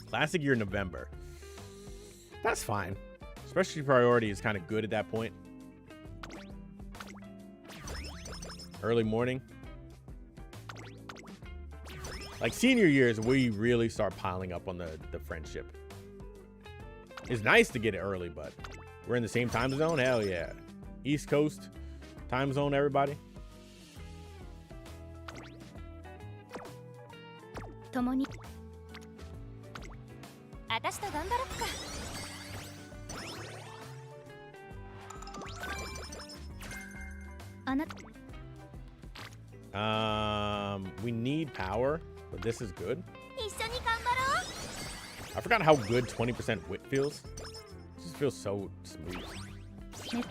Classic year November. That's fine. Specialty priority is kind of good at that point. Early morning. Like senior years, we really start piling up on the friendship. It's nice to get it early, but we're in the same time zone. Hell yeah. East Coast time zone, everybody.
共に私と頑張ろっか あなた
We need power, but this is good.
一緒に頑張ろ
I forgot how good 20% wit feels. It just feels so smooth.
うね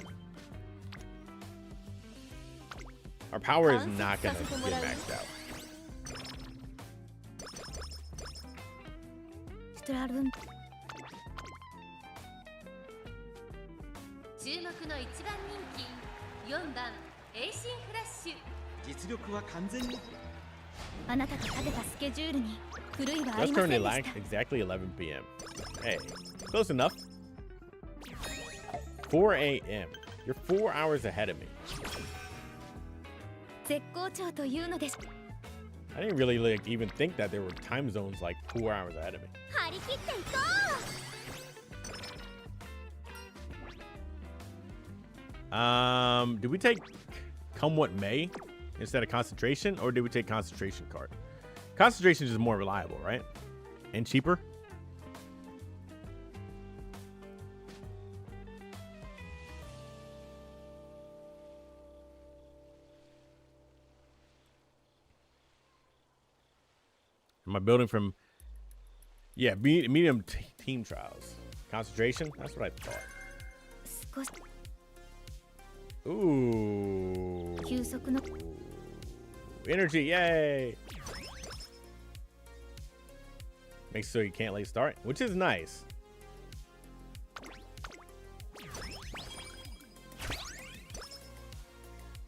Our power is not gonna get maxed out.
ストラルン
注目の一番人気4番エイシンフラッシュ
実力は完全に
あなたが立てたスケジュールに狂いはあ
Let's
りま
turn
せ
it
んで
like
した
exactly 11 p.m. Hey, close enough. 4 a.m. You're 4 hours ahead of me.
絶好調というのです
I didn't really like even think that there were time zones like 4 hours ahead of me.
張り切っていこ
Do we take come what may instead of concentration, or did we take concentration card? Concentration is more reliable, right? And cheaper. Am I building from? Yeah, medium team trials. Concentration. That's what I thought.
う少し
Ooh.
休息の
Energy, yay! Makes so you can't late start, which is nice.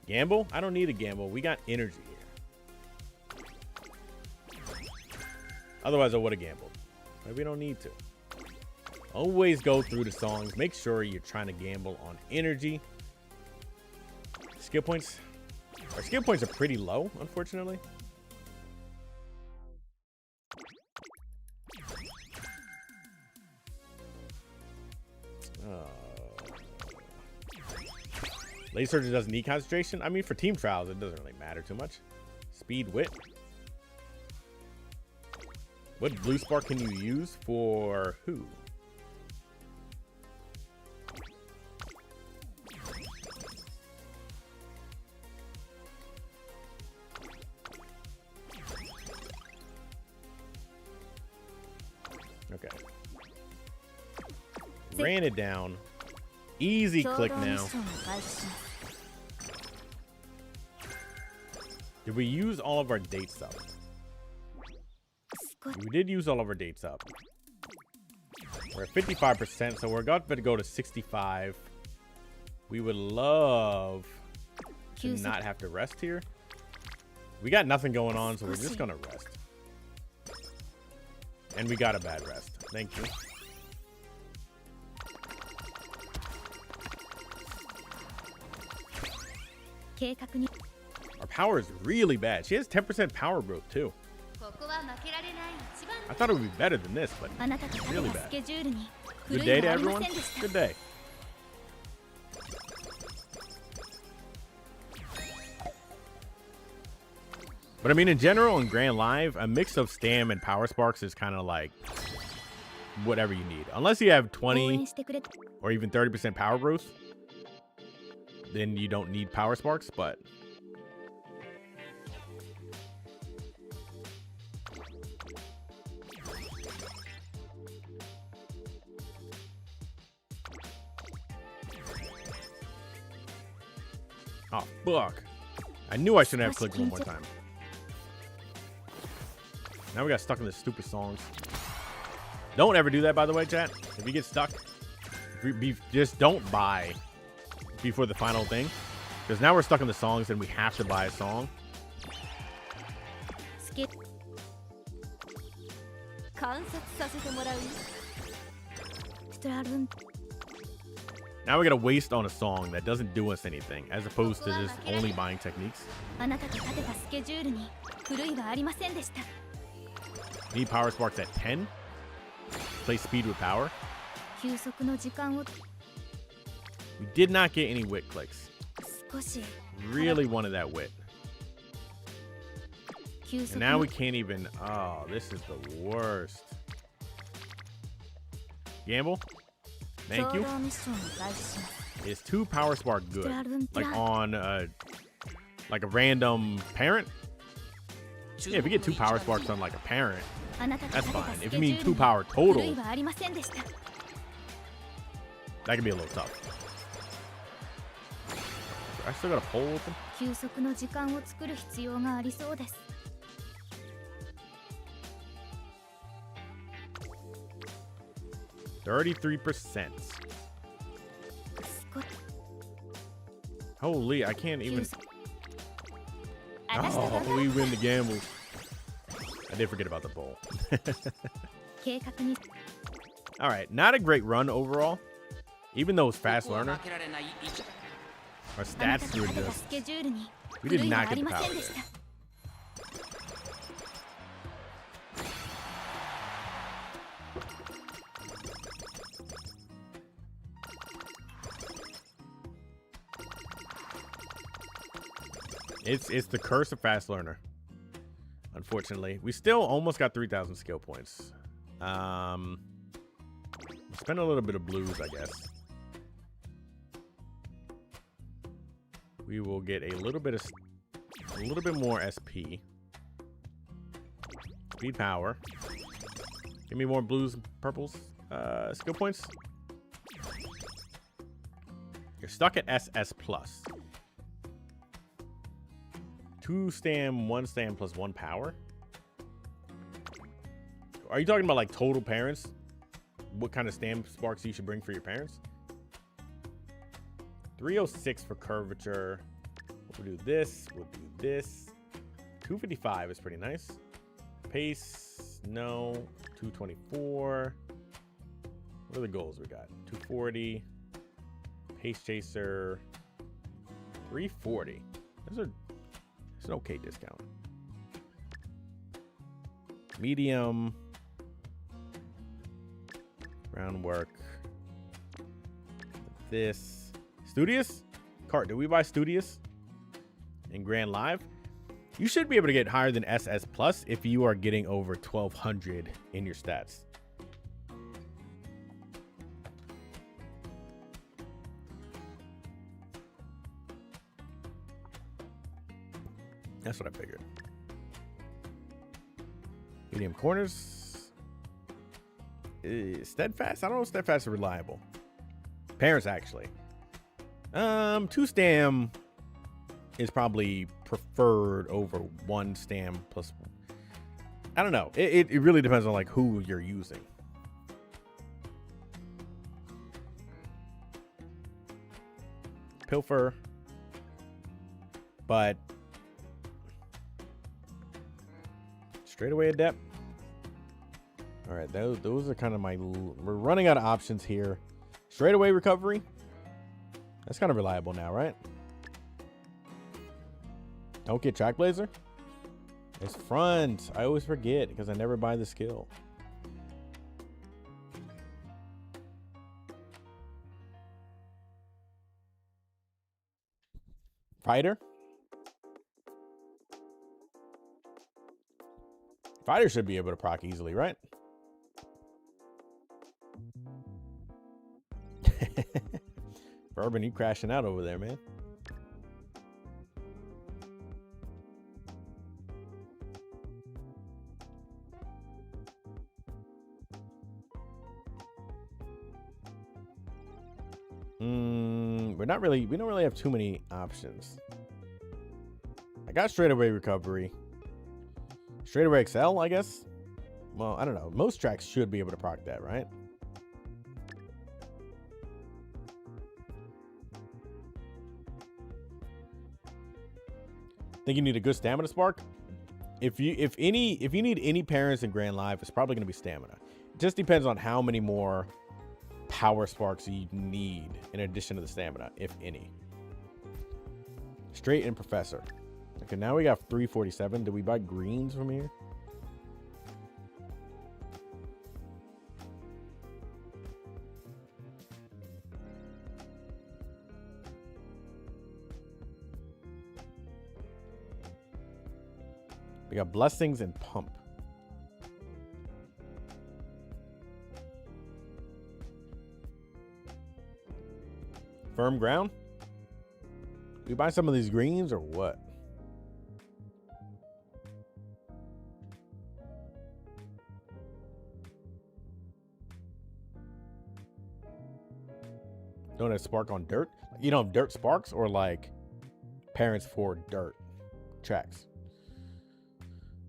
Gamble? I don't need a gamble. We got energy here. Otherwise, I would have gambled. But we don't need to. Always go through the songs. Make sure you're trying to gamble on energy. Skill points. Our skill points are pretty low, unfortunately. Laser Surgeon doesn't need concentration. I mean, for team trials, it doesn't really matter too much. Speed, wit. What blue spark can you use for who? Okay. Ran it down. Easy click now. Did we use all of our dates up? We did use all of our dates up. We're at 55%, so we're about to go to 65. We would love to not have to rest here. We got nothing going on, so we're just gonna rest. And we got a bad rest. Thank you. Our power is really bad. She has 10% power growth too. I thought it would be better than this, but it's really bad. Good day to everyone. Good day. But I mean, in general, in Grand Live, a mix of Stam and Power Sparks is kind of like whatever you need. Unless you have 20 or even 30% power growth, then you don't need Power Sparks, but... Oh, fuck. I knew I shouldn't have clicked one more time. Now we got stuck in the stupid songs. Don't ever do that, by the way, chat. If you get stuck, just don't buy before the final thing. Because now we're stuck in the songs and we have to buy a song.
Skip.
Now we gotta waste on a song that doesn't do us anything, as opposed to just only buying techniques. Need Power Sparks at 10. Play speed with power. We did not get any wit clicks. Really wanted that wit. And now we can't even... Oh, this is the worst. Gamble. Thank you. Is 2 Power Spark good? Like on like a random parent? Yeah, if you get 2 Power Sparks on like a parent, that's fine. If you mean 2 power total, that can be a little tough. I still got a poll open. 33%. Holy, I can't even... Oh, we win the gamble. I did forget about the bowl. All right, not a great run overall. Even though it's fast learner, our stats were just... We did not get the power there. It's the curse of fast learner. Unfortunately, we still almost got 3,000 skill points. Spend a little bit of blues, I guess. We will get a little bit more SP. Speed power. Give me more blues and purples. Skill points. You're stuck at SS plus. 2 stam, 1 stam plus 1 power. Are you talking about like total parents? What kind of stam sparks you should bring for your parents? 306 for curvature. We'll do this. We'll do this. 255 is pretty nice. Pace, no. 224. What are the goals we got? 240. Pace chaser. 340. Those are... It's an okay discount. Medium. Groundwork. This. Studious? Cart, did we buy Studious in Grand Live? You should be able to get higher than SS plus if you are getting over 1200 in your stats. That's what I figured. Medium corners. Steadfast? I don't know if Steadfast is reliable. Parents, actually. 2 stam is probably preferred over 1 stam plus. I don't know. It really depends on like who you're using. Pilfer. But straightaway adept. All right, those are kind of my. We're running out of options here. Straightaway recovery. That's kind of reliable now, right? Don't get track blazer. It's front. I always forget because I never buy the skill. Fighter. Fighter should be able to proc easily, right? Bourbon, you crashing out over there, man. We don't really have too many options. I got straightaway recovery. Straightaway excel, I guess. Well, I don't know. Most tracks should be able to proc that, right? Think you need a good stamina spark? If you need any parents in Grand Live, it's probably going to be stamina. It just depends on how many more power sparks you need in addition to the stamina, if any. Straight and Professor. Okay, now we got 347. Did we buy greens from here? We got blessings and pump. Firm ground. Do we buy some of these greens or what? Don't have spark on dirt? You know, dirt sparks or like parents for dirt tracks.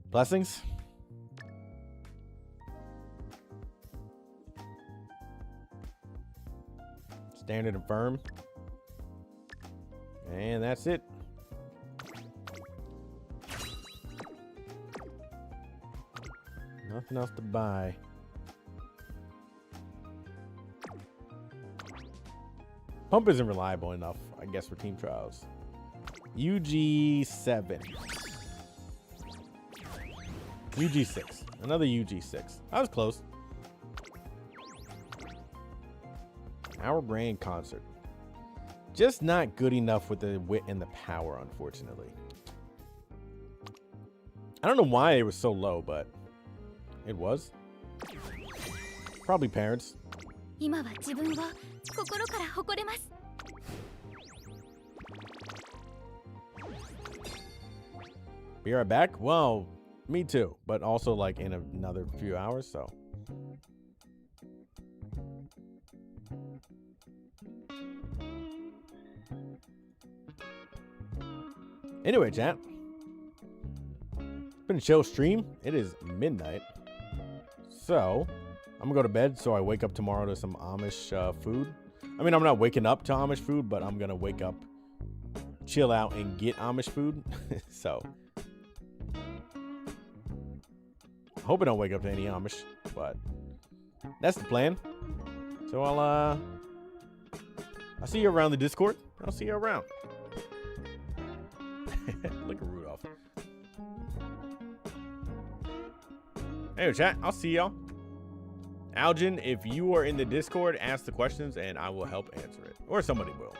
Blessings. Standard and firm. And that's it. Nothing else to buy. Pump isn't reliable enough, I guess, for team trials. UG7. UG6. Another UG6. I was close. Our Grand Concert. Just not good enough with the wit and the power, unfortunately. I don't know why it was so low, but it was. Probably parents. Be right back? Well, me too, but also like in another few hours, so. Anyway, chat. It's been a chill stream. It is midnight. So, I'm gonna go to bed so I wake up tomorrow to some Amish food. I mean, I'm not waking up to Amish food, but I'm gonna wake up, chill out, and get Amish food. So, I hope I don't wake up to any Amish, but that's the plan. So I'll see you around the Discord. I'll see you around. Look at Rudolph. Anyway, chat, I'll see y'all. Algin, if you are in the Discord, ask the questions and I will help answer it. Or somebody will.